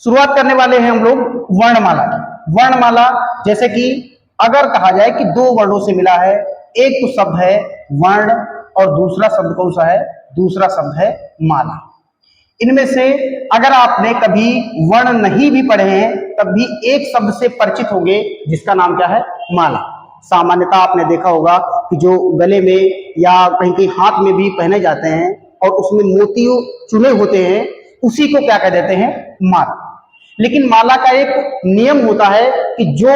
शुरुआत करने वाले हैं हम लोग वर्णमाला की। वर्णमाला जैसे कि अगर कहा जाए कि दो वर्णों से मिला है, एक तो शब्द है वर्ण और दूसरा शब्द कौन सा है? दूसरा शब्द है माला। इनमें से अगर आपने कभी वर्ण नहीं भी पढ़े हैं तब भी एक शब्द से परिचित होंगे जिसका नाम क्या है? माला। सामान्यतः आपने देखा होगा कि जो गले में या कहीं कहीं हाथ में भी पहने जाते हैं और उसमें मोतियों चुने होते हैं, उसी को क्या कह देते हैं? माला। लेकिन माला का एक नियम होता है कि जो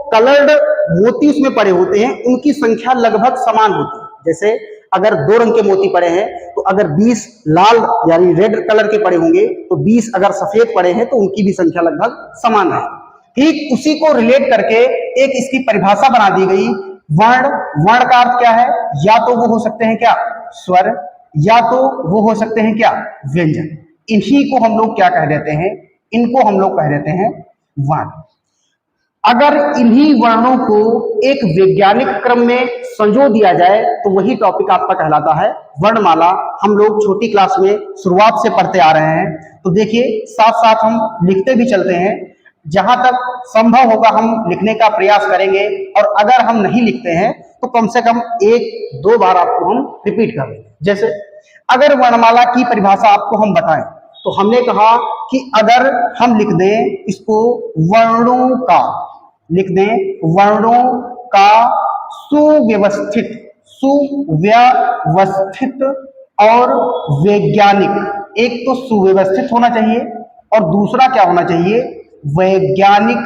कलर्ड मोती उसमें पड़े होते हैं उनकी संख्या लगभग समान होती है। जैसे अगर 2 रंग के मोती पड़े हैं तो अगर 20 लाल यानी रेड कलर के पड़े होंगे तो 20 अगर सफेद पड़े हैं तो उनकी भी संख्या लगभग समान है। ठीक उसी को रिलेट करके एक इसकी परिभाषा बना दी गई। वर्ण, वर्ण का अर्थ क्या है? या तो वो हो सकते हैं क्या? स्वर, या तो वो हो सकते हैं क्या? व्यंजन। इन्हीं को हम लोग क्या कह देते हैं? इनको हम लोग कह देते हैं वर्ण। अगर इन्हीं वर्णों को एक वैज्ञानिक क्रम में संजो दिया जाए तो वही टॉपिक आपका कहलाता है वर्णमाला। हम लोग छोटी क्लास में शुरुआत से पढ़ते आ रहे हैं, तो देखिए साथ साथ हम लिखते भी चलते हैं। जहां तक संभव होगा हम लिखने का प्रयास करेंगे, और अगर हम नहीं लिखते हैं तो कम से कम 1-2 बार आपको हम रिपीट कर देंगे। जैसे अगर वर्णमाला की परिभाषा आपको हम बताएं तो हमने कहा कि अगर हम लिख दें इसको वर्णों का, लिख दें वर्णों का सुव्यवस्थित और वैज्ञानिक। एक तो सुव्यवस्थित होना चाहिए और दूसरा क्या होना चाहिए? वैज्ञानिक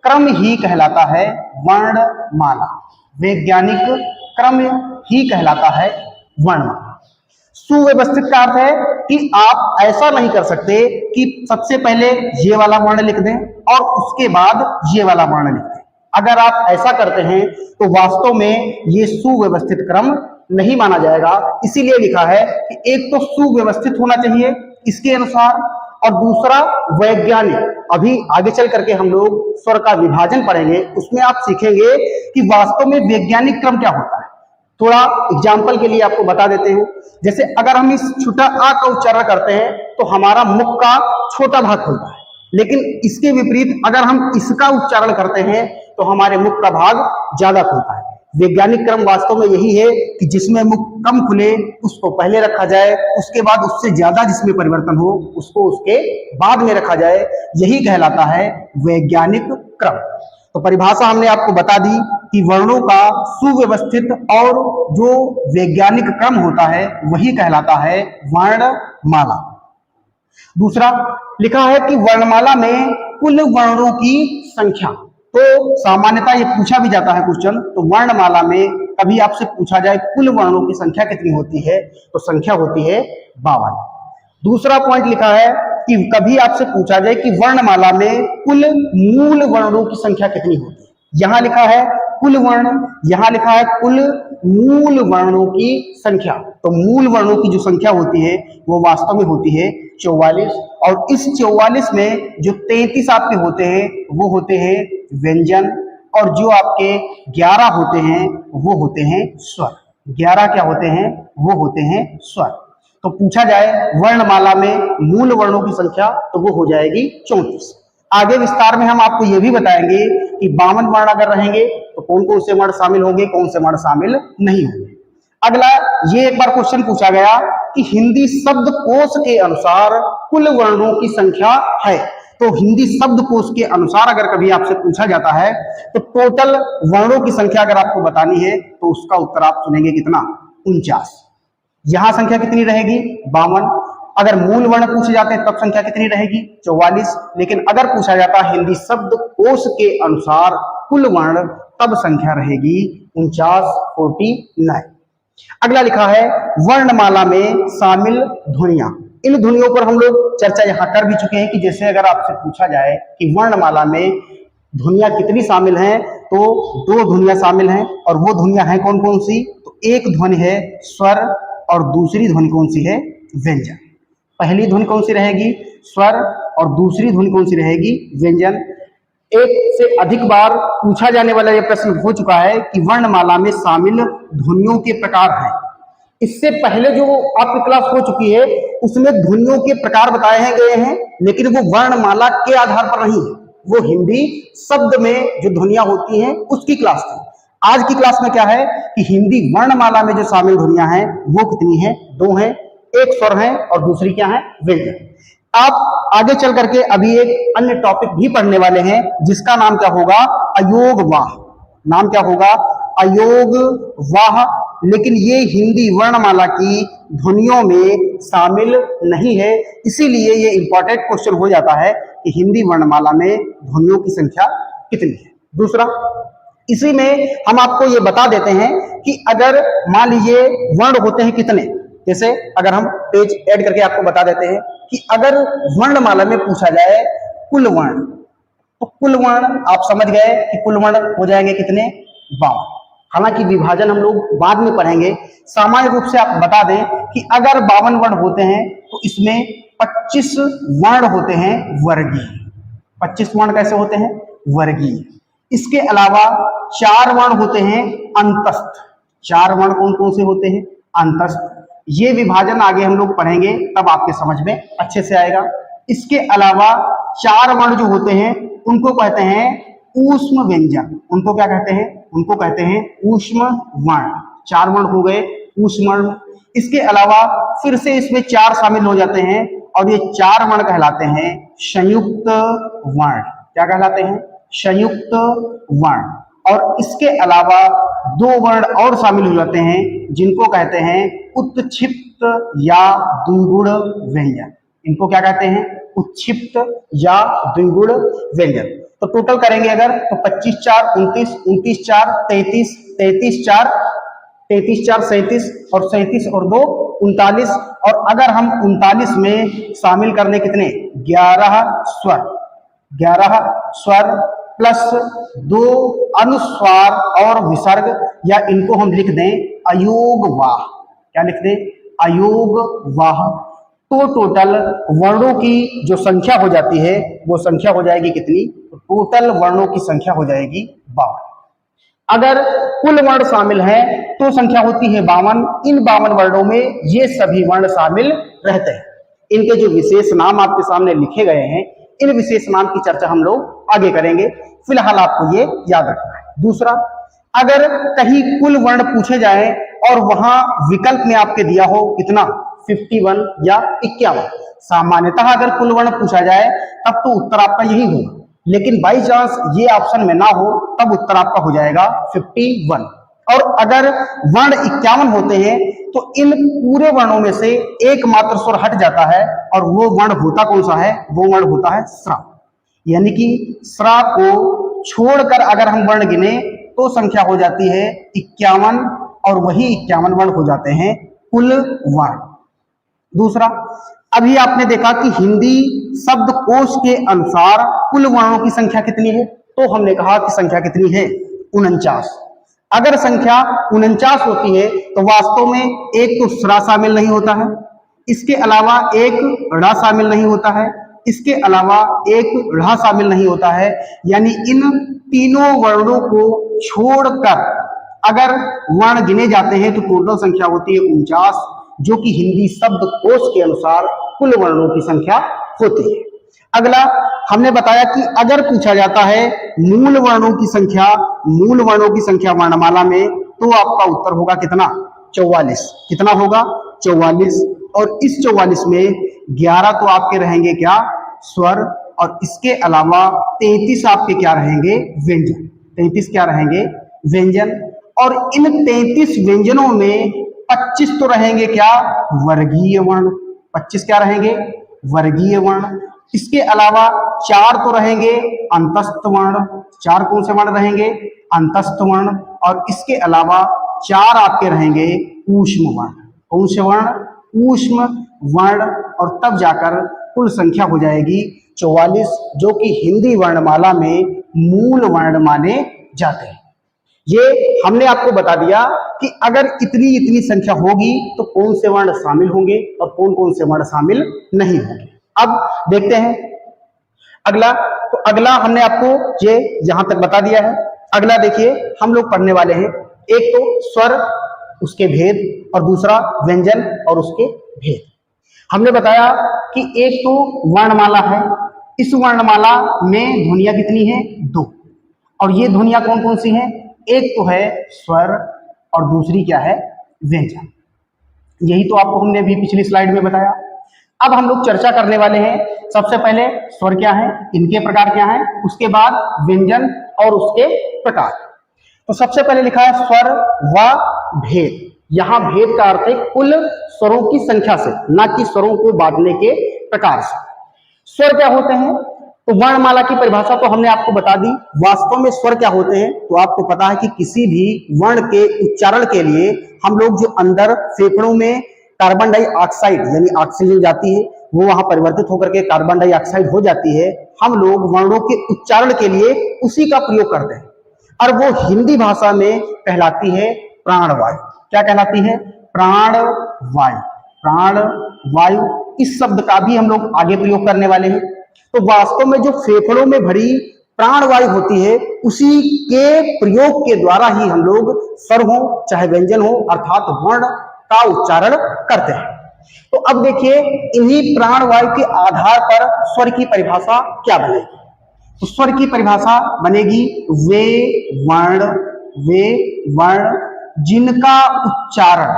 क्रम ही कहलाता है वर्णमाला। वैज्ञानिक क्रम ही कहलाता है वर्णमाला। सुव्यवस्थित का अर्थ है कि आप ऐसा नहीं कर सकते कि सबसे पहले ये वाला वर्ण लिख दें और उसके बाद ये वाला वर्ण लिख दें। अगर आप ऐसा करते हैं तो वास्तव में ये सुव्यवस्थित क्रम नहीं माना जाएगा। इसीलिए लिखा है कि एक तो सुव्यवस्थित होना चाहिए इसके अनुसार, और दूसरा वैज्ञानिक। अभी आगे चल करके हम लोग स्वर का विभाजन पढ़ेंगे, उसमें आप सीखेंगे कि वास्तव में वैज्ञानिक क्रम क्या होता है। थोड़ा एग्जाम्पल के लिए आपको बता देते हैं। जैसे अगर हम इस छोटा आ का उच्चारण करते हैं तो हमारा मुख का छोटा भाग खुलता है, लेकिन इसके विपरीत अगर हम इसका उच्चारण करते हैं तो हमारे मुख का भाग ज्यादा खुलता है। वैज्ञानिक क्रम वास्तव में यही है कि जिसमें मुख कम खुले उसको पहले रखा जाए, उसके बाद उससे ज्यादा जिसमें परिवर्तन हो उसको उसके बाद में रखा जाए। यही कहलाता है वैज्ञानिक क्रम। तो परिभाषा हमने आपको बता दी कि वर्णों का सुव्यवस्थित और जो वैज्ञानिक क्रम होता है वही कहलाता है वर्णमाला। दूसरा लिखा है कि वर्णमाला में कुल वर्णों की संख्या। तो सामान्यतः ये पूछा भी जाता है क्वेश्चन, तो वर्णमाला में कभी आपसे पूछा जाए कुल वर्णों की संख्या कितनी होती है, तो संख्या होती है 52। दूसरा पॉइंट लिखा है कि कभी आपसे पूछा जाए कि वर्णमाला में कुल मूल वर्णों की संख्या कितनी होती है। यहां लिखा है कुल वर्ण, यहां लिखा है कुल मूल वर्णों की संख्या। तो मूल वर्णों की जो संख्या होती है वो वास्तव में होती है 44, और इस 44 में जो 33 आपके होते हैं वो होते हैं व्यंजन, और जो आपके 11 होते हैं वो होते हैं स्वर। 11 क्या होते हैं? वो होते हैं स्वर। तो पूछा जाए वर्णमाला में मूल वर्णों की संख्या तो वो हो जाएगी 34। आगे विस्तार में हम आपको ये भी बताएंगे कि 52 वर्ण अगर रहेंगे तो कौन कौन से वर्ण शामिल होंगे, कौन से वर्ण शामिल नहीं होंगे। अगला ये एक बार क्वेश्चन पूछा गया कि हिंदी शब्दकोश के अनुसार कुल वर्णों की संख्या है। तो हिंदी शब्दकोश के अनुसार अगर कभी आपसे पूछा जाता है तो टोटल वर्णों की संख्या अगर आपको बतानी है तो उसका उत्तर आप चुनेंगे कितना? 49। यहां संख्या कितनी रहेगी? 52। अगर मूल वर्ण पूछे जाते हैं तब संख्या कितनी रहेगी? 44। लेकिन अगर पूछा जाता है हिंदी शब्दकोश के अनुसार कुल वर्ण, तब संख्या रहेगी 49। अगला लिखा है वर्णमाला में शामिल ध्वनियां। इन ध्वनियों पर हम लोग चर्चा यहां कर भी चुके हैं कि जैसे अगर आपसे पूछा जाए कि वर्णमाला में ध्वनियां कितनी शामिल हैं, तो 2 ध्वनियां शामिल हैं, और वो ध्वनियां हैं कौन कौन सी? तो एक ध्वनि है स्वर और दूसरी ध्वनि कौन सी है? व्यंजन। पहली ध्वनि कौन सी रहेगी? स्वर, और दूसरी ध्वनि कौन सी रहेगी? व्यंजन। एक से अधिक बार पूछा जाने वाला यह प्रश्न हो चुका है कि वर्णमाला में शामिल ध्वनियों के प्रकार हैं। इससे पहले जो आपकी क्लास हो चुकी है उसमें ध्वनियों के प्रकार बताए हैं गए हैं, लेकिन वो वर्णमाला के आधार पर नहीं है, वो हिंदी शब्द में जो ध्वनियां होती हैं उसकी क्लास थी। आज की क्लास में क्या है कि हिंदी वर्णमाला में जो शामिल ध्वनियां हैं वो कितनी है? 2 हैं, एक स्वर है और दूसरी क्या है? व्यंजन। आप आगे चल करके अभी एक अन्य टॉपिक भी पढ़ने वाले हैं जिसका नाम क्या होगा? अयोगवाह। नाम क्या होगा? अयोगवाह। लेकिन ये हिंदी वर्णमाला की ध्वनियों में शामिल नहीं है, इसीलिए ये इंपॉर्टेंट क्वेश्चन हो जाता है कि हिंदी वर्णमाला में ध्वनियों की संख्या कितनी है। दूसरा, इसी में हम आपको ये बता देते हैं कि अगर मान लीजिए वर्ण होते हैं कितने, जैसे अगर हम पेज ऐड करके आपको बता देते हैं कि अगर वर्णमाला में पूछा जाए कुल वर्ण, तो कुल वर्ण आप समझ गए कि कुल वर्ण हो जाएंगे कितने? 52। हालांकि विभाजन हम लोग बाद में पढ़ेंगे। सामान्य रूप से आप बता दें कि अगर 52 वर्ण होते हैं तो इसमें 25 वर्ण होते हैं वर्गीय। 25 वर्ण कैसे होते हैं? वर्गीय। इसके अलावा 4 वर्ण होते हैं अंतस्थ। 4 वर्ण कौन कौन से होते हैं? अंतस्थ। ये विभाजन आगे हम लोग पढ़ेंगे तब आपके समझ में अच्छे से आएगा। इसके अलावा 4 वर्ण जो होते हैं उनको कहते हैं ऊष्म व्यंजन। उनको क्या कहते हैं? उनको कहते हैं ऊष्म वर्ण। 4 वर्ण हो गए ऊष्म वर्ण। इसके अलावा फिर से इसमें 4 शामिल हो जाते हैं और ये 4 वर्ण कहलाते हैं संयुक्त वर्ण। क्या कहलाते हैं? संयुक्त वर्ण। और इसके अलावा 2 वर्ण और शामिल हो जाते हैं जिनको कहते हैं उत्क्षिप्त या द्विगुण व्यंजन। इनको क्या कहते हैं? उत्क्षिप्त या द्विगुण व्यंजन। तो टोटल करेंगे अगर तो 25 4 29, 29 4 33, 33 4 33 4 37 और 37 और 2 39। और अगर हम 39 में शामिल करने कितने? 11 स्वर। 11 स्वर प्लस 2 अनुस्वार और विसर्ग, या इनको हम लिख दें अयोगवाह। क्या लिख दें? अयोगवाह। तो टोटल वर्णों की जो संख्या हो जाती है वो संख्या हो जाएगी कितनी? टोटल वर्णों की संख्या हो जाएगी 52। अगर कुल वर्ण शामिल है तो संख्या होती है 52। इन 52 वर्णों में ये सभी वर्ण शामिल रहते हैं। इनके जो विशेष नाम आपके सामने लिखे गए हैं, इन विशेष नाम की चर्चा हम लोग आगे करेंगे। फिलहाल आपको ये याद रखना है। दूसरा, अगर कहीं कुल वर्ण पूछे जाए और वहां विकल्प में आपके दिया हो कितना? 51 या 51। सामान्यतः अगर कुल वर्ण पूछा जाए तब तो उत्तर आपका यही होगा, लेकिन बाई चांस ये ऑप्शन में ना हो तब उत्तर आपका हो जाएगा 51। और अगर वर्ण 51 होते हैं तो इन पूरे वर्णों में से एकमात्र स्वर हट जाता है, और वो वर्ण होता कौन सा है? वो वर्ण होता है स्रा। यानी कि स्रा को छोड़कर अगर हम वर्ण गिने तो संख्या हो जाती है 51, और वही 51 वर्ण हो जाते हैं कुल वर्ण। दूसरा, अभी आपने देखा कि हिंदी शब्दकोश के अनुसार कुल वर्णों की संख्या कितनी है, तो हमने कहा कि संख्या कितनी है? 49। अगर संख्या 49 होती है तो वास्तव में एक तो स्रा शामिल नहीं होता है, इसके अलावा एक ड़ा शामिल नहीं होता है, इसके अलावा एक ढ़ शामिल नहीं होता है। यानी इन तीनों वर्णों को छोड़कर अगर वर्ण गिने जाते हैं तो टोटल संख्या होती है 49, जो कि हिंदी शब्दकोश के अनुसार कुल वर्णों की संख्या होती है। अगला हमने बताया कि अगर पूछा जाता है मूल वर्णों की संख्या, मूल वर्णों की संख्या वर्णमाला में, तो आपका उत्तर होगा कितना? 44। कितना होगा? 44। और इस 44 में 11 तो आपके रहेंगे क्या? स्वर। और इसके अलावा 33 आपके क्या रहेंगे? व्यंजन। 33 क्या रहेंगे? व्यंजन। और इन 33 व्यंजनों में 25 तो रहेंगे क्या? वर्गीय वर्ण। 25 क्या रहेंगे? वर्गीय वर्ण। इसके अलावा 4 तो रहेंगे अंतस्थ वर्ण। 4 कौन से वर्ण रहेंगे? अंतस्थ वर्ण। और इसके अलावा 4 आपके रहेंगे ऊष्म वर्ण। कौन से वर्ण? ऊष्म वर्ण। और तब जाकर कुल संख्या हो जाएगी 44, जो कि हिंदी वर्णमाला में मूल वर्ण माने जाते हैं। ये हमने आपको बता दिया कि अगर इतनी इतनी संख्या होगी तो कौन से वर्ण शामिल होंगे और कौन कौन से वर्ण शामिल नहीं होंगे। अब देखते हैं अगला। तो अगला हमने आपको ये यहां तक बता दिया है। अगला देखिए हम लोग पढ़ने वाले हैं, एक तो स्वर उसके भेद, और दूसरा व्यंजन और उसके भेद। हमने बताया कि एक तो वर्णमाला है, इस वर्णमाला में ध्वनियां कितनी है? 2। और ये ध्वनियां कौन कौन सी हैं? एक तो है स्वर और दूसरी क्या है? व्यंजन। यही तो आपको हमने अभी पिछली स्लाइड में बताया। अब हम लोग चर्चा करने वाले हैं, सबसे पहले स्वर क्या है, इनके प्रकार क्या हैं, उसके बाद व्यंजन और उसके प्रकार। तो सबसे पहले लिखा है स्वर व भेद। यहां भेद का अर्थ है कुल स्वरों की संख्या से, ना कि स्वरों को बांटने के प्रकार से। स्वर क्या होते हैं? तो वर्णमाला की परिभाषा तो हमने आपको बता दी। वास्तव में स्वर क्या होते हैं? तो आपको पता है कि किसी भी वर्ण के उच्चारण के लिए हम लोग जो अंदर फेफड़ों में कार्बन डाइऑक्साइड यानी ऑक्सीजन जाती है, वो वहां परिवर्तित होकर के कार्बन डाइऑक्साइड हो जाती है। हम लोग वर्णों के उच्चारण के लिए उसी का प्रयोग करते हैं, और वो हिंदी भाषा में कहलाती है प्राणवायु। क्या कहलाती है? प्राणवायु। प्राणवायु इस शब्द का भी हम लोग आगे प्रयोग करने वाले हैं। तो वास्तव में जो फेफड़ों में भरी प्राणवायु होती है, उसी के प्रयोग के द्वारा ही हम लोग स्वर हो चाहे व्यंजन हो अर्थात वर्ण का उच्चारण करते हैं। तो अब देखिए, इन्हीं प्राणवायु के आधार पर स्वर की परिभाषा क्या बनेगी? तो स्वर की परिभाषा बनेगी वे वर्ण जिनका उच्चारण,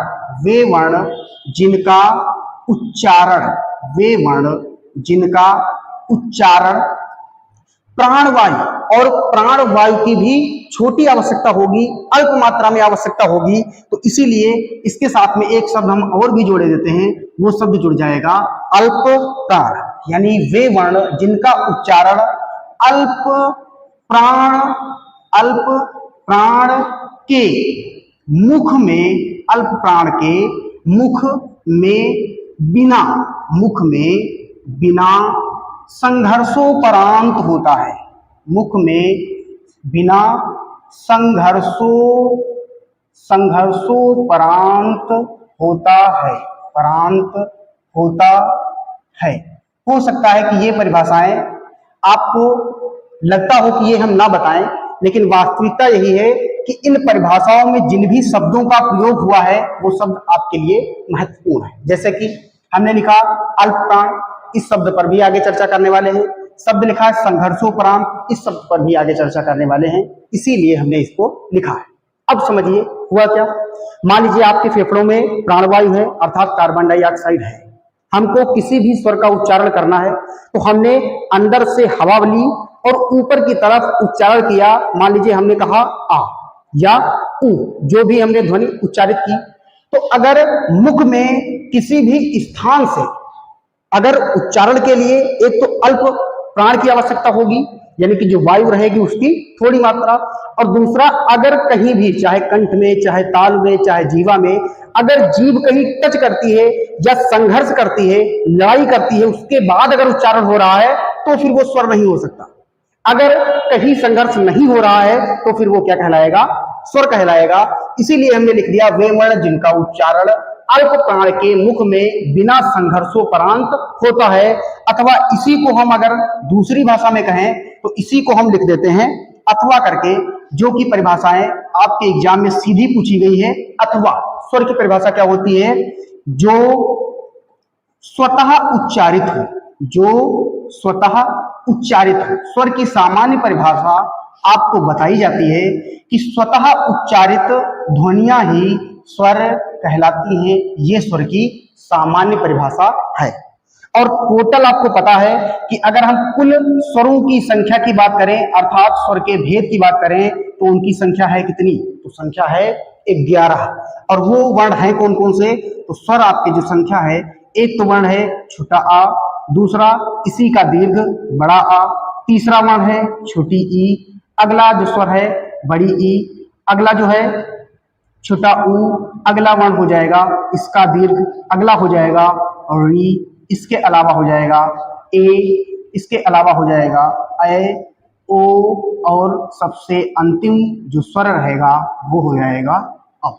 वे वर्ण जिनका उच्चारण, वे वर्ण जिनका उच्चारण प्राणवायु, और प्राणवायु की भी छोटी आवश्यकता होगी, अल्प मात्रा में आवश्यकता होगी। तो इसीलिए इसके साथ में एक शब्द हम और भी जोड़े देते हैं, वो शब्द जुड़ जाएगा अल्प प्राण। यानी वे वर्ण जिनका उच्चारण अल्प प्राण के मुख में, अल्प प्राण के मुख में बिना संघर्षोपरांत होता है। मुख में बिना संघर्षोपरांत होता है, परांत होता है। हो सकता है कि ये परिभाषाएं आपको लगता हो कि ये हम ना बताएं, लेकिन वास्तविकता यही है कि इन परिभाषाओं में जिन भी शब्दों का प्रयोग हुआ है वो शब्द आपके लिए महत्वपूर्ण है। जैसे कि हमने लिखा अल्प प्राण, इस शब्द पर भी आगे चर्चा करने वाले हैं। शब्द लिखा है संघर्षोपरांत, इस शब्द पर भी आगे चर्चा करने वाले हैं, इसीलिए हमने इसको लिखा है। अब समझिए हुआ क्या। मान लीजिए आपके फेफड़ों में प्राणवायु है अर्थात कार्बन डाइऑक्साइड है। हमको किसी भी स्वर का उच्चारण करना है, तो हमने अंदर से हवा ली और ऊपर की तरफ उच्चारण किया। मान लीजिए हमने कहा आ या उ, जो भी हमने ध्वनि उच्चारित की। तो अगर मुख में किसी भी स्थान से अगर उच्चारण के लिए एक तो अल्प प्राण की आवश्यकता होगी, यानी कि जो वायु रहेगी उसकी थोड़ी मात्रा, और दूसरा अगर कहीं भी चाहे कंठ में, चाहे ताल में, चाहे जीवा में अगर जीभ कहीं टच करती है या संघर्ष करती है, लड़ाई करती है, उसके बाद अगर उच्चारण हो रहा है तो फिर वो स्वर नहीं हो सकता। अगर कहीं संघर्ष नहीं हो रहा है तो फिर वो क्या कहलाएगा? स्वर कहलाएगा। इसीलिए हमने लिख दिया वे वर्ण जिनका उच्चारण अल्प प्राण के मुख में बिना संघर्षोपरांत होता है। अथवा इसी को हम अगर दूसरी भाषा में कहें तो इसी को हम लिख देते हैं अथवा करके, जो कि परिभाषाएं आपके एग्जाम में सीधी पूछी गई है। अथवा स्वर की परिभाषा क्या होती है? जो स्वतः उच्चारित हो, जो स्वतः उच्चारित हो। स्वर की सामान्य परिभाषा आपको बताई जाती है कि स्वतः उच्चारित ध्वनियां ही स्वर कहलाती हैं। ये स्वर की सामान्य परिभाषा है। और टोटल आपको पता है कि अगर हम कुल स्वरों की संख्या की बात करें अर्थात स्वर के भेद की बात करें तो उनकी संख्या है कितनी? तो संख्या है 11। और वो वर्ण है कौन कौन से? तो स्वर आपकी जो संख्या है, एक तो वर्ण है छोटा आ, दूसरा इसी का दीर्घ बड़ा आ, तीसरा वर्ण है छोटी ई, अगला जो स्वर है बड़ी ई, अगला जो है छोटा ऊ, अगला वर्ण हो जाएगा इसका दीर्घ, अगला हो जाएगा और री, इसके अलावा हो जाएगा ए, इसके अलावा हो जाएगा ए, ओ, और सबसे अंतिम जो स्वर रहेगा वो हो जाएगा अ।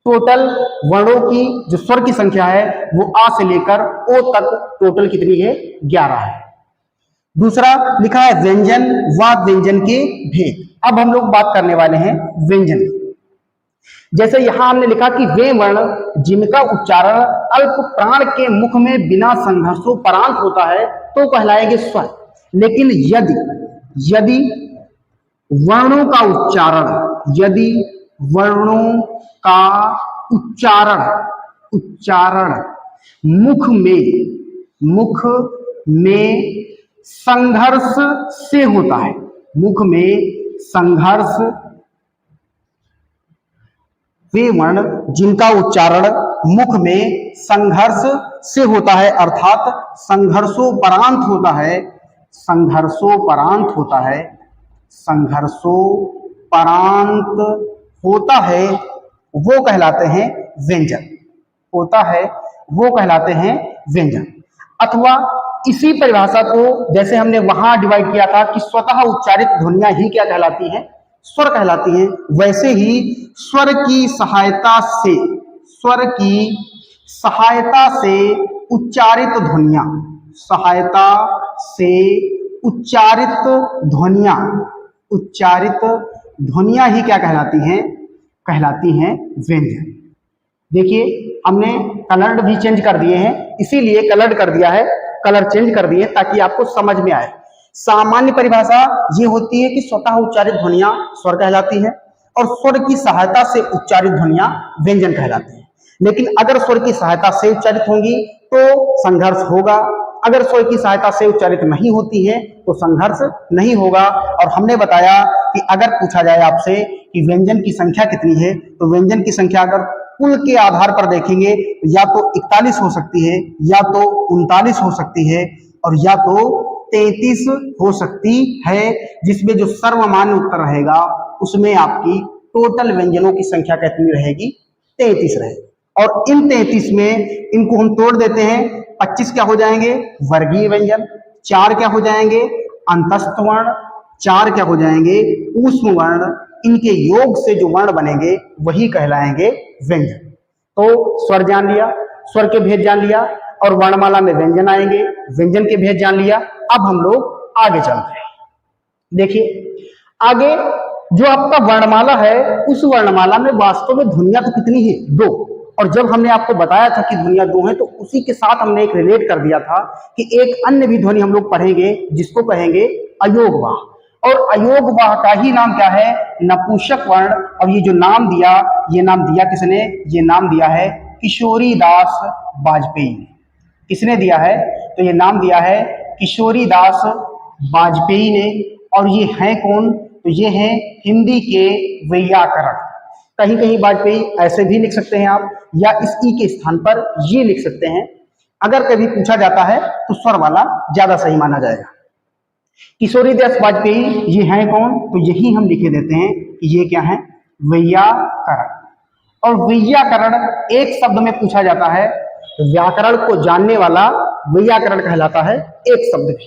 टोटल वर्णों की जो स्वर की संख्या है वो आ से लेकर ओ तक टोटल कितनी है? 11 है। दूसरा लिखा है व्यंजन व व्यंजन के भेद। अब हम लोग बात करने वाले हैं व्यंजन। जैसे यहां हमने लिखा कि वे वर्ण जिनका उच्चारण अल्प प्राण के मुख में बिना संघर्षोपरांत होता है तो कहलाएंगे स्वर। लेकिन यदि यदि वर्णों का उच्चारण यदि वर्णों का उच्चारण मुख में संघर्ष से होता है, मुख में संघर्ष, वे वर्ण जिनका उच्चारण मुख में संघर्ष से होता है अर्थात संघर्षोपरांत होता है, संघर्षोपरांत होता है, वो कहलाते हैं व्यंजन, व्यंजन। अथवा इसी परिभाषा को जैसे हमने वहां डिवाइड किया था कि स्वतः उच्चारित ध्वनियां ही क्या कहलाती हैं, स्वर कहलाती हैं, वैसे ही स्वर की सहायता से उच्चारित ध्वनियां ही क्या कहलाती हैं व्यंजन। देखिए हमने कलर्ड भी चेंज कर दिए हैं, इसीलिए कलर्ड कर दिया है, कलर चेंज कर दिए ताकि आपको समझ में आए। सामान्य परिभाषा ये होती है कि स्वतः उच्चारित ध्वनियां स्वर कहलाती है और स्वर की सहायता से उच्चारित ध्वनियां व्यंजन कहलाती है। लेकिन अगर स्वर की सहायता से उच्चारित होंगी तो संघर्ष होगा, अगर स्वर की सहायता से उच्चारित नहीं होती है तो संघर्ष नहीं होगा। और हमने बताया कि अगर पूछा जाए आपसे कि व्यंजन की संख्या कितनी है तो व्यंजन की संख्या अगर कुल के आधार पर देखेंगे तो या तो 41 हो सकती है, या तो 39 हो सकती है, और या तो 33 हो सकती है, जिसमें जो सर्वमान्य उत्तर रहेगा उसमें आपकी टोटल व्यंजनों की संख्या कितनी रहेगी, 33 रहेगी। और इन 33 में इनको हम तोड़ देते हैं, 25 क्या हो जाएंगे वर्गीय व्यंजन, 4 क्या हो जाएंगे अंतस्थ वर्ण, 4 क्या हो जाएंगे ऊष्म वर्ण, इनके योग से जो वर्ण बनेंगे वही कहलाएंगे व्यंजन। तो स्वर जान लिया, स्वर के भेद जान लिया, और वर्णमाला में व्यंजन आएंगे, व्यंजन के भेद जान लिया। अब हम लोग आगे चलते हैं। देखिए आगे जो आपका वर्णमाला है उस वर्णमाला में वास्तव में ध्वनियां तो कितनी है, 2। और जब हमने आपको बताया था कि ध्वनियां 2 हैं तो उसी के साथ हमने एक रिलेट कर दिया था कि एक अन्य भी ध्वनि हम लोग पढ़ेंगे जिसको कहेंगे अयोगवाह। और अयोगवाह का ही नाम क्या है, नपुंसक वर्ण। और ये जो नाम दिया, ये नाम दिया किसने, ये नाम दिया है किशोरीदास वाजपेयी ने। किसने दिया है, तो ये नाम दिया है किशोरीदास वाजपेयी ने। और ये हैं कौन, तो ये हैं हिंदी के वैयाकरण। कहीं कहीं वाजपेयी ऐसे भी लिख सकते हैं आप, या इस ई के स्थान पर ये लिख सकते हैं। अगर कभी पूछा जाता है तो स्वर वाला ज्यादा सही माना जाएगा। किशोरीदास वाजपेयी ये हैं कौन, तो यही हम लिखे देते हैं कि ये क्या है, वैयाकरण। और वैयाकरण एक शब्द में पूछा जाता है, व्याकरण को जानने वाला वैयाकरण कहलाता है एक शब्द भी।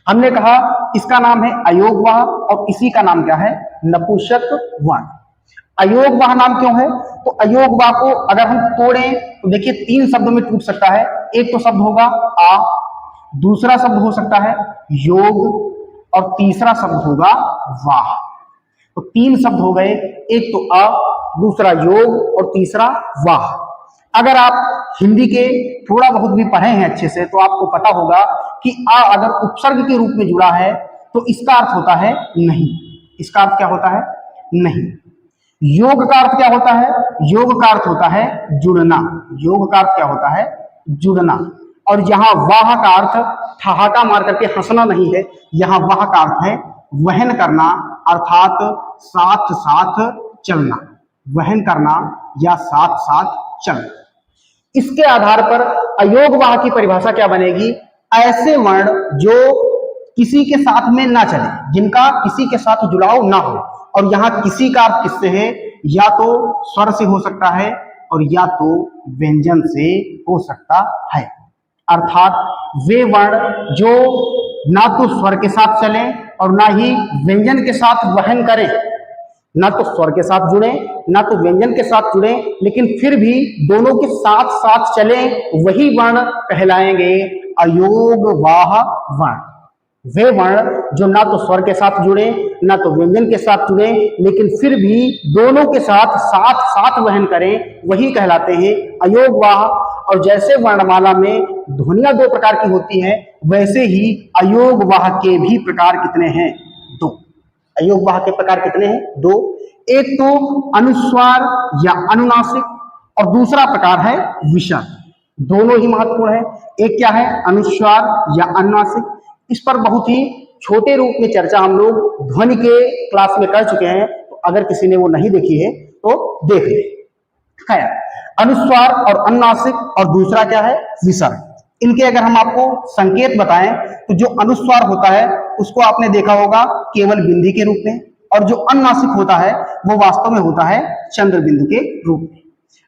हमने कहा इसका नाम है अयोगवाह और इसी का नाम क्या है, नपुंसक वर्ण। अयोगवाह नाम क्यों है, तो अयोगवाह को अगर हम तोड़ें तो देखिए 3 शब्द में टूट सकता है। एक तो शब्द होगा आ, दूसरा शब्द हो सकता है योग, और तीसरा शब्द होगा वाह। तो 3 शब्द हो गए, एक तो अ, दूसरा योग और तीसरा वाह। अगर आप हिंदी के थोड़ा बहुत भी पढ़े हैं अच्छे से तो आपको पता होगा कि आ अगर उपसर्ग के रूप में जुड़ा है तो इसका अर्थ होता है नहीं। इसका अर्थ क्या होता है, नहीं। योग का अर्थ क्या होता है, योग का अर्थ होता है जुड़ना। योग का अर्थ क्या होता है, जुड़ना। और यहाँ वाह का अर्थ ठहाका मार करके हंसना नहीं है, यहाँ वाह का अर्थ है वहन करना, अर्थात साथ साथ चलना। वहन करना या साथ साथ चलना। इसके आधार पर अयोगवाह की परिभाषा क्या बनेगी, ऐसे वर्ण जो किसी के साथ में ना चले, जिनका किसी के साथ जुड़ाव ना हो। और यहाँ किसी का अर्थ किससे है, या तो स्वर से हो सकता है और या तो व्यंजन से हो सकता है। अर्थात वे वर्ण जो ना तो स्वर के साथ चले और ना ही व्यंजन के साथ वहन करें, ना तो स्वर के साथ जुड़े ना तो व्यंजन के साथ जुड़े, लेकिन फिर भी दोनों के साथ साथ चले, वही वर्ण कहलाएंगे अयोगवाह वर्ण। वे वर्ण जो ना तो स्वर के साथ जुड़े ना तो व्यंजन के साथ जुड़े, लेकिन फिर भी दोनों के साथ साथ साथ वहन करें, वही कहलाते हैं अयोगवाह। और जैसे वर्णमाला में ध्वनियां दो प्रकार की होती हैं, वैसे ही अयोगवाह के भी प्रकार कितने हैं? दो। अयोगवाह के प्रकार कितने हैं? दो। एक तो अनुस्वार या अनुनासिक, और दूसरा प्रकार है विसर्ग। दोनों ही महत्वपूर्ण है। एक क्या है? अनुस्वार या अनुनासिक। इस पर बहुत ही छोटे रूप में चर्चा हम लोग ध्वनि के क्लास में कर चुके हैं, तो अगर किसी ने वो नहीं देखी है तो देख ले। खैर, अनुस्वार और अनुनासिक, और दूसरा क्या है? विसर्ग। इनके अगर हम आपको संकेत बताएं तो जो अनुस्वार होता है उसको आपने देखा होगा केवल बिंदी के रूप में, और जो अनुनासिक होता है वो वास्तव में होता है चंद्र बिंदु के रूप में।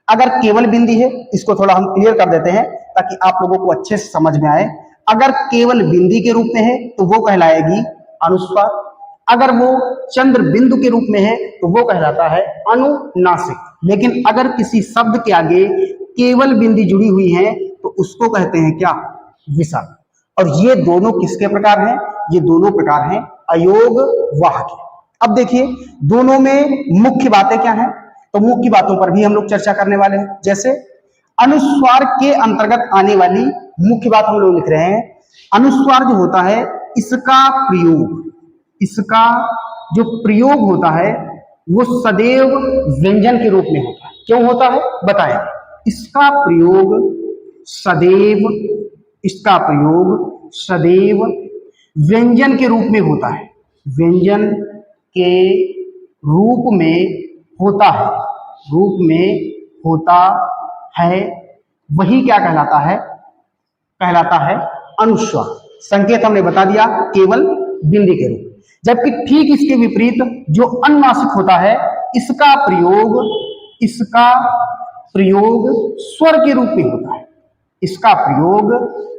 अगर केवल बिंदी है, इसको थोड़ा हम क्लियर कर देते हैं ताकि आप लोगों को अच्छे से समझ में आए। अगर केवल बिंदी के रूप में है तो वो कहलाएगी अनुस्वार। अगर वो चंद्र बिंदु के रूप में है तो वो कहलाता है अनुनासिक। लेकिन अगर किसी शब्द के आगे केवल बिंदी जुड़ी हुई है तो उसको कहते हैं क्या? विसर्ग। और ये दोनों किसके प्रकार हैं? ये दोनों प्रकार हैं अयोगवाह के। अब देखिए दोनों में मुख्य बातें क्या हैं, तो मुख्य बातों पर भी हम लोग चर्चा करने वाले हैं। जैसे अनुस्वार के अंतर्गत आने वाली मुख्य बात हम लोग लिख रहे हैं। अनुस्वार जो होता है इसका प्रयोग, इसका जो प्रयोग होता है वो सदैव व्यंजन के रूप में होता है। क्यों होता है बताएं? इसका प्रयोग सदैव, इसका प्रयोग सदैव व्यंजन के रूप में होता है। व्यंजन के रूप में होता है, रूप में होता है, वही क्या कहलाता है? कहलाता है अनुस्वार। संकेत हमने बता दिया केवल बिंदी के रूप। जबकि ठीक इसके विपरीत जो अनुनासिक होता है इसका प्रयोग, इसका प्रयोग स्वर के रूप में होता है। इसका प्रयोग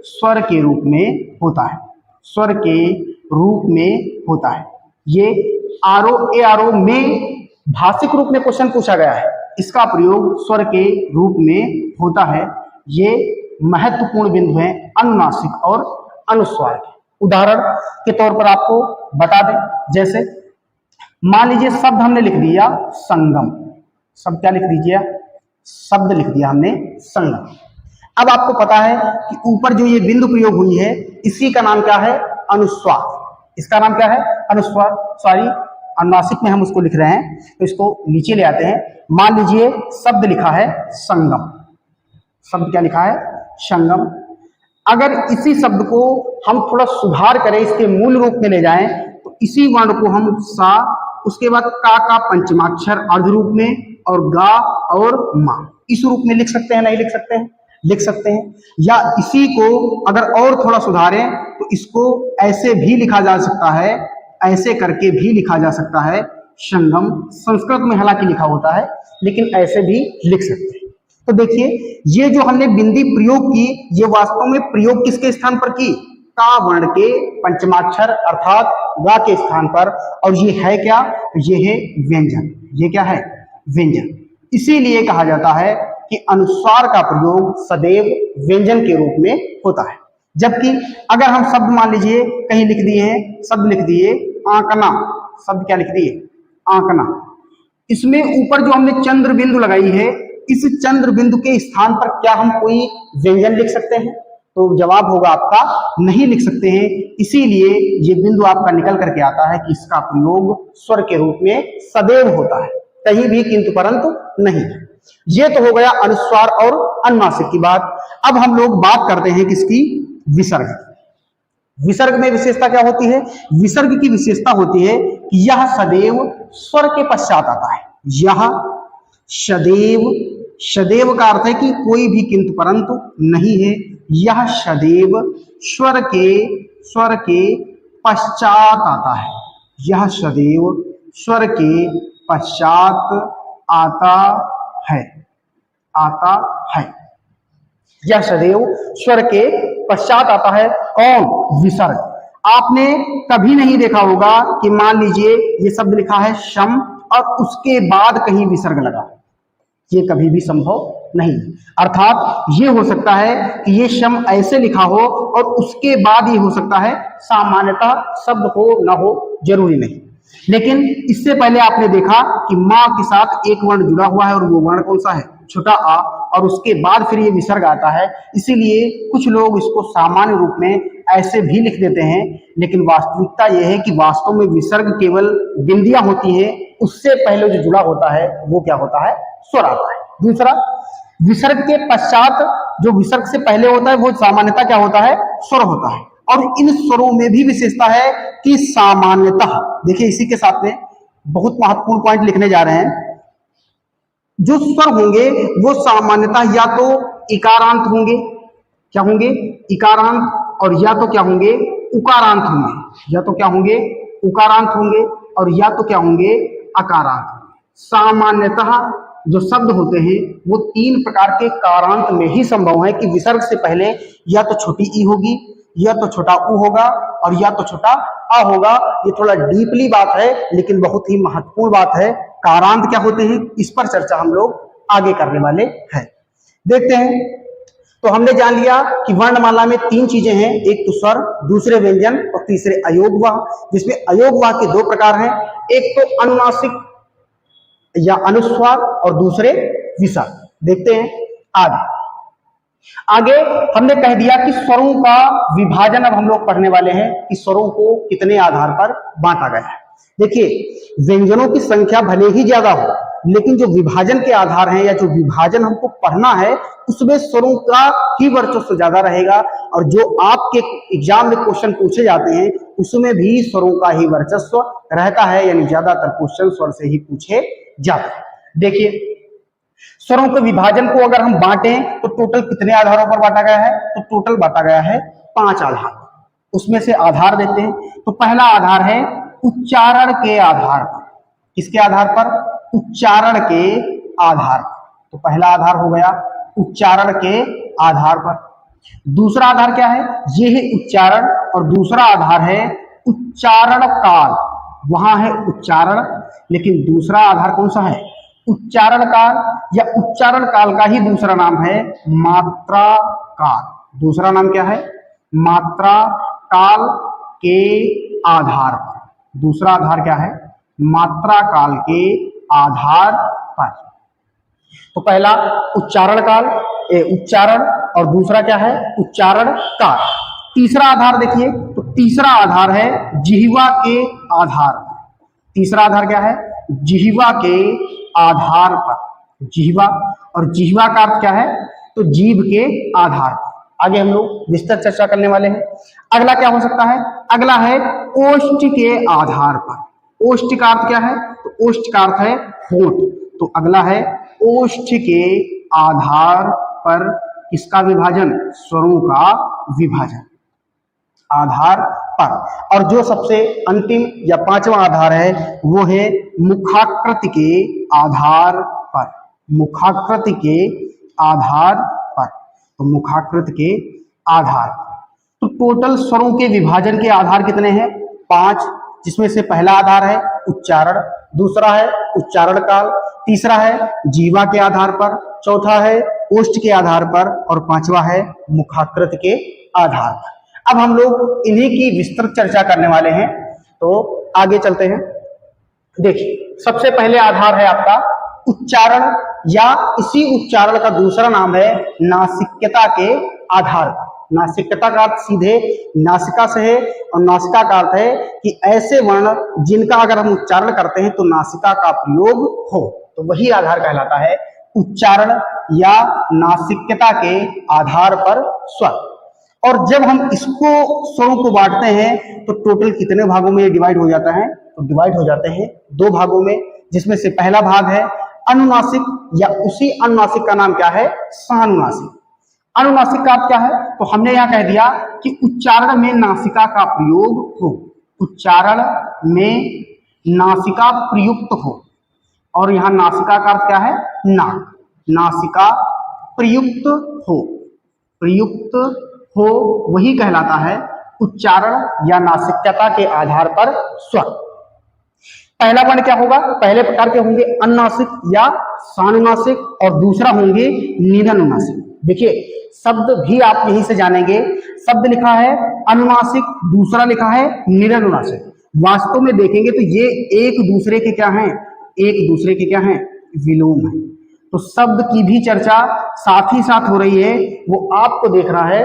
स्वर के रूप में होता है, स्वर के रूप में होता है। ये आरो ए आरो में भाषिक रूप में क्वेश्चन पूछा गया है। इसका प्रयोग स्वर के रूप में होता है। ये महत्वपूर्ण बिंदु हैं अनुनासिक और अनुस्वार के। उदाहरण के तौर पर आपको बता दें, जैसे मान लीजिए शब्द हमने लिख दिया संगम। शब्द क्या लिख दीजिए? शब्द लिख दिया हमने संगम। अब आपको पता है कि ऊपर जो ये बिंदु प्रयोग हुई है इसी का नाम क्या है? अनुस्वार। इसका नाम क्या है? अनुस्वार। सॉरी, अनुनासिक में हम उसको लिख रहे हैं तो इसको नीचे ले आते हैं। मान लीजिए शब्द लिखा है संगम। शब्द क्या लिखा है? संगम। अगर इसी शब्द को हम थोड़ा सुधार करें, इसके मूल रूप में ले जाएं, तो इसी वर्ण को हम सा, उसके बाद का पंचमाक्षर अर्ध रूप में, और गा और मा, इस रूप में लिख सकते हैं। नहीं लिख सकते हैं? लिख सकते हैं। या इसी को अगर और थोड़ा सुधारें तो इसको ऐसे भी लिखा जा सकता है, ऐसे करके भी लिखा जा सकता है संगम। संस्कृत में हालांकि लिखा होता है लेकिन ऐसे भी लिख सकते हैं। तो देखिए ये जो हमने बिंदी प्रयोग की, ये वास्तव में प्रयोग किसके स्थान पर की? का वर्ण के पंचमाक्षर अर्थात गा के स्थान पर। और ये है क्या? ये है व्यंजन। ये क्या है? व्यंजन। इसीलिए कहा जाता है कि अनुस्वार का प्रयोग सदैव व्यंजन के रूप में होता है। जबकि अगर हम शब्द मान लीजिए कहीं लिख दिए हैं, शब्द लिख दिए आंकना। शब्द क्या लिख दिए? आंकना। इसमें ऊपर जो हमने चंद्र बिंदु लगाई है, इस चंद्र बिंदु के स्थान पर क्या हम कोई व्यंजन लिख सकते हैं? तो जवाब होगा आपका नहीं लिख सकते हैं। इसीलिए ये बिंदु आपका निकल करके आता है कि इसका प्रयोग स्वर के रूप में सदैव होता है, कहीं भी किंतु परंतु नहीं। ये तो हो गया अनुस्वार और अनुनासिक की बात। अब हम लोग बात करते हैं किसकी? विसर्ग। विसर्ग में विशेषता क्या होती है? विसर्ग की विशेषता होती है कि यह सदैव स्वर के पश्चात आता है। यह सदैव, सदैव का अर्थ है कि कोई भी किंतु परंतु नहीं है। यह सदैव स्वर के पश्चात आता है। यह सदैव स्वर के पश्चात आता है, आता है। यह सदैव स्वर के पश्चात आता है। कौन? विसर्ग। आपने कभी नहीं देखा होगा कि मान लीजिए ये शब्द लिखा है शम और उसके बाद कहीं विसर्ग लगा। ये कभी भी संभव नहीं। अर्थात ये हो सकता है कि ये शम ऐसे लिखा हो और उसके बाद ये हो सकता है सामान्यतः शब्द हो ना हो जरूरी नहीं। लेकिन इससे पहले आपने देखा कि माँ के साथ एक वर्ण जुड़ा हुआ है और वो वर्ण कौन सा है, छोटा आ, और उसके बाद फिर ये विसर्ग आता है। इसीलिए कुछ लोग इसको सामान्य रूप में ऐसे भी लिख देते हैं, लेकिन वास्तविकता यह है कि वास्तव में विसर्ग केवल बिंदियां होती है, उससे पहले जो जुड़ा होता है वो क्या होता है, स्वर आता है। दूसरा, विसर्ग के पश्चात जो विसर्ग से पहले होता है वो सामान्यतः क्या होता है, स्वर होता है। और इन स्वरों में भी विशेषता है कि सामान्यतः, देखिए इसी के साथ में बहुत महत्वपूर्ण पॉइंट लिखने जा रहे हैं, जो स्वर होंगे वो सामान्यतः या तो इकारांत होंगे, क्या होंगे, इकारांत, और या तो क्या होंगे, उकारांत होंगे, या तो क्या होंगे, उकारांत होंगे, और या तो क्या होंगे, अकारांत। सामान्यतः जो शब्द होते हैं वो तीन प्रकार के कारांत में ही संभव है कि विसर्ग से पहले या तो छोटी ई होगी, या तो छोटा उ होगा, और या तो छोटा आ होगा। ये थोड़ा डीपली बात है लेकिन बहुत ही महत्वपूर्ण बात है। कारांत क्या होते हैं इस पर चर्चा हम लोग आगे करने वाले हैं। देखते हैं। तो हमने जान लिया कि वर्णमाला में तीन चीजें हैं, एक तो स्वर, दूसरे व्यंजन और तीसरे अयोगवाह, जिसमें अयोगवाह के दो प्रकार हैं, एक तो अनुनासिक या अनुस्वार और दूसरे विसर्ग। देखते हैं आगे। आगे हमने कह दिया कि स्वरों का विभाजन अब हम लोग पढ़ने वाले हैं कि स्वरों को कितने आधार पर बांटा गया है। देखिए व्यंजनों की संख्या भले ही ज्यादा हो, लेकिन जो विभाजन के आधार हैं या जो विभाजन हमको पढ़ना है उसमें स्वरों का ही वर्चस्व ज्यादा रहेगा, और जो आपके एग्जाम में क्वेश्चन पूछे जाते हैं उसमें भी स्वरों का ही वर्चस्व रहता है, यानी ज्यादातर क्वेश्चन स्वर से ही पूछे जाते हैं। देखिए स्वरों के विभाजन को अगर हम बांटें तो टोटल कितने आधारों पर बांटा गया है, तो टोटल बांटा गया है 5 आधार। उसमें से आधार देते हैं। तो पहला आधार है उच्चारण के आधार पर। किसके आधार पर, उच्चारण के आधार पर। तो पहला आधार हो गया उच्चारण के आधार पर। दूसरा आधार क्या है, ये है उच्चारण, और दूसरा आधार है उच्चारण काल। वहां है उच्चारण, लेकिन दूसरा आधार कौन सा है, उच्चारण काल, या उच्चारण काल का ही दूसरा नाम है मात्रा काल। दूसरा नाम क्या है, मात्रा काल के आधार पर। दूसरा आधार क्या है, मात्रा काल के आधार पर। तो पहला उच्चारण काल, उच्चारण, और दूसरा क्या है, उच्चारण काल। तीसरा आधार देखिए, तो तीसरा आधार है जिह्वा के आधार पर। तीसरा आधार क्या है, जिह्वा के आधार पर। जिह्वा, और जिह्वा का अर्थ क्या है, तो जीभ के आधार पर। आगे हम लोग विस्तृत चर्चा करने वाले हैं। अगला क्या हो सकता है, अगला है ओष्ठ के आधार पर। ओष्ठ का अर्थ क्या है, तो ओष्ठ का अर्थ है होंठ। तो अगला है ओष्ठ के आधार पर किसका विभाजन, स्वरों का विभाजन, आधार पर। और जो सबसे अंतिम या पांचवा आधार है वो है मुखाकृति के आधार पर। मुखाकृति के आधार पर, तो मुखाकृति के आधार पर। तो टोटल स्वरों के विभाजन के आधार कितने हैं, 5, जिसमें से पहला आधार है उच्चारण, दूसरा है उच्चारण काल, तीसरा है जीवा के आधार पर, चौथा है ओष्ठ के आधार पर, और पांचवा है मुखाकृति के आधार पर। अब हम लोग इन्हीं की विस्तृत चर्चा करने वाले हैं, तो आगे चलते हैं। देखिए सबसे पहले आधार है आपका उच्चारण, या इसी उच्चारण का दूसरा नाम है नासिक्यता के आधार पर। नासिक्यता का अर्थ सीधे नासिका से है, और नासिका का अर्थ है कि ऐसे वर्ण जिनका अगर हम उच्चारण करते हैं तो नासिका का प्रयोग हो, तो वही आधार कहलाता है उच्चारण या नासिक्यता के आधार पर स्वर। और जब हम इसको स्वरों को बांटते हैं तो टोटल कितने भागों में डिवाइड हो जाता है, तो डिवाइड हो जाते हैं 2 भागों में, जिसमें से पहला भाग है अनुनासिक, या उसी अनुनासिक का नाम क्या है, सानुनासिक। अनुनासिक का अर्थ क्या है, तो हमने यहां कह दिया कि उच्चारण में नासिका का प्रयोग हो, उच्चारण में नासिका प्रयुक्त हो, और यहां नासिका का अर्थ क्या है, नाक, नासिका प्रयुक्त हो, प्रयुक्त हो वही कहलाता है उच्चारण या नासिक्यता के आधार पर स्वर। पहला वर्ण क्या होगा, पहले प्रकार के होंगे अनुनासिक या सानुनासिक और दूसरा होंगे निरनुनासिक। देखिए शब्द भी आप यहीं से जानेंगे, शब्द लिखा है अनुनासिक, दूसरा लिखा है निरनुनासिक। वास्तव में देखेंगे तो ये एक दूसरे के क्या हैं, एक दूसरे के क्या हैं, विलोम है। तो शब्द की भी चर्चा साथ ही साथ हो रही है, वो आपको देख रहा है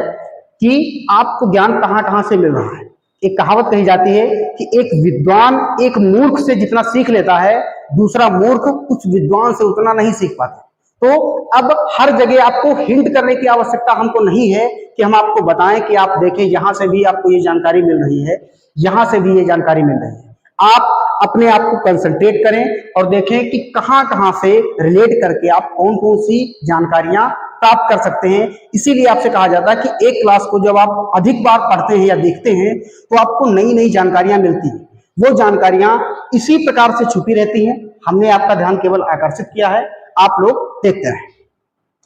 कि आपको ज्ञान कहां कहां से मिल रहा है। एक कहावत कही जाती है कि एक विद्वान एक मूर्ख से जितना सीख लेता है, दूसरा मूर्ख कुछ विद्वान से उतना नहीं सीख पाता। तो अब हर जगह आपको हिंट करने की आवश्यकता हमको नहीं है कि हम आपको बताएं कि आप देखें यहां से भी आपको ये जानकारी मिल रही है, यहां से भी ये जानकारी मिल रही है। आप अपने आप को कंसंट्रेट करें और देखें कि कहां कहां से रिलेट करके आप कौन कौन सी जानकारियां प्राप्त कर सकते हैं। इसीलिए आपसे कहा जाता है कि एक क्लास को जब आप अधिक बार पढ़ते हैं या देखते हैं तो आपको नई नई जानकारियां मिलती हैं। वो जानकारियां इसी प्रकार से छुपी रहती हैं। हमने आपका ध्यान केवल आकर्षित किया है, आप लोग देखते रहें।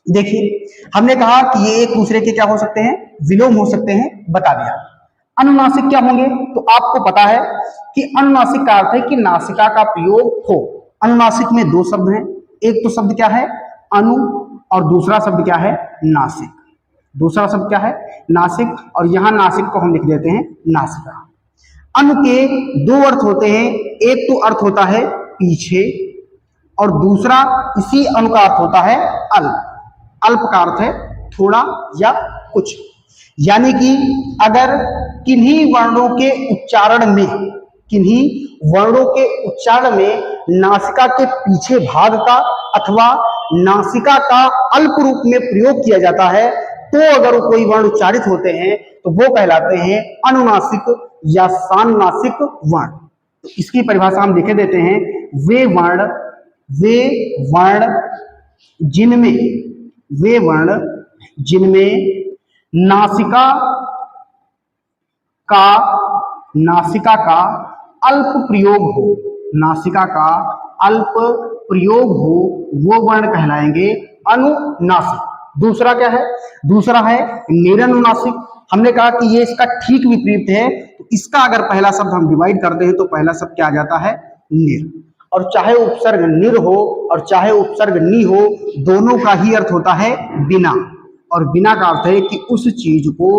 देखिए हमने कहा कि ये एक दूसरे के क्या हो सकते हैं, विलोम हो सकते हैं, बता दिया। अनुनासिक क्या होंगे, तो आपको पता है कि अनुनासिक का अर्थ है कि नासिका का प्रयोग हो। अनुनासिक में दो शब्द हैं, एक तो शब्द क्या है अनु और दूसरा शब्द क्या है नासिक। दूसरा शब्द क्या है नासिक, और यहां नासिक को हम लिख देते हैं नासिका। अनु के दो अर्थ होते हैं, एक तो अर्थ होता है पीछे और दूसरा इसी अनु का अर्थ होता है अल्प। अल्प का अर्थ है थोड़ा या कुछ। यानी कि अगर किन्हीं वर्णों के उच्चारण में, किन्हीं वर्णों के उच्चारण में नासिका के पीछे भाग का अथवा नासिका का अल्प रूप में प्रयोग किया जाता है, तो अगर कोई वर्ण उच्चारित होते हैं तो वो कहलाते हैं अनुनासिक या सानुनासिक वर्ण। तो इसकी परिभाषा हम लिख देते हैं, वे वर्ण जिनमें नासिका का अल्प प्रयोग हो, नासिका का अल्प प्रयोग हो, वो वर्ण कहलाएंगे अनुनासिक। दूसरा क्या है, दूसरा है निरनुनासिक। हमने कहा कि ये इसका ठीक विपरीत है, तो इसका अगर पहला शब्द हम डिवाइड करते हैं तो पहला शब्द क्या आ जाता है निर। और चाहे उपसर्ग निर हो और चाहे उपसर्ग नी हो, दोनों का ही अर्थ होता है बिना। और बिना का अर्थ है कि उस चीज को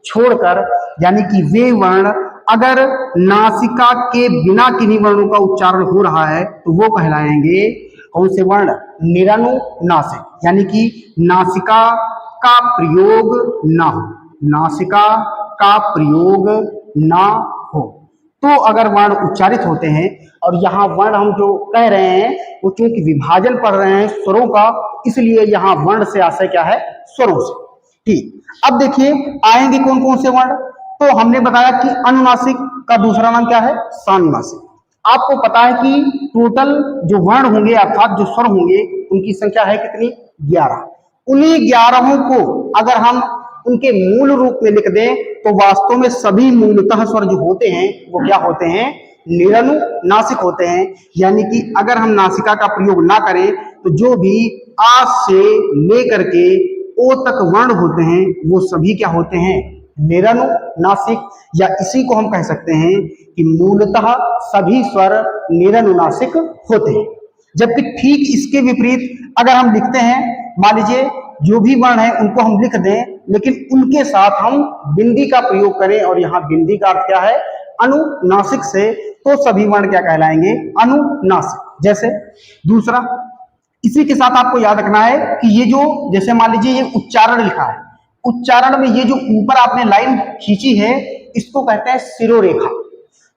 छोड़कर, यानी कि वे वर्ण अगर नासिका के बिना किन्हीं वर्णों का उच्चारण हो रहा है तो वो कहलाएंगे कौन से वर्ण, निरनुनासिक। यानी कि नासिका का प्रयोग ना हो, नासिका का प्रयोग ना हो। तो अगर वर्ण उच्चारित होते हैं, और यहाँ वर्ण हम जो कह रहे हैं वो क्योंकि विभाजन पढ़ रहे हैं स्वरों का, इसलिए यहाँ वर्ण से आशय क्या है, स्वरों से। ठीक, अब देखिए आएंगे कौन कौन से वर्ण। तो हमने बताया कि अनुनासिक का दूसरा नाम क्या है, सानुनासिक। आपको पता है कि टोटल जो वर्ण होंगे अर्थात जो स्वर होंगे उनकी संख्या है कितनी, 11। उन्हीं 11 को अगर हम उनके मूल रूप में लिख दें तो वास्तव में सभी मूलतः स्वर जो होते हैं वो क्या होते हैं, निरनुनासिक होते हैं। यानी कि अगर हम नासिका का प्रयोग ना करें तो जो भी आ से लेकर के ओ तक वर्ण होते हैं वो सभी क्या होते हैं, निरनुनासिक। या इसी को हम कह सकते हैं कि मूलतः सभी स्वर निरनुनासिक होते हैं। जबकि ठीक इसके विपरीत अगर हम लिखते हैं, मान लीजिए जो भी वर्ण है उनको हम लिख दें लेकिन उनके साथ हम बिंदी का प्रयोग करें, और यहाँ बिंदी का अर्थ क्या है, अनुनासिक से, तो सभी वर्ण क्या कहलाएंगे, अनुनासिक। जैसे दूसरा, इसी के साथ आपको याद रखना है कि ये जो, जैसे मान लीजिए ये उच्चारण लिखा है, उच्चारण में ये जो ऊपर आपने लाइन खींची है इसको कहते हैं शिरोरेखा।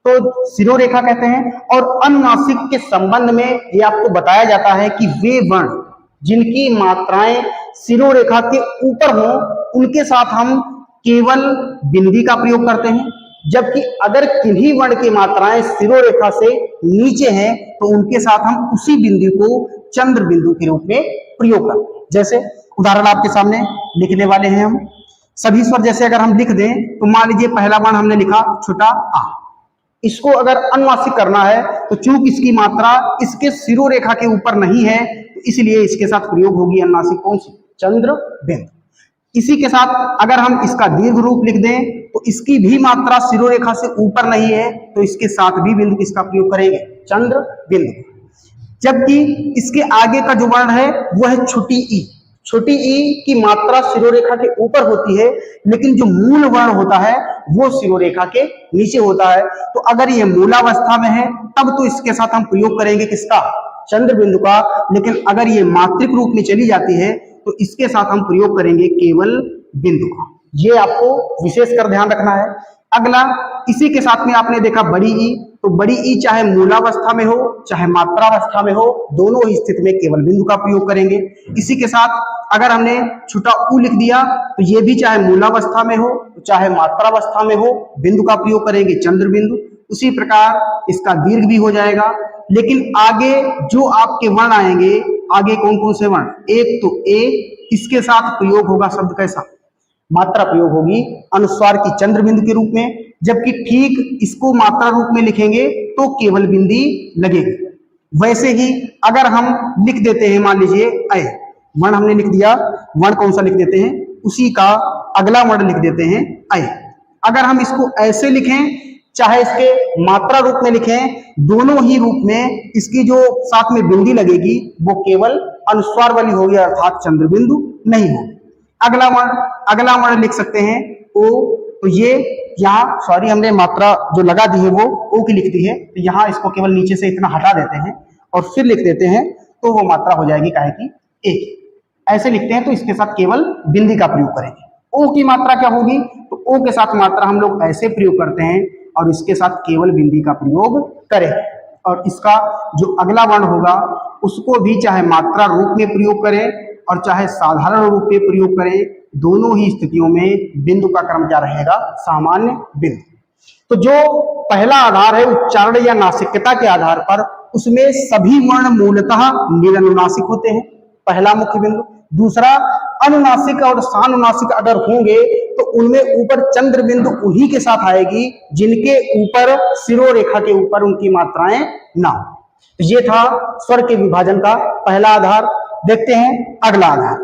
तो शिरोरेखा कहते हैं। और अनुनासिक के संबंध में ये आपको बताया जाता है कि वे वर्ण जिनकी मात्राएं शिरोरेखा के ऊपर हो उनके साथ हम केवल बिंदी का प्रयोग करते हैं, जबकि अगर किन्हीं वर्ण की मात्राएं शिरोरेखा से नीचे हैं तो उनके साथ हम उसी बिंदु को चंद्र बिंदु के रूप में प्रयोग करते हैं। जैसे उदाहरण आपके सामने लिखने वाले हैं हम सभी स्वर। जैसे अगर हम लिख दें तो मान लीजिए पहला वर्ण हमने लिखा छोटा आ, इसको अगर अनुनासिक करना है तो चूंकि इसकी मात्रा इसके शिरोरेखा के ऊपर नहीं है तो इसलिए इसके साथ प्रयोग होगी अनुनासिक कौन सी, चंद्र बिंदु। इसी के साथ अगर हम इसका दीर्घ रूप लिख दें तो इसकी भी मात्रा शिरोरेखा से ऊपर नहीं है, तो इसके साथ भी बिंदु किसका प्रयोग करेंगे? चंद्र बिंदु। जबकि इसके आगे का जो वर्ण है वो है छोटी ई। छोटी ई की मात्रा शिरोरेखा के ऊपर होती है, लेकिन जो मूल वर्ण होता है वो शिरोरेखा के नीचे होता है। तो अगर ये मूलावस्था में है तब तो इसके साथ हम प्रयोग करेंगे किसका? चंद्र बिंदु का। लेकिन अगर ये मात्रिक रूप में चली जाती है तो इसके साथ हम प्रयोग करेंगे केवल बिंदु का। ये आपको विशेष कर ध्यान रखना है। अगला, इसी के साथ में आपने देखा बड़ी ई, तो बड़ी ई चाहे मूलावस्था में हो चाहे मात्रावस्था में हो, दोनों ही स्थिति में केवल बिंदु का प्रयोग करेंगे। इसी के साथ अगर हमने छोटा ऊ लिख दिया तो ये भी चाहे मूलावस्था में हो चाहे मात्रावस्था में हो, बिंदु का प्रयोग करेंगे चंद्र बिंदु। उसी प्रकार इसका दीर्घ भी हो जाएगा। लेकिन आगे जो आपके वर्ण आएंगे, आगे कौन कौन से वर्ण? एक तो ए, इसके साथ प्रयोग होगा शब्द कैसा? मात्रा प्रयोग होगी अनुस्वार की चंद्र बिंदु के रूप में। जबकि ठीक इसको मात्रा रूप में लिखेंगे तो केवल बिंदी लगेगी। वैसे ही अगर हम लिख देते हैं, मान लीजिए अय, वर्ण हमने लिख दिया, वर्ण कौन सा लिख देते हैं? उसी का अगला वर्ण लिख देते हैं अय। अगर हम इसको ऐसे लिखें चाहे इसके मात्रा रूप में लिखें, दोनों ही रूप में इसकी जो साथ में बिंदी लगेगी वो केवल अनुस्वार वाली होगी, अर्थात चंद्र बिंदु नहीं होगी। अगला वर्ण लिख सकते हैं ओ। तो ये यहाँ सॉरी हमने मात्रा जो लगा दी है वो ओ की लिख दी है, तो यहाँ इसको केवल नीचे से इतना हटा देते हैं और फिर लिख देते हैं, तो वो मात्रा हो जाएगी काहे की? एक। ऐसे लिखते हैं तो इसके साथ केवल बिंदी का प्रयोग करेंगे। ओ की मात्रा क्या होगी? तो ओ के साथ मात्रा हम लोग ऐसे प्रयोग करते हैं और इसके साथ केवल बिंदी का प्रयोग करें। और इसका जो अगला वर्ण होगा उसको भी चाहे मात्रा रूप में प्रयोग करें और चाहे साधारण रूप में प्रयोग करें, दोनों ही स्थितियों में बिंदु का क्रम क्या रहेगा? सामान्य बिंदु। तो जो पहला आधार है उच्चारण या नासिकता के आधार पर, उसमें सभी वर्ण मूलतः निरनुनासिक होते हैं, पहला मुख्य बिंदु। दूसरा, अनुनासिक और सानुनासिक अगर होंगे तो उनमें ऊपर चंद्र बिंदु उन्हीं के साथ आएगी जिनके ऊपर शिरोरेखा के ऊपर उनकी मात्राएं ना हो। ये था स्वर के विभाजन का पहला आधार। देखते हैं अगला आधार।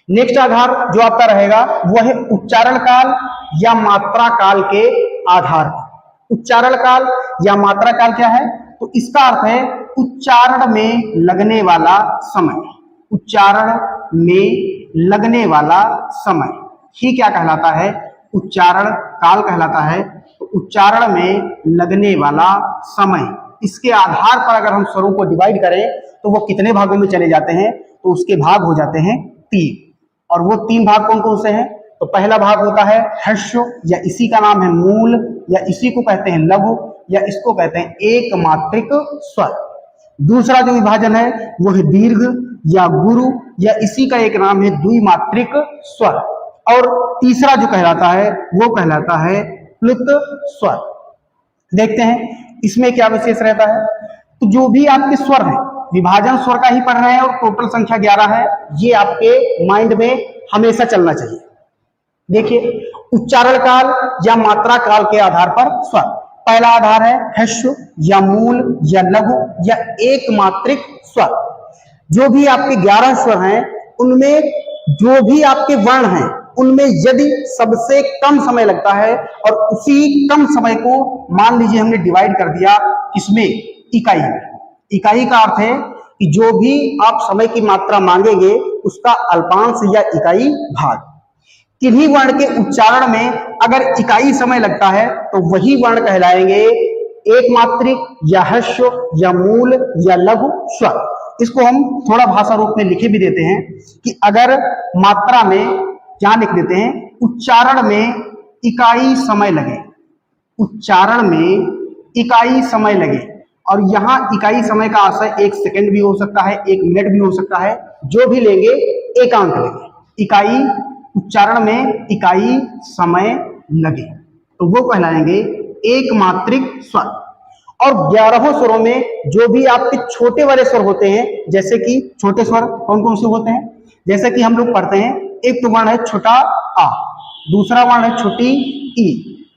नेक्स्ट आधार जो आपका रहेगा वह है उच्चारण काल या मात्रा काल के आधार पर। उच्चारण काल या मात्रा काल क्या है? तो इसका अर्थ है उच्चारण में लगने वाला समय। उच्चारण में लगने वाला समय ही क्या कहलाता है? उच्चारण काल कहलाता है। तो उच्चारण में लगने वाला समय, इसके आधार पर अगर हम स्वरों को डिवाइड करें तो वो कितने भागों में चले जाते हैं? तो उसके भाग हो जाते हैं 3। और वो 3 भाग कौन कौन से हैं? तो पहला भाग होता है ह्रस्व, या इसी का नाम है मूल, या इसी को कहते हैं लघु, या इसको कहते हैं एक मात्रिक स्वर। दूसरा जो विभाजन है वो है दीर्घ या गुरु, या इसी का एक नाम है द्विमात्रिक स्वर। और तीसरा जो कहलाता है वो कहलाता है प्लुत स्वर। देखते हैं इसमें क्या विशेष रहता है। तो जो भी आपके स्वर हैं, विभाजन स्वर का ही पढ़ रहे हैं और टोटल संख्या 11 है, ये आपके माइंड में हमेशा चलना चाहिए। देखिए, उच्चारण काल या मात्रा काल के आधार पर स्वर। पहला आधार है ह्रस्व या मूल या लघु या एक मात्रिक स्वर। जो भी आपके 11 स्वर हैं उनमें जो भी आपके वर्ण हैं उनमें यदि सबसे कम समय लगता है और उसी कम समय को मान लीजिए हमने डिवाइड कर दिया किसमें? इकाई में। इकाई का अर्थ है कि जो भी आप समय की मात्रा मांगेंगे उसका अल्पांश या इकाई भाग। किन्हीं वर्ण के उच्चारण में अगर इकाई समय लगता है तो वही वर्ण कहलाएंगे एक मात्रिक या ह्रस्व या मूल या लघु स्वर। इसको हम थोड़ा भाषा रूप में लिखे भी देते हैं कि अगर मात्रा में क्या लिख देते हैं? उच्चारण में इकाई समय लगे, उच्चारण में इकाई समय लगे। और यहाँ इकाई समय का आशय 1 सेकंड भी हो सकता है, 1 मिनट भी हो सकता है, जो भी लेंगे एकांक लेंगे। इकाई, उच्चारण में इकाई समय लगे तो वो कहलाएंगे एक मात्रिक स्वर। और 11 स्वरों में जो भी आपके छोटे वाले स्वर होते हैं, जैसे कि छोटे स्वर कौन कौन से होते हैं? जैसे कि हम लोग पढ़ते हैं, एक तो वर्ण है छोटा आ, दूसरा वर्ण है छोटी ई,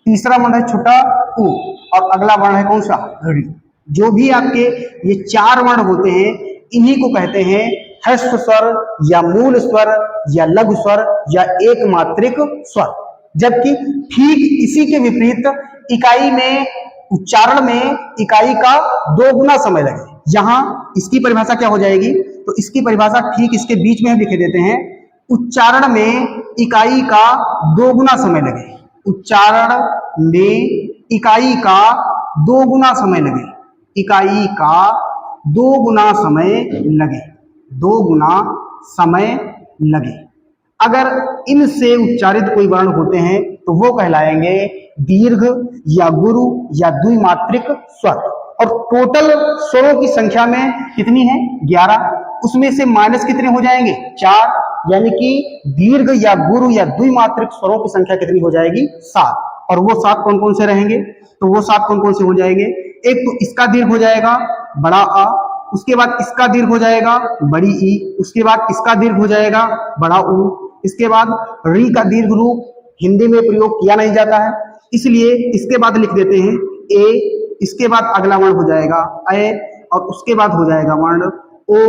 तीसरा वर्ण है छोटा उ, और अगला वर्ण है कौन सा? ऋ। जो भी आपके ये 4 वर्ण होते हैं इन्हीं को कहते हैं ह्रस्व स्वर या मूल स्वर या लघु स्वर या एक मात्रिक स्वर। जबकि ठीक इसी के विपरीत इकाई में उच्चारण में इकाई का 2 गुना समय लगे। यहां इसकी परिभाषा क्या हो जाएगी, तो इसकी परिभाषा ठीक इसके बीच में हम लिखे देते हैं, उच्चारण में इकाई का 2 गुना समय लगे। उच्चारण में इकाई का 2 गुना समय लगे, इकाई का 2 गुना समय लगे, 2 गुना समय लगे। अगर इनसे उच्चारित कोई वर्ण होते हैं तो वो कहलाएंगे दीर्घ या गुरु या द्विमात्रिक स्वर। और टोटल स्वरों की संख्या में कितनी है, 11। उसमें से माइनस कितने हो जाएंगे, 4, यानी कि दीर्घ या गुरु या द्विमात्रिक स्वरों की संख्या कितनी हो जाएगी, 7। और वो 7 कौन कौन से रहेंगे, तो वो 7 कौन कौन से हो जाएंगे, एक तो इसका दीर्घ हो जाएगा बड़ा आ, उसके बाद इसका दीर्घ हो जाएगा बड़ी ई, उसके बाद इसका दीर्घ हो जाएगा बड़ा ऊ, इसके बाद री का दीर्घ रूप हिंदी में प्रयोग किया नहीं जाता है, इसलिए इसके बाद लिख देते हैं ए, इसके बाद अगला वर्ण हो जाएगा ए, और उसके बाद हो जाएगा वर्ण ओ,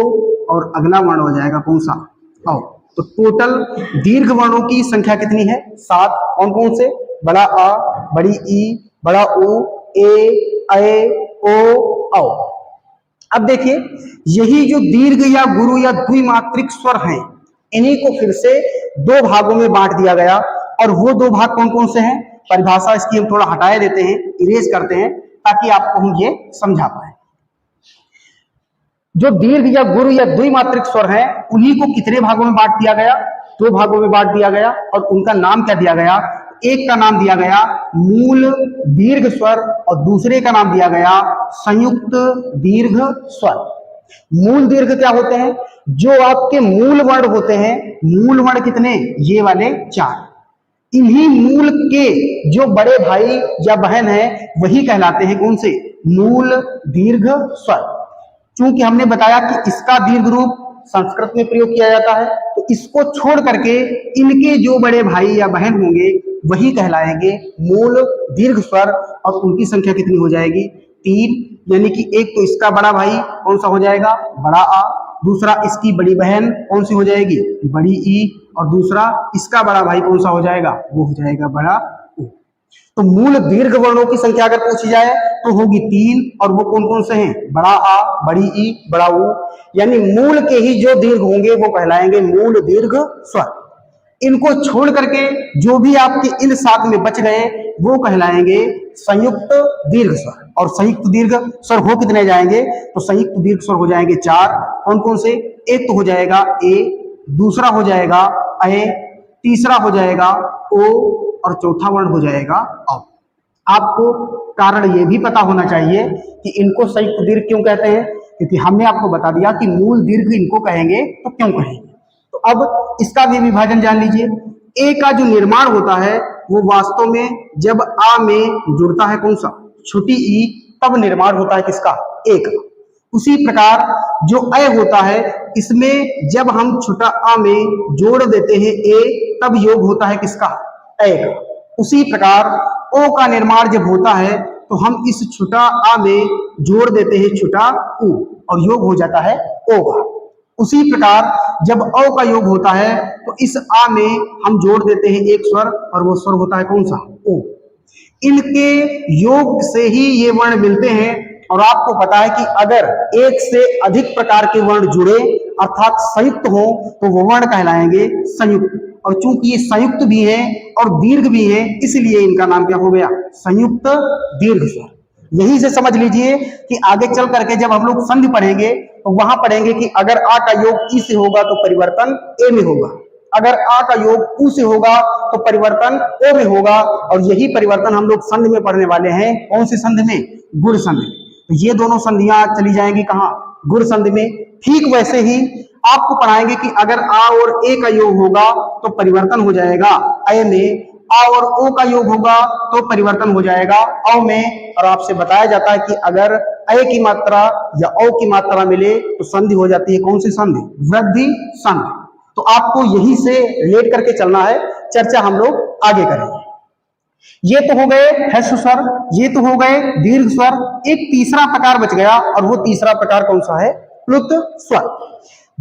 और अगला वर्ण हो जाएगा कौन सा, औ। तो टोटल दीर्घ वर्णों की संख्या कितनी है, 7। कौन कौन से, बड़ा आ, बड़ी ई, बड़ा ऊ, ए, ओ, औ। अब देखिए, यही जो दीर्घ या गुरु या द्विमात्रिक स्वर हैं, इन्हीं को फिर से 2 भागों में बांट दिया गया। और वो 2 भाग कौन कौन से हैं, परिभाषा इसकी हम थोड़ा हटाए देते हैं, इरेज करते हैं, ताकि आपको हम ये समझा पाए। जो दीर्घ या गुरु या द्विमात्रिक स्वर हैं, उन्हीं को कितने भागों में बांट दिया गया, 2 भागों में बांट दिया गया। और उनका नाम क्या दिया गया, एक का नाम दिया गया मूल दीर्घ स्वर और दूसरे का नाम दिया गया संयुक्त दीर्घ स्वर। मूल दीर्घ क्या होते हैं, जो आपके मूल वर्ण होते हैं। मूल वर्ण कितने, ये वाले 4। इन्हीं मूल के जो बड़े भाई या बहन हैं, वही कहलाते हैं कौन से, मूल दीर्घ स्वर। चूंकि हमने बताया कि इसका दीर्घ रूप संस्कृत में प्रयोग किया जाता है, तो इसको छोड़ करके इनके जो बड़े भाई या बहन होंगे वही कहलाएंगे मूल दीर्घ स्वर। और उनकी संख्या कितनी हो जाएगी, 3। यानी कि एक तो इसका बड़ा भाई कौन सा हो जाएगा, बड़ा आ, दूसरा इसकी बड़ी बहन कौन सी हो जाएगी, बड़ी ई, और दूसरा इसका बड़ा भाई कौन सा हो जाएगा, वो हो जाएगा बड़ा ऊ। तो मूल दीर्घ वर्णों की संख्या अगर पूछी जाए तो होगी 3। और वो कौन कौन से हैं, बड़ा आ, बड़ी ई, बड़ा ऊ। यानी मूल के ही जो दीर्घ होंगे वो कहलाएंगे मूल दीर्घ स्वर। इनको छोड़ करके जो भी आपके इन 7 में बच गए वो कहलाएंगे संयुक्त दीर्घ स्वर। और संयुक्त दीर्घ स्वर हो कितने जाएंगे, तो संयुक्त दीर्घ स्वर हो जाएंगे 4। कौन कौन से, एक तो हो जाएगा ए, दूसरा हो जाएगा ए, तीसरा हो जाएगा ओ, और चौथा वर्ण हो जाएगा औ। आपको कारण ये भी पता होना चाहिए कि इनको संयुक्त दीर्घ क्यों कहते हैं, क्योंकि हमने आपको बता दिया कि मूल दीर्घ इनको कहेंगे तो क्यों कहेंगे। तो अब इसका भी विभाजन जान लीजिए। ए का जो निर्माण होता है वो वास्तव में जब आ में जुड़ता है कौन सा, छोटी ई, तब निर्माण होता है किसका, ए का। उसी प्रकार जो अ होता है, इसमें जब हम छोटा आ में जोड़ देते हैं ए, तब योग होता है किसका, अ का। उसी प्रकार ओ का निर्माण जब होता है तो हम इस छोटा आ में जोड़ देते हैं छोटा ऊ, और योग हो जाता है ओ का। उसी प्रकार जब औ का योग होता है तो इस आ में हम जोड़ देते हैं एक स्वर, और वो स्वर होता है कौन सा, ओ। इनके योग से ही ये वर्ण मिलते हैं। और आपको पता है कि अगर एक से अधिक प्रकार के वर्ण जुड़े अर्थात संयुक्त हो तो वो वर्ण कहलाएंगे संयुक्त। और चूंकि ये संयुक्त भी है और दीर्घ भी है, इसलिए इनका नाम क्या हो गया, संयुक्त दीर्घ स्वर। यही से समझ लीजिए कि आगे चल करके जब हम लोग संधि पढ़ेंगे तो वहां पढ़ेंगे कि अगर आ का योग ई से होगा तो परिवर्तन ए में होगा, अगर आ का योग ऊ से होगा तो परिवर्तन ओ में होगा। और यही परिवर्तन हम लोग संधि में पढ़ने वाले हैं, कौन सी संधि में, गुण संधि में। तो ये दोनों संधियां चली जाएंगी कहाँ, गुण संधि में। ठीक वैसे ही आपको पढ़ाएंगे कि अगर आ और ए का योग होगा तो परिवर्तन हो जाएगा अ में, आ और ओ का योग होगा तो परिवर्तन हो जाएगा औ में। और आपसे बताया जाता है कि अगर अ की मात्रा या औ की मात्रा मिले तो संधि हो जाती है कौन सी संधि, वृद्धि संधि। तो आपको यही से रिलेट करके चलना है, चर्चा हम लोग आगे करेंगे। ये तो हो गए ह्रस्व स्वर, ये तो हो गए दीर्घ स्वर। एक तीसरा प्रकार बच गया, और वो तीसरा प्रकार कौन सा है, प्लुत स्वर।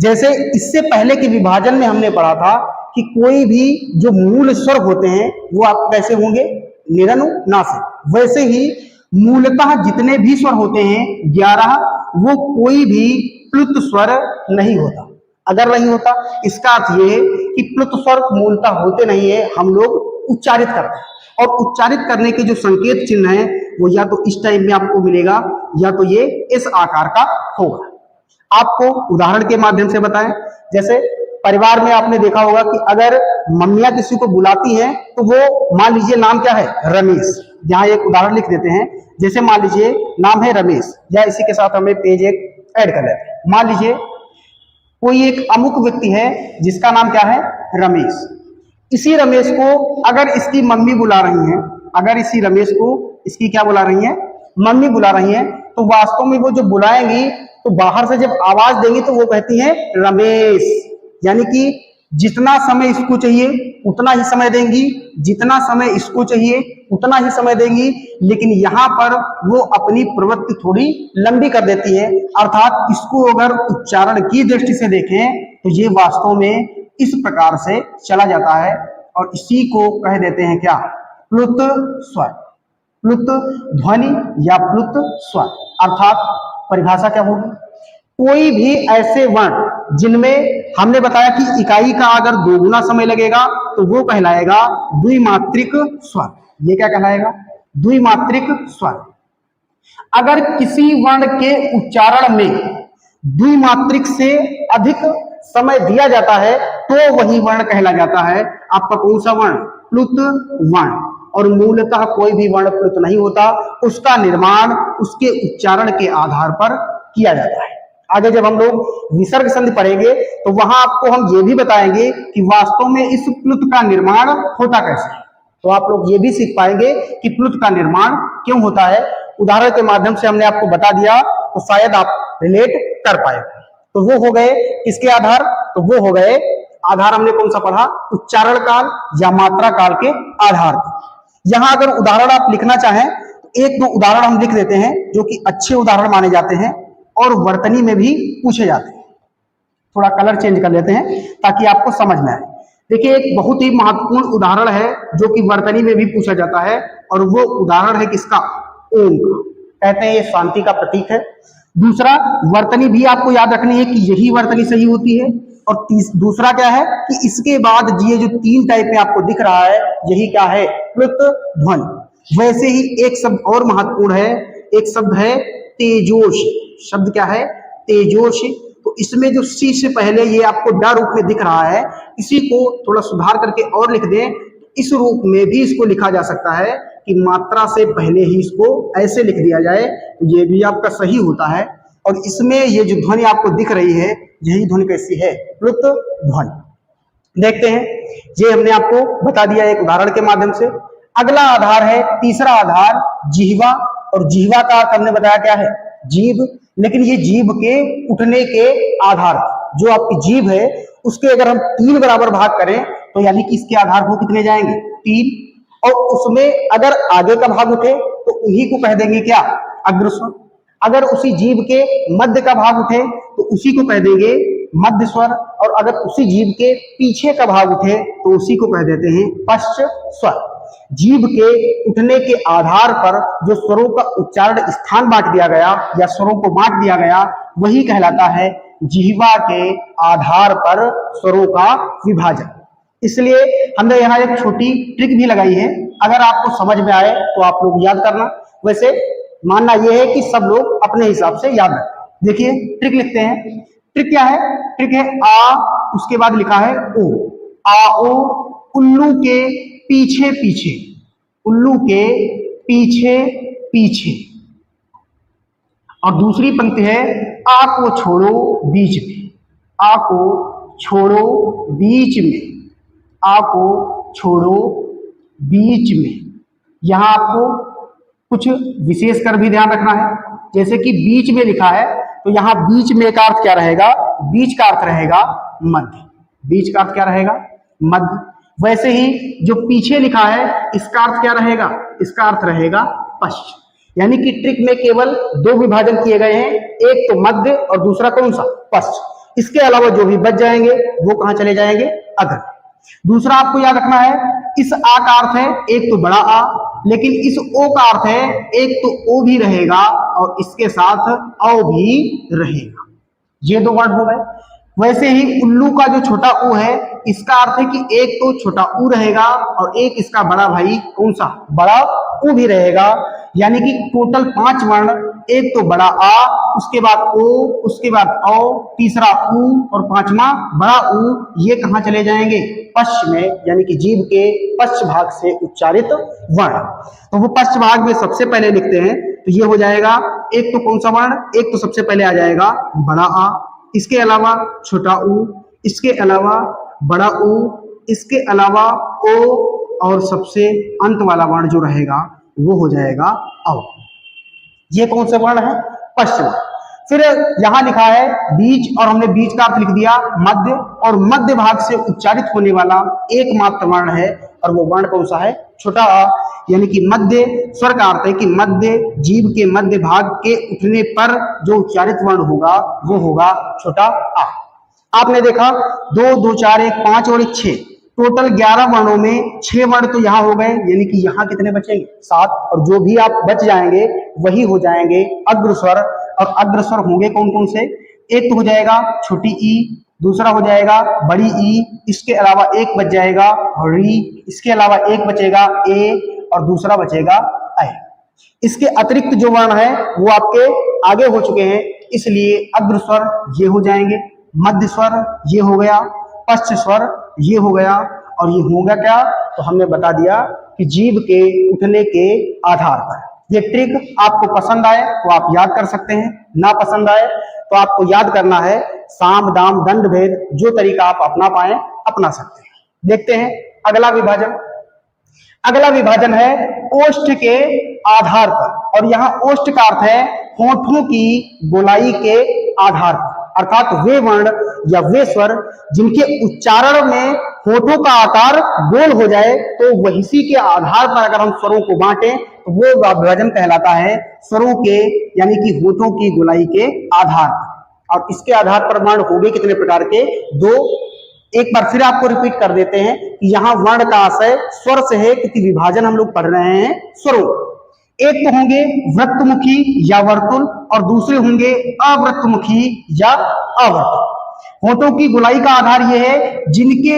जैसे इससे पहले के विभाजन में हमने पढ़ा था कि कोई भी जो मूल स्वर होते हैं वो आप कैसे होंगे, निरनुनासिक। वैसे ही मूलतः जितने भी स्वर होते हैं 11, वो कोई भी प्लुत स्वर नहीं होता। अगर नहीं होता इसका अर्थ ये है कि प्लुत स्वर मूलतः होते नहीं है, हम लोग उच्चारित करते हैं। और उच्चारित करने के जो संकेत चिन्ह है वो या तो इस टाइप में आपको मिलेगा या तो ये इस आकार का होगा। आपको उदाहरण के माध्यम से बताएं, जैसे परिवार में आपने देखा होगा कि अगर मम्मियां किसी को बुलाती हैं तो वो मान लीजिए नाम क्या है, रमेश। यहाँ एक उदाहरण लिख देते हैं, जैसे मान लीजिए नाम है रमेश, या इसी के साथ हमें पेज एक ऐड कर लेते हैं। मान लीजिए कोई एक अमुक व्यक्ति है जिसका नाम क्या है, रमेश। इसी रमेश को अगर इसकी मम्मी बुला रही हैं, अगर इसी रमेश को इसकी क्या बुला रही हैं, मम्मी बुला रही हैं, तो वास्तव में वो जो बुलाएंगी तो बाहर से जब आवाज देंगी तो वो कहती हैं रमेश। यानी कि जितना समय इसको चाहिए उतना ही समय देंगी, जितना समय इसको चाहिए उतना ही समय देंगी, लेकिन यहाँ पर वो अपनी प्रवृत्ति थोड़ी लंबी कर देती है। अर्थात इसको अगर उच्चारण की दृष्टि से देखें तो ये वास्तव में इस प्रकार से चला जाता है और इसी को कह देते हैं क्या, प्लुत स्वर, प्लुत ध्वनि या प्लुत स्वर। अर्थात परिभाषा क्या होगी, कोई भी ऐसे वर्ण जिनमें हमने बताया कि इकाई का अगर दोगुना समय लगेगा तो वो कहलाएगा द्विमात्रिक स्वर। ये क्या कहलाएगा, द्विमात्रिक स्वर। अगर किसी वर्ण के उच्चारण में द्विमात्रिक से अधिक समय दिया जाता है तो वही वर्ण कहला जाता है आपका कौन सा वर्ण, प्लुत वर्ण। और मूलतः कोई भी वर्ण प्लुत नहीं होता, उसका निर्माण उसके उच्चारण के आधार पर किया जाता है। आगे जब हम लोग विसर्ग संधि पढ़ेंगे तो वहां आपको हम ये भी बताएंगे कि वास्तव में इस प्लुत का निर्माण होता कैसे है। तो आप लोग ये भी सीख पाएंगे कि प्लुत का निर्माण क्यों होता है। उदाहरण के माध्यम से हमने आपको बता दिया तो शायद आप रिलेट कर पाएंगे। तो वो हो गए किसके आधार, तो वो हो गए आधार हमने कौन सा पढ़ा, उच्चारण काल या मात्रा काल के आधार पर। यहां अगर उदाहरण आप लिखना चाहें तो एक दो उदाहरण हम लिख देते हैं जो कि अच्छे उदाहरण माने जाते हैं और वर्तनी में भी पूछे जाते हैं। थोड़ा कलर चेंज कर लेते हैं ताकि आपको समझ में आए। देखिए एक बहुत ही महत्वपूर्ण उदाहरण है जो कि वर्तनी में भी पूछा जाता है और वो उदाहरण है किसका, ओम का। कहते हैं ये शांति का प्रतीक है। दूसरा वर्तनी भी आपको याद रखनी है कि यही वर्तनी सही होती है। और दूसरा क्या है कि इसके बाद ये जो तीन टाइप में आपको दिख रहा है यही क्या है, प्लुत ध्वनि। वैसे ही एक शब्द और महत्वपूर्ण है, एक शब्द है तेजोश। शब्द क्या है, तेजोश। तो इसमें जो सी से पहले ये आपको ड रूप में दिख रहा है, इसी को थोड़ा सुधार करके और लिख दें। इस रूप में भी इसको लिखा जा सकता है कि मात्रा से पहले ही इसको ऐसे लिख दिया जाए, तो ये भी आपका सही होता है। और इसमें ये जो ध्वनि आपको दिख रही है यही ध्वनि कैसी है, प्लुत ध्वनि। देखते हैं, ये हमने आपको बता दिया एक उदाहरण के माध्यम से। अगला आधार है, तीसरा आधार जिह्वा। और जिह्वा का अर्थ हमने बताया क्या है, जीभ। लेकिन ये जीभ के उठने के आधार, जो आपकी जीभ है उसके अगर हम 3 बराबर भाग करें तो यानी कि इसके आधार को कितने जाएंगे, 3। और उसमें अगर आगे का भाग उठे तो उन्हीं को कह देंगे क्या, अग्रस्वर। अगर उसी जीभ के मध्य का भाग उठे तो उसी को कह देंगे मध्य स्वर। और अगर उसी जीभ के पीछे का भाग उठे तो उसी को कह देते हैं पश्च स्वर। जीभ के उठने के आधार पर जो स्वरों का उच्चारण स्थान बांट दिया गया या स्वरों को बांट दिया गया वही कहलाता है जिह्वा के आधार पर स्वरों का विभाजन। इसलिए हमने यहाँ एक छोटी ट्रिक भी लगाई है, अगर आपको समझ में आए तो आप लोग याद करना। वैसे मानना यह है कि सब लोग अपने हिसाब से याद रखें। देखिए ट्रिक लिखते हैं। ट्रिक क्या है, ट्रिक है आ, उसके बाद लिखा है ओ। आ ओ, उल्लू के पीछे पीछे, उल्लू के पीछे पीछे। और दूसरी पंक्ति है आ को छोड़ो बीच में, आ को छोड़ो बीच में, आ को छोड़ो बीच में। यहां आपको कुछ विशेष कर भी ध्यान रखना है, जैसे कि बीच में लिखा है तो यहां बीच में का अर्थ क्या रहेगा, बीच का अर्थ रहेगा मध्य। बीच का अर्थ क्या रहेगा, मध्य। वैसे ही जो पीछे लिखा है इसका अर्थ क्या रहेगा, इसका अर्थ रहेगा पश्च। यानी कि ट्रिक में केवल 2 विभाजन किए गए हैं, एक तो मध्य और दूसरा कौन सा, पश्च। इसके अलावा जो भी बच जाएंगे वो कहां चले जाएंगे, अगर। दूसरा आपको याद रखना है, इस आ का अर्थ है एक तो बड़ा आ, लेकिन इस ओ का अर्थ है एक तो ओ भी रहेगा और इसके साथ औ भी रहेगा। ये दो वर्ड हो गए। वैसे ही उल्लू का जो छोटा ऊ है, इसका अर्थ है कि एक तो छोटा ऊ रहेगा और एक इसका बड़ा भाई कौन सा, बड़ा ऊ भी रहेगा। यानी कि टोटल 5 वर्ण, एक तो बड़ा आ, उसके बाद ओ, उसके बाद औ, तीसरा ऊ और पांचवा बड़ा ऊ, ये कहां चले जाएंगे, पश्च में, यानी कि जीभ के पश्च भाग से उच्चारित वर्ण। तो वो पश्च भाग में सबसे पहले लिखते हैं, तो ये हो जाएगा एक तो कौन सा वर्ण, एक तो सबसे पहले आ जाएगा बड़ा आ, इसके अलावा छोटा ऊ, इसके अलावा बड़ा ऊ, इसके अलावा ओ, और सबसे अंत वाला वर्ण जो रहेगा वो हो जाएगा औ। ये कौन से वर्ण है, पश्च। फिर यहां लिखा है बीज, और हमने बीज का अर्थ लिख दिया मध्य, और मध्य भाग से उच्चारित होने वाला एकमात्र वर्ण है, और वो वर्ण कौन सा है, छोटा आ। यानी कि मध्य स्वर का अर्थ है कि मध्य, जीभ के मध्य भाग के उठने पर जो उच्चारित वर्ण होगा वो होगा छोटा आ। आपने देखा 2, 2, 4, 1, 5 और 1, 6, टोटल 11 वर्णों में 6 वर्ण तो यहाँ हो गए, यानी कि यहाँ कितने बचेंगे, 7, और जो भी आप बच जाएंगे वही हो जाएंगे अग्रस्वर। और अग्रस्वर होंगे कौन कौन से, एक तो हो जाएगा छोटी ई, दूसरा हो जाएगा बड़ी ई, इसके अलावा एक बच जाएगा री, इसके अलावा एक बचेगा ए, और दूसरा बचेगा ऐ। इसके अतिरिक्त जो वर्ण है वो आपके आगे हो चुके हैं, इसलिए अग्रस्वर ये हो जाएंगे, मध्य स्वर ये हो गया, पश्च स्वर ये हो गया, और ये होगा क्या, तो हमने बता दिया कि जीभ के उठने के आधार पर। ये ट्रिक आपको पसंद आए तो आप याद कर सकते हैं, ना पसंद आए तो आपको याद करना है साम दाम दंड भेद, जो तरीका आप अपना पाए अपना सकते हैं। देखते हैं अगला विभाजन। अगला विभाजन है ओष्ठ के आधार पर, और यहाँ ओष्ठ का अर्थ है होठों की गोलाई के आधार पर, अर्थात वे वर्ण या वे स्वर जिनके उच्चारण में होठों का आकार गोल हो जाए, तो वही के आधार पर अगर हम स्वरों को बांटें तो वो विभाजन कहलाता है स्वरों के, यानी कि होठों की गोलाई के आधार पर। और इसके आधार पर वर्ण हो गए कितने प्रकार के, 2। एक बार फिर आपको रिपीट कर देते हैं कि यहाँ वर्ण का आशय स्वर से है, क्योंकि विभाजन हम लोग पढ़ रहे हैं स्वरों। एक तो होंगे वृत्तमुखी या वर्तुल, और दूसरे होंगे अवृत्तमुखी या अवर्तुल। होठों की गोलाई का आधार यह है जिनके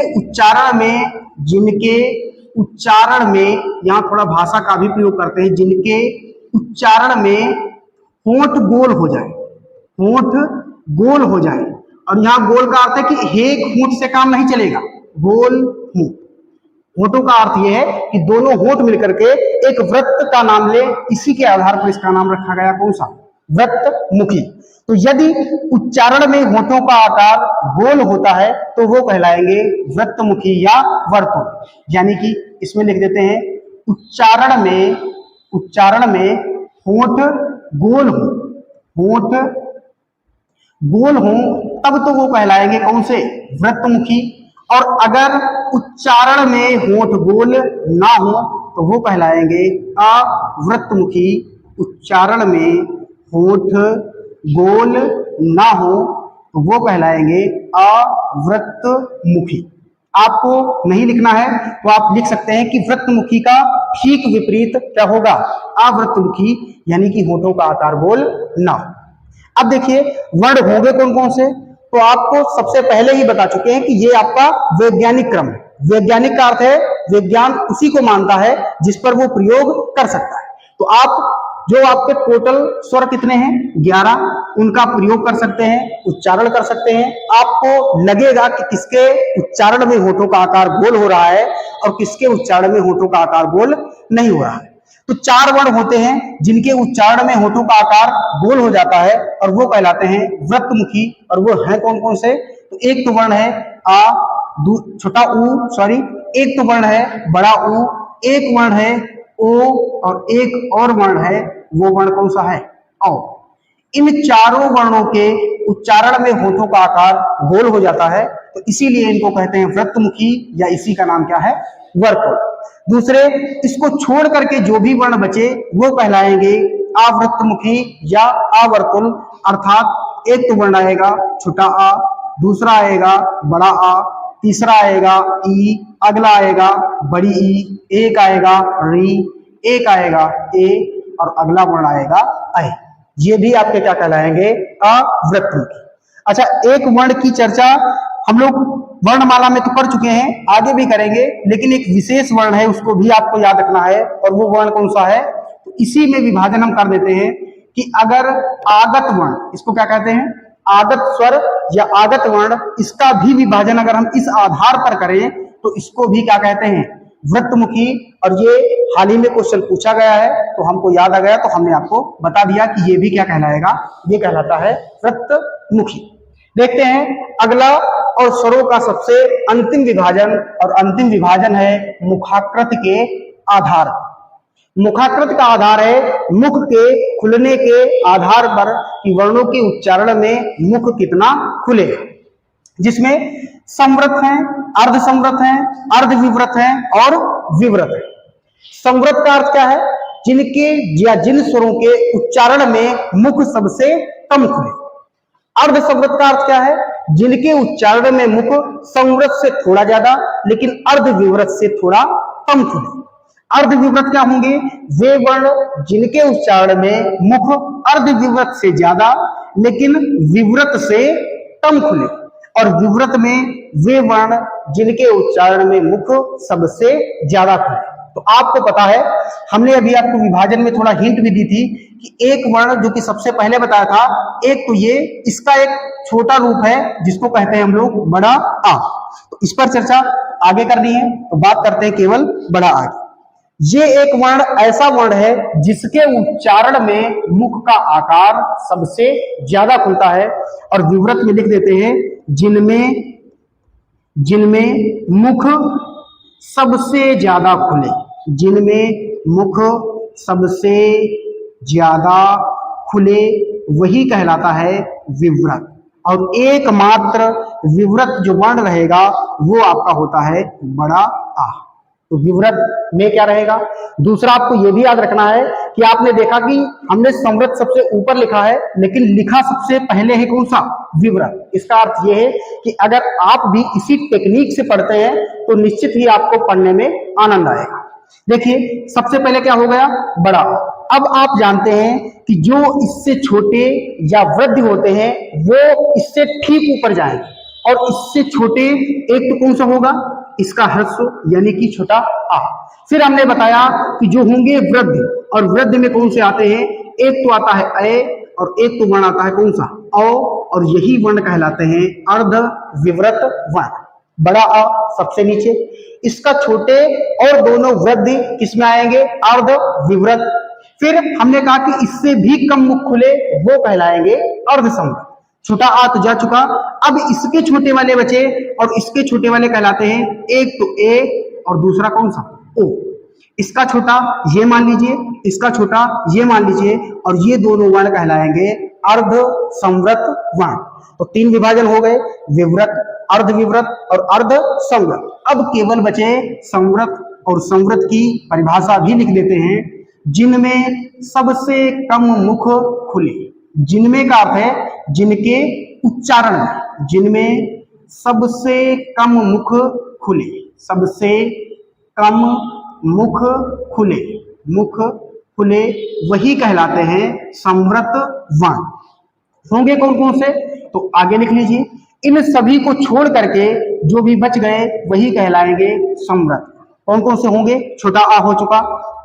उच्चारण में यहाँ थोड़ा भाषा का भी प्रयोग करते हैं, जिनके उच्चारण में होठ गोल हो जाए, होठ गोल हो जाए। और यहाँ गोल का अर्थ है कि हेक होठ से काम नहीं चलेगा, गोल होठ। होठों का अर्थ यह है कि दोनों होठ मिलकर के एक वृत्त का नाम ले, इसी के आधार पर इसका नाम रखा गया कौन सा, वृत्तमुखी। तो यदि उच्चारण में होठों का आकार गोल होता है तो वो कहलाएंगे वृत्तमुखी या वर्तुल। यानी कि इसमें लिख देते हैं उच्चारण में होठ गोल हो, होठ गोल हो तब तो वो कहलाएंगे कौन से, वृत्तमुखी। और अगर उच्चारण में होठ गोल ना हो तो वो कहलाएंगे अवृत्तमुखी। उच्चारण में होठ गोल ना हो तो वो कहलाएंगे अवृत्तमुखी। आपको नहीं लिखना है तो आप लिख सकते हैं कि वृत्तमुखी का ठीक विपरीत क्या होगा, अवृत्तमुखी, यानी कि होठों का आकार गोल ना हो। अब देखिए वर्ण होंगे कौन कौन से, तो आपको सबसे पहले ही बता चुके हैं कि ये आपका वैज्ञानिक क्रम है। वैज्ञानिक का अर्थ है विज्ञान उसी को मानता है जिस पर वो प्रयोग कर सकता है। तो आप जो आपके टोटल स्वर कितने हैं, 11, उनका प्रयोग कर सकते हैं, उच्चारण कर सकते हैं। आपको लगेगा कि किसके उच्चारण में होठों का आकार गोल हो रहा है और किसके उच्चारण में होठों का आकार गोल नहीं हो रहा है। तो 4 वर्ण होते हैं जिनके उच्चारण में होठों का आकार गोल हो जाता है और वो कहलाते हैं वृत्तमुखी। और वो है कौन कौन से, तो एक तो वर्ण है आ, छोटा ऊ, सॉरी, एक तो वर्ण है बड़ा ऊ, एक वर्ण है ओ, और एक और वर्ण है, वो वर्ण कौन सा है, औ। इन चारों वर्णों के उच्चारण में होठों का आकार गोल हो जाता है, तो इसीलिए इनको कहते हैं वृत्तमुखी, या इसी का नाम क्या है, वर्तुल। दूसरे, इसको छोड़ करके जो भी वर्ण बचे वो कहलाएंगे अवृत्तमुखी या अवर्तुल। अर्थात एक तो वर्ण आएगा छोटा आ, दूसरा आएगा बड़ा आ, तीसरा आएगा ई, अगला आएगा बड़ी ई, एक आएगा री, एक आएगा ए और अगला वर्ण आएगा ऐ। ये भी आपके क्या कहलाएंगे? अवृत्तमुखी। अच्छा, एक वर्ण की चर्चा हम लोग वर्णमाला में तो कर चुके हैं, आगे भी करेंगे, लेकिन एक विशेष वर्ण है उसको भी आपको याद रखना है। और वो वर्ण कौन सा है? तो इसी में विभाजन हम कर देते हैं कि अगर आगत वर्ण, इसको क्या कहते हैं? आगत स्वर या आगत वर्ण, इसका भी विभाजन अगर हम इस आधार पर करें तो इसको भी क्या कहते हैं? वृत्तमुखी। और ये हाल ही में क्वेश्चन पूछा गया है तो हमको याद आ गया, तो हमने आपको बता दिया कि ये भी क्या कहलाएगा? ये कहलाता है वृत्तमुखी। देखते हैं अगला और स्वरों का सबसे अंतिम विभाजन, और अंतिम विभाजन है मुखाकृत के आधार। मुखाकृत का आधार है मुख के खुलने के आधार पर कि वर्णों के उच्चारण में मुख कितना खुलेगा, जिसमें संवृत है, अर्ध संवृत है, अर्ध विवृत है और विवृत है। संवृत का अर्थ क्या है? जिनके या जिन स्वरों के उच्चारण में मुख सबसे कम खुले। अर्ध संवृत का अर्थ क्या है? जिनके उच्चारण में मुख संवृत से थोड़ा ज्यादा लेकिन अर्ध विवृत से थोड़ा कम खुले। अर्ध विवृत क्या होंगे? वे वर्ण जिनके उच्चारण में मुख अर्ध विवृत से ज्यादा लेकिन विवृत से कम खुले। और विवृत में वे वर्ण जिनके उच्चारण में मुख सबसे ज्यादा खुले। तो आपको पता है, हमने अभी आपको विभाजन में थोड़ा हिंट भी दी थी कि एक वर्ण जो कि सबसे पहले बताया था, एक तो ये, इसका एक छोटा रूप है जिसको कहते हैं हम लोग बड़ा आ। तो इस पर चर्चा आगे करनी है, तो बात करते हैं केवल बड़ा आ की। ये एक वर्ण ऐसा वर्ण है जिसके उच्चारण में मुख का आकार सबसे ज्यादा खुलता है। और विवृत में लिख देते हैं जिनमें मुख सबसे ज्यादा खुले, जिनमें मुख सबसे ज्यादा खुले, वही कहलाता है विवृत। और एकमात्र विवृत जो वर्ण रहेगा वो आपका होता है बड़ा आ। तो विवृत में क्या रहेगा? दूसरा आपको यह भी याद रखना है कि आपने देखा कि हमने संवृत सबसे ऊपर लिखा है लेकिन लिखा सबसे पहले है कौन सा? विवृत। इसका अर्थ यह है कि अगर आप भी इसी टेक्निक से पढ़ते हैं तो निश्चित ही आपको पढ़ने में आनंद आएगा। देखिए, सबसे पहले क्या हो गया? बड़ा। अब आप जानते हैं कि जो इससे छोटे या वृद्धि होते हैं वो इससे ठीक ऊपर जाएंगे, और इससे छोटे एक तो कौन सा होगा? इसका ह्रस्व यानी कि छोटा आ। फिर हमने बताया कि जो होंगे वृद्धि, और वृद्धि में कौन से आते हैं? एक तो आता है अ और एक तो वर्ण आता है कौन सा? औ, और यही वर्ण कहलाते हैं अर्ध विवृत वर्ण। बड़ा अ सबसे नीचे, इसका छोटे और दोनों वृद्धि किसमें आएंगे? अर्ध विवृत। फिर हमने कहा कि इससे भी कम मुख खुले वो कहलाएंगे अर्ध संवृत। छोटा आ तो जा चुका, अब इसके छोटे वाले बचे, और इसके छोटे वाले कहलाते हैं एक तो ए और दूसरा कौन सा? ओ। इसका छोटा ये मान लीजिए, इसका छोटा ये मान लीजिए, और ये दोनों वर्ण कहलाएंगे अर्ध संवृत वर्ण। तो तीन विभाजन हो गए, विवृत, अर्ध विवृत और अर्ध संवृत। अब केवल बचे संवृत, और संवृत की परिभाषा भी लिख देते हैं, जिनमें सबसे कम मुख खुले। जिनमें का अर्थ है जिनके उच्चारण में, जिनमें सबसे कम मुख खुले, सबसे कम मुख खुले, मुख खुले, वही कहलाते हैं संवृत वर्ण। होंगे कौन कौन से? तो आगे लिख लीजिए, इन सभी को छोड़ करके जो भी बच गए वही कहलाएंगे संवृत। कौन कौन से होंगे? छोटा आ हो चुका,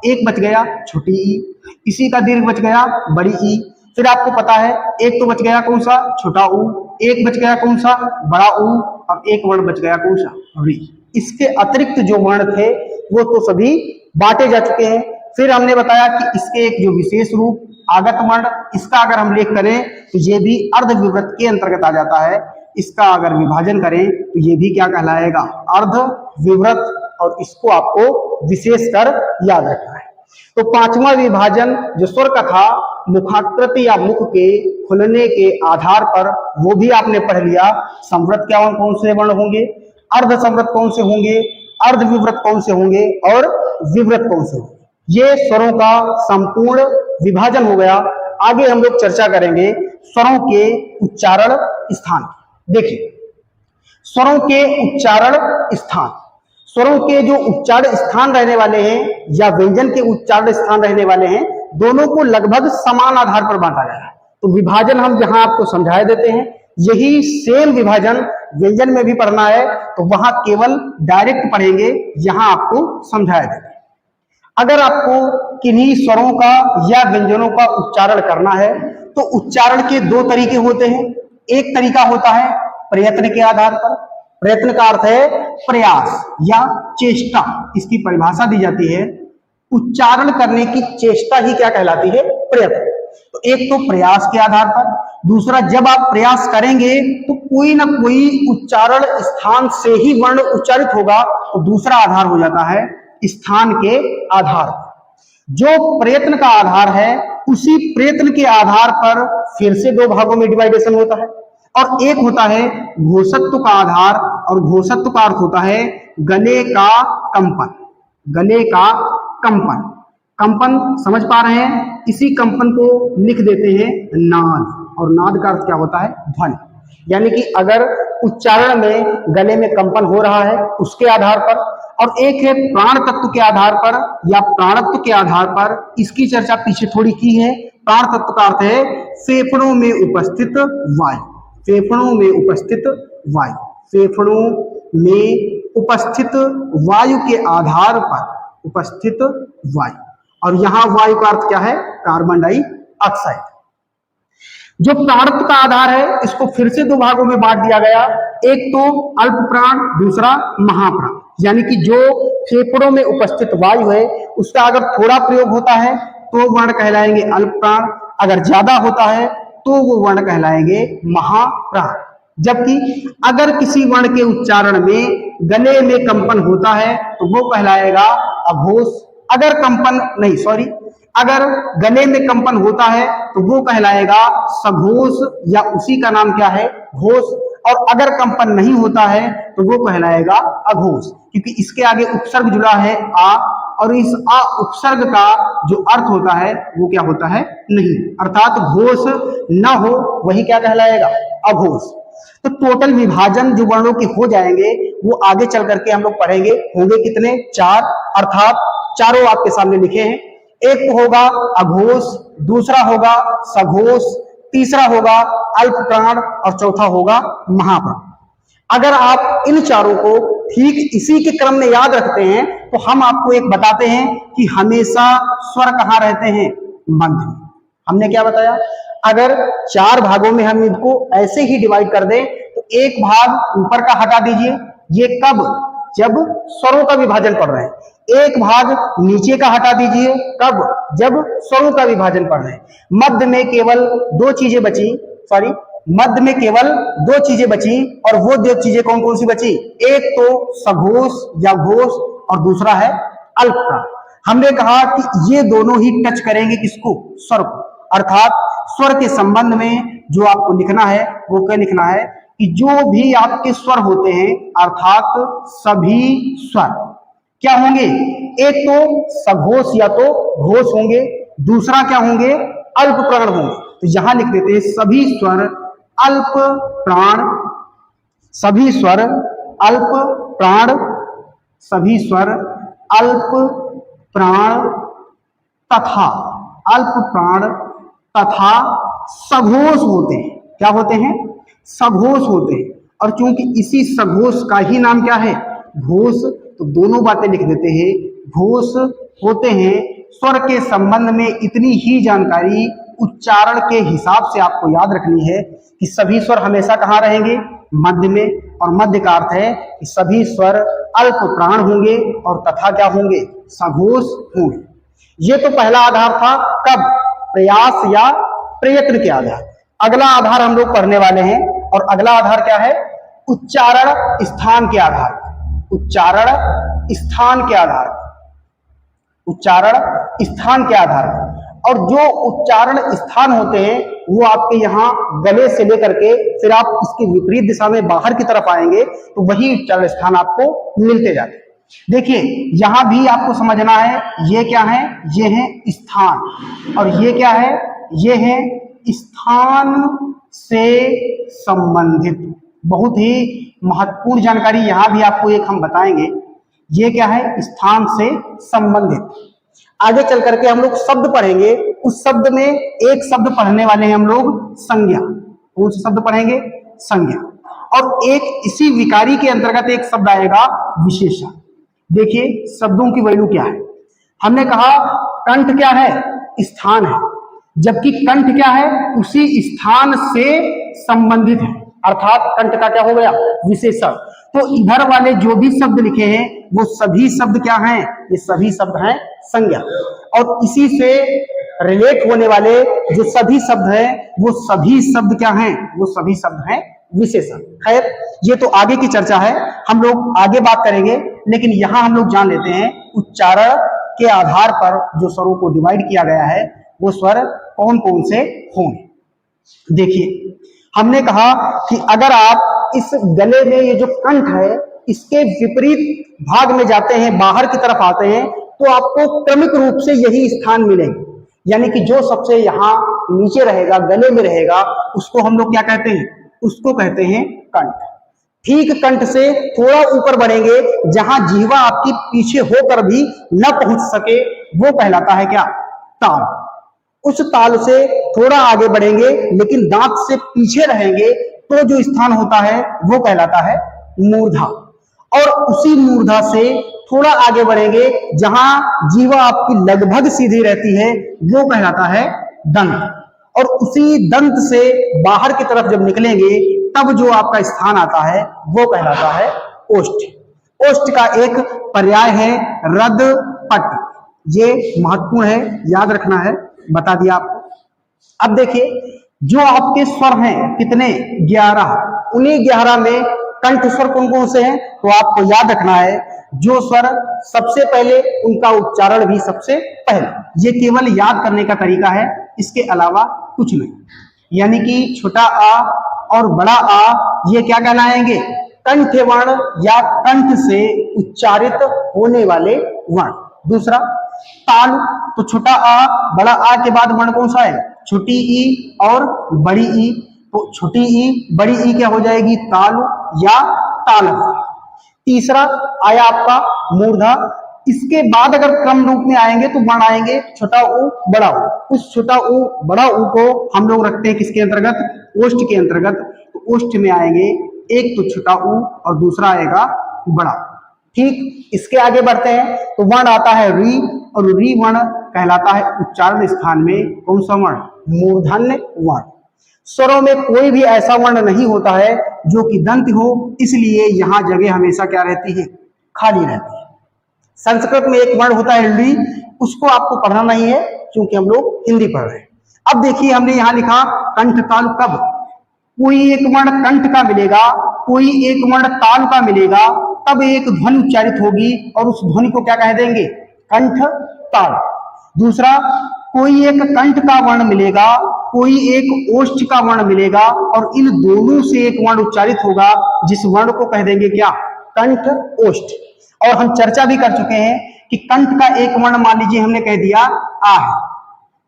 एक बच गया छोटी ई, इसी का दीर्घ बच गया बड़ी ई। फिर आपको पता है एक तो बच गया कौन सा? छोटा ऊ, एक बच गया कौन सा? बड़ा ऊ, और एक वर्ण बच गया कौन सा? री। इसके अतिरिक्त जो वर्ण थे वो तो सभी बांटे जा चुके हैं। फिर हमने बताया कि इसके एक जो विशेष रूप आगत वर्ण, इसका अगर हम लेख करें तो ये भी अर्ध विवृत के अंतर्गत आ जाता है। इसका अगर विभाजन करें तो ये भी क्या कहलाएगा? अर्ध विवृत, और इसको आपको विशेषकर याद रखना है। तो पांचवा विभाजन जो स्वर का था, मुखाकृति या मुख के खुलने के आधार पर, वो भी आपने पढ़ लिया। संवृत क्या कौन से वर्ण होंगे, अर्ध संवृत कौन से होंगे, अर्ध विवृत कौन से होंगे और विवृत कौन से होंगे। ये स्वरों का संपूर्ण विभाजन हो गया। आगे हम लोग चर्चा करेंगे स्वरों के उच्चारण स्थान। देखिए, स्वरों के उच्चारण स्थान, स्वरों के जो उच्चारण स्थान रहने वाले हैं या व्यंजन के उच्चारण स्थान रहने वाले हैं, दोनों को लगभग समान आधार पर बांटा गया है। तो विभाजन हम यहां आपको समझा देते हैं। यही सेम विभाजन व्यंजन में भी पढ़ना है तो वहां केवल डायरेक्ट पढ़ेंगे, यहां आपको समझाया देते हैं। अगर आपको किन्हीं स्वरों का या व्यंजनों का उच्चारण करना है तो उच्चारण के दो तरीके होते हैं। एक तरीका होता है प्रयत्न के आधार पर। प्रयत्न का अर्थ है प्रयास या चेष्टा, इसकी परिभाषा दी जाती है। उच्चारण करने की चेष्टा ही क्या कहलाती है? प्रयत्न। तो एक तो प्रयास के आधार पर, दूसरा जब आप प्रयास करेंगे तो कोई ना कोई उच्चारण स्थान से ही वर्ण उच्चारित होगा, तो दूसरा आधार हो जाता है स्थान के आधार पर। जो प्रयत्न का आधार है उसी प्रयत्न के आधार पर फिर से दो भागों में डिवाइडेशन होता है, और एक होता है घोषत्व का आधार, और घोषत्व का अर्थ होता है गले का कंपन। गले का कंपन, कंपन समझ पा रहे हैं? इसी कंपन को लिख देते हैं नाद, और नाद का अर्थ क्या होता है? ध्वनि। यानी कि अगर उच्चारण में गले में कंपन हो रहा है उसके आधार पर, और एक है प्राण तत्व के आधार पर या प्राणत्व के आधार पर, इसकी चर्चा पीछे थोड़ी की है। प्राण तत्व का अर्थ है फेफड़ों में उपस्थित वायु, फेफड़ों में उपस्थित वायु, फेफड़ों में उपस्थित वायु के आधार पर उपस्थित वायु, और यहां वायु का अर्थ क्या है? Carbon dioxide. जो प्राणत्व का आधार है इसको फिर से दो भागों में बांट दिया गया, एक तो अल्प प्राण, दूसरा महाप्राण। यानी कि जो फेफड़ों में उपस्थित वायु है उसका अगर थोड़ा प्रयोग होता है तो वर्ण कहलाएंगे अल्प प्राण, अगर ज्यादा होता है तो वो वर्ण कहलाएंगे महाप्राण। जबकि अगर किसी वर्ण के उच्चारण में गले में कंपन होता है तो वो कहलाएगा अघोष। अगर गले में कंपन होता है तो वो कहलाएगा सघोष, या उसी का नाम क्या है? घोष। और अगर कंपन नहीं होता है तो वो कहलाएगा अघोष, क्योंकि इसके आगे उपसर्ग जुड़ा है आ, और इस आ उपसर्ग का जो अर्थ होता है वो क्या होता है? नहीं, अर्थात घोष न हो वही क्या कहलाएगा? अघोष। तो टोटल विभाजन जो वर्णों के हो जाएंगे वो आगे चल करके हम लोग पढ़ेंगे। होंगे कितने? 4, अर्थात चारों आपके सामने लिखे हैं। एक तो होगा अघोष, दूसरा होगा सघोष, तीसरा होगा अल्प प्राण, और चौथा होगा महाप्राण। अगर आप इन चारों को ठीक इसी के क्रम में याद रखते हैं तो हम आपको एक बताते हैं कि हमेशा स्वर कहां रहते हैं? मध्य में। हमने क्या बताया? अगर 4 भागों में हम इनको ऐसे ही डिवाइड कर दें तो एक भाग ऊपर का हटा दीजिए, ये कब? जब स्वरों का विभाजन पढ़ रहे हैं। एक भाग नीचे का हटा दीजिए, कब? जब स्वरों का विभाजन पढ़ रहे हैं। मध्य में केवल दो चीजें बची, मध्य में केवल दो चीजें बची, और वो दो चीजें कौन कौन सी बची? एक तो सघोष या घोष, और दूसरा है अल्प प्राण। हमने कहा कि ये दोनों ही टच करेंगे किसको? स्वर को। अर्थात स्वर के संबंध में जो आपको लिखना है वो क्या लिखना है कि जो भी आपके स्वर होते हैं, अर्थात सभी स्वर क्या होंगे? एक तो सघोष या तो घोष होंगे, दूसरा क्या होंगे? अल्प प्राण होंगे। तो यहां लिख देते हैं सभी स्वर अल्प प्राण, सभी स्वर अल्प प्राण, सभी स्वर अल्प प्राण तथा अल्प प्राण तथा सघोष होते हैं। क्या होते हैं? सघोष होते हैं। और चूंकि इसी सघोष का ही नाम क्या है? घोष, तो दोनों बातें लिख देते हैं। घोष होते हैं। स्वर के संबंध में इतनी ही जानकारी उच्चारण के हिसाब से आपको याद रखनी है कि सभी स्वर हमेशा कहाँ रहेंगे? मध्य में। और मध्य का अर्थ है कि सभी स्वर अल्प प्राण होंगे और तथा क्या होंगे? सघोष होंगे। ये तो पहला आधार था, कब? प्रयास या प्रयत्न के आधार। अगला आधार हम लोग पढ़ने वाले हैं, और अगला आधार क्या है? उच्चारण स्थान के आधार। उच्चारण स्थान के आधार, उच्चारण स्थान के आधार। और जो उच्चारण स्थान होते हैं वो आपके यहाँ गले से लेकर के फिर आप इसके विपरीत दिशा में बाहर की तरफ आएंगे तो वही उच्चारण स्थान आपको मिलते जाते हैं। देखिए यहां भी आपको समझना है, ये क्या है? ये है स्थान, और ये क्या है? ये है स्थान से संबंधित। बहुत ही महत्वपूर्ण जानकारी यहां भी आपको एक हम बताएंगे। ये क्या है? स्थान से संबंधित। आगे चल करके हम लोग शब्द पढ़ेंगे, उस शब्द में एक शब्द पढ़ने वाले हैं हम लोग संज्ञा। कौन सा शब्द पढ़ेंगे? संज्ञा। और एक इसी विकारी के अंतर्गत एक शब्द आएगा विशेषण। देखिए शब्दों की वैल्यू क्या है। हमने कहा कंठ क्या है? स्थान है, जबकि कंठ क्या है? उसी स्थान से संबंधित है, अर्थात कंठ का क्या हो गया? विशेषण। तो इधर वाले जो भी शब्द लिखे हैं वो सभी शब्द क्या हैं? ये सभी शब्द हैं संज्ञा। और इसी से रिलेट होने वाले जो सभी शब्द हैं वो सभी शब्द क्या हैं? वो सभी शब्द हैं विशेषण। खैर ये तो आगे की चर्चा है, हम लोग आगे बात करेंगे, लेकिन यहां हम लोग जान लेते हैं उच्चारण के आधार पर जो स्वरों को डिवाइड किया गया है वो स्वर कौन कौन से होंगे। देखिए हमने कहा कि अगर आप इस गले में ये जो कंठ है इसके विपरीत भाग में जाते हैं, बाहर की तरफ आते हैं, तो आपको क्रमिक रूप से यही स्थान मिलेंगे। यानी कि जो सबसे यहां नीचे रहेगा, गले में रहेगा, उसको हम लोग क्या कहते हैं? उसको कहते हैं कंठ। ठीक कंठ से थोड़ा ऊपर बढ़ेंगे, जहां जीवा आपकी पीछे होकर भी न पहुंच सके, वो कहलाता है क्या? ताल। उस ताल से थोड़ा आगे बढ़ेंगे लेकिन दांत से पीछे रहेंगे, तो जो स्थान होता है वो कहलाता है मूर्धा। और उसी मूर्धा से थोड़ा आगे बढ़ेंगे, जहां जीवा आपकी लगभग सीधी रहती है, वो कहलाता है दंत। और उसी दंत से बाहर की तरफ जब निकलेंगे तब जो आपका स्थान आता है वो कहलाता है ओष्ठ। ओष्ठ का एक पर्याय है रद पट। ये महत्वपूर्ण है, याद रखना है, बता दिया आपको। अब देखिए जो आपके स्वर हैं कितने? 11। उन्हीं 11 में कंठ स्वर कौन कौन से हैं? तो आपको याद रखना है जो स्वर सबसे पहले उनका उच्चारण भी सबसे पहले। ये केवल याद करने का तरीका है, इसके अलावा कुछ नहीं। यानी कि छोटा आ और बड़ा आ ये क्या कहलाएंगे? कंठ वर्ण या कंठ से उच्चारित होने वाले वर्ण। दूसरा ताल, तो छोटा आ बड़ा आ के बाद वर्ण कौन सा है? छोटी ई और बड़ी ई। तो छोटी ई बड़ी ई क्या हो जाएगी? ताल या ताल। तीसरा आया आपका मूर्धा। इसके बाद अगर क्रम रूप में आएंगे तो वर्ण आएंगे छोटा ऊ बड़ा ऊ। उस छोटा ऊ बड़ा ऊ को हम लोग रखते हैं किसके अंतर्गत? ओष्ठ के अंतर्गत। तो ओष्ठ में आएंगे एक तो छोटा ऊ और दूसरा आएगा बड़ा। ठीक, इसके आगे बढ़ते हैं तो वर्ण आता है री, और री वर्ण कहलाता है उच्चारण स्थान में कौन सा वर्ण? मूर्धन्य वर्ण। स्वरों में कोई भी ऐसा वर्ण नहीं होता है जो कि दंत हो, इसलिए यहां जगह हमेशा क्या रहती है? खाली रहती है। संस्कृत में एक वर्ण होता है ली, उसको आपको पढ़ना नहीं है क्योंकि हम लोग हिंदी पढ़ रहे हैं। अब देखिए हमने यहां लिखा कंठ ताल। कब कोई एक वर्ण कंठ का मिलेगा, कोई एक वर्ण ताल का मिलेगा, तब एक ध्वनि उच्चारित होगी और उस ध्वनि को क्या कह देंगे? कंठ ताल। दूसरा कोई एक कंठ का वर्ण मिलेगा, कोई एक ओष्ठ का वर्ण मिलेगा, और इन दोनों से एक वर्ण उच्चारित होगा, जिस वर्ण को कह देंगे क्या? कंठ ओष्ठ। और हम चर्चा भी कर चुके हैं कि कंठ का एक वर्ण मान लीजिए हमने कह दिया आ है,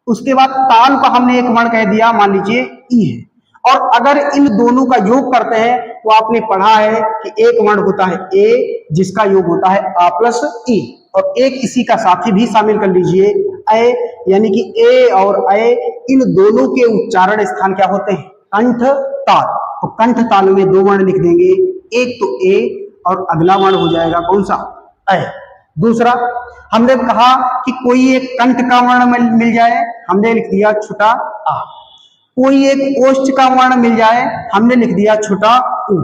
उसके बाद ताल का हमने एक वर्ण कह दिया मान लीजिए ई है, और अगर इन दोनों का योग करते हैं तो आपने पढ़ा है कि एक वर्ण होता है ए, जिसका योग होता है आ प्लस ई, और एक इसी का साथी भी शामिल कर लीजिए ए, यानी कि ए और ए, इन दोनों के उच्चारण स्थान क्या होते हैं? कंठ ताल। तो कंठ ताल में दो वर्ण लिख देंगे, एक तो ए और अगला वर्ण हो जाएगा कौन सा? ए। दूसरा हमने कहा कि कोई एक कंठ का वर्ण मिल जाए, हमने लिख दिया छोटा आ। कोई एक ओष्ठ का वर्ण मिल जाए, हमने लिख दिया छोटा ऊ।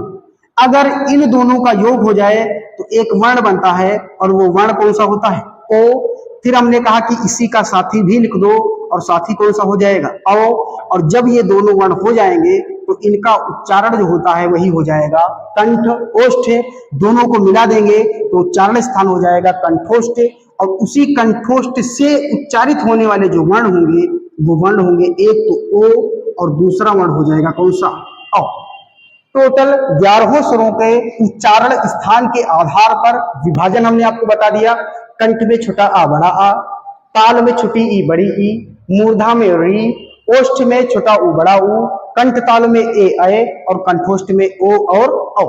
अगर इन दोनों का योग हो जाए तो एक वर्ण बनता है, और वो वर्ण कौन सा होता है? ओ। फिर हमने कहा कि इसी का साथी भी लिख दो, और साथी कौन सा हो जाएगा? औ। और जब ये दोनों वर्ण हो जाएंगे तो इनका उच्चारण जो होता है वही हो जाएगा कंठ ओष्ठ। दोनों को मिला देंगे तो उच्चारण स्थान हो जाएगा कंठोष्ठ, और उसी कंठोष्ठ से उच्चारित होने वाले जो वर्ण होंगे वो वर्ण होंगे एक तो ओ और दूसरा वर्ण हो जाएगा कौन सा? औ। टोटल 11 स्वरों के उच्चारण स्थान के आधार पर विभाजन हमने आपको बता दिया। कंठ में छोटा आ बड़ा आ, ताल में छोटी ई बड़ी ई, मूर्धा में री, ओष्ठ में छोटा ऊ बड़ा ऊ, कंठ ताल में ए और कंठोष्ठ में ओ और औ।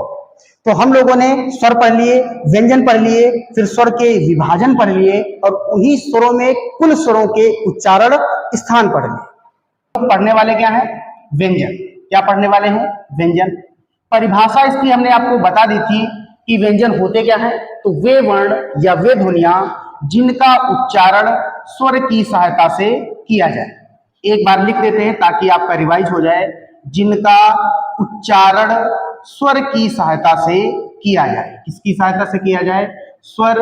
तो हम लोगों ने स्वर पढ़ लिए, व्यंजन पढ़ लिए, फिर स्वर के विभाजन पढ़ लिए और उन्हीं स्वरों में कुल स्वरों के उच्चारण स्थान पढ़ लिए। पढ़ने वाले क्या है? व्यंजन। क्या पढ़ने वाले हैं? व्यंजन। परिभाषा इसकी हमने आपको बता दी थी कि व्यंजन होते क्या है। तो वे वर्ण या वे ध्वनियां जिनका उच्चारण स्वर की सहायता से किया जाए। एक बार लिख देते हैं ताकि आपका रिवाइज हो जाए। जिनका उच्चारण स्वर की सहायता से किया जाए। किसकी सहायता से किया जाए? स्वर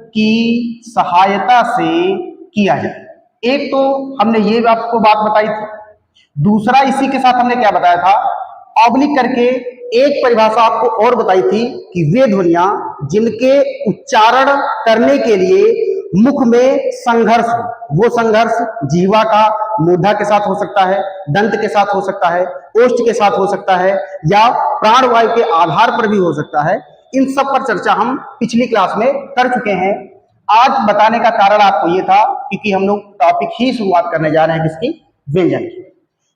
की सहायता से किया जाए। एक तो हमने ये आपको बात बताई थी। दूसरा इसी के साथ हमने क्या बताया था? ऑब्लिक करके एक परिभाषा आपको और बताई थी कि वे ध्वनियां जिनके उच्चारण करने के लिए मुख में संघर्ष हो। वो संघर्ष जीवा का मूर्धा के साथ हो सकता है, दंत के साथ हो सकता है, ओष्ठ के साथ हो सकता है या प्राणवायु के आधार पर भी हो सकता है। इन सब पर चर्चा हम पिछली क्लास में कर चुके हैं। आज बताने का कारण आपको ये था क्योंकि हम लोग टॉपिक ही शुरुआत करने जा रहे हैं किसकी? व्यंजन की।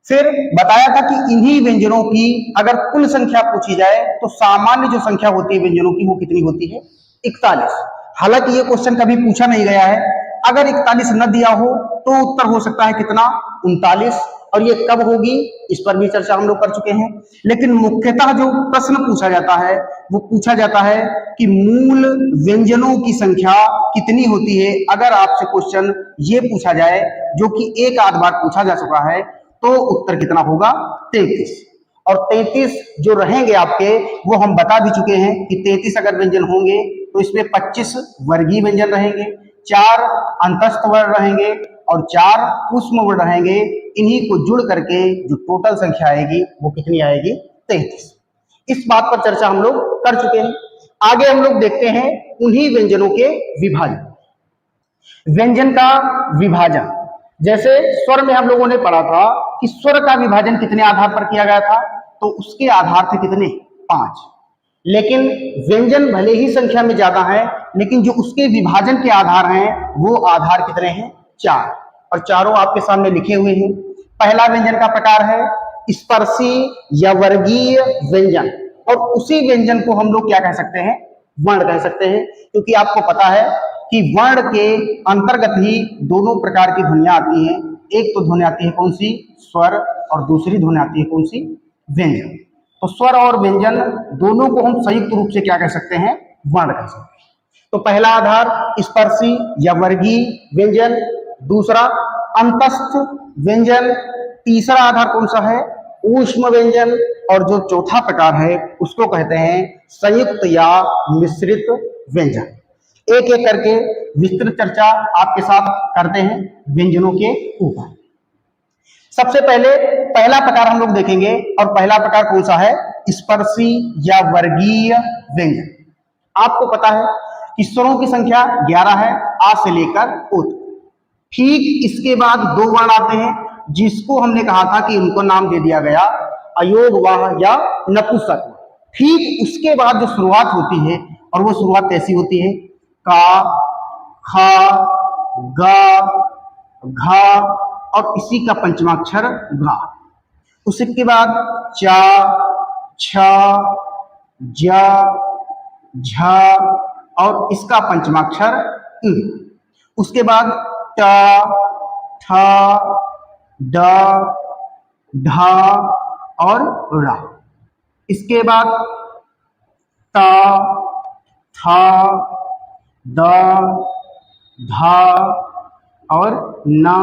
फिर बताया था कि इन्हीं व्यंजनों की अगर कुल संख्या पूछी जाए तो सामान्य जो संख्या होती है व्यंजनों की वो कितनी होती है? 41। हालांकि ये क्वेश्चन कभी पूछा नहीं गया है। अगर 41 न दिया हो तो उत्तर हो सकता है कितना? 39। और ये कब होगी इस पर भी चर्चा हम लोग कर चुके हैं। लेकिन मुख्यतः जो प्रश्न पूछा जाता है वो पूछा जाता है कि मूल व्यंजनों की संख्या कितनी होती है। अगर आपसे क्वेश्चन ये पूछा जाए जो कि एक आध बार पूछा जा चुका है तो उत्तर कितना होगा? 33। और 33 जो रहेंगे आपके वो हम बता भी चुके हैं कि 33 अगर व्यंजन होंगे तो इसमें 25 वर्गीय व्यंजन रहेंगे, 4 अंतस्थ वर्ण रहेंगे और 4 ऊष्म वर्ण रहेंगे। इन्हीं को जुड़ करके जो टोटल संख्या आएगी वो कितनी आएगी? 33। इस बात पर चर्चा हम लोग कर चुके हैं। आगे हम लोग देखते हैं उन्हीं व्यंजनों के विभाजन। व्यंजन का विभाजन, जैसे स्वर में हम लोगों ने पढ़ा था कि स्वर का विभाजन कितने आधार पर किया गया था? तो उसके आधार थे कितने? 5। लेकिन व्यंजन भले ही संख्या में ज्यादा है लेकिन जो उसके विभाजन के आधार हैं वो आधार कितने हैं? 4। और चारों आपके सामने लिखे हुए हैं। पहला व्यंजन का प्रकार है स्पर्शी या वर्गीय व्यंजन और उसी व्यंजन को हम लोग क्या कह सकते हैं? वर्ण कह सकते हैं। क्योंकि आपको पता है कि वर्ण के अंतर्गत ही दोनों प्रकार की ध्वनियां आती हैं। एक तो ध्वनि आती है कौन सी? स्वर। और दूसरी ध्वनि आती है कौन सी? व्यंजन। तो स्वर और व्यंजन दोनों को हम संयुक्त रूप से क्या कह सकते हैं? वर्ण कह सकते हैं। तो पहला आधार स्पर्शी या वर्गीय व्यंजन, दूसरा अंतस्थ व्यंजन, तीसरा आधार कौन सा है? ऊष्म व्यंजन और जो चौथा प्रकार है उसको कहते हैं संयुक्त या मिश्रित व्यंजन। एक एक करके विस्तृत चर्चा आपके साथ करते हैं व्यंजनों के ऊपर। सबसे पहले पहला प्रकार हम लोग देखेंगे और पहला प्रकार कौन सा है? स्पर्शी या वर्गीय व्यंजन। आपको पता है कि स्वरों की संख्या 11 है, आ से लेकर ओ तक। ठीक इसके बाद 2 वर्ण आते हैं जिसको हमने कहा था कि उनको नाम दे दिया गया अयोगवाह या नपुंसक। ठीक उसके बाद जो शुरुआत होती है और वो शुरुआत कैसी होती है? का, खा, गा, घा और इसी का पंचमाक्षर घा। उसके बाद चा, छा, जा, झा और इसका पंचमाक्षर इ। उसके बाद टा, ठा, डा, ढा और रा। इसके बाद ता, था, दा, धा और ना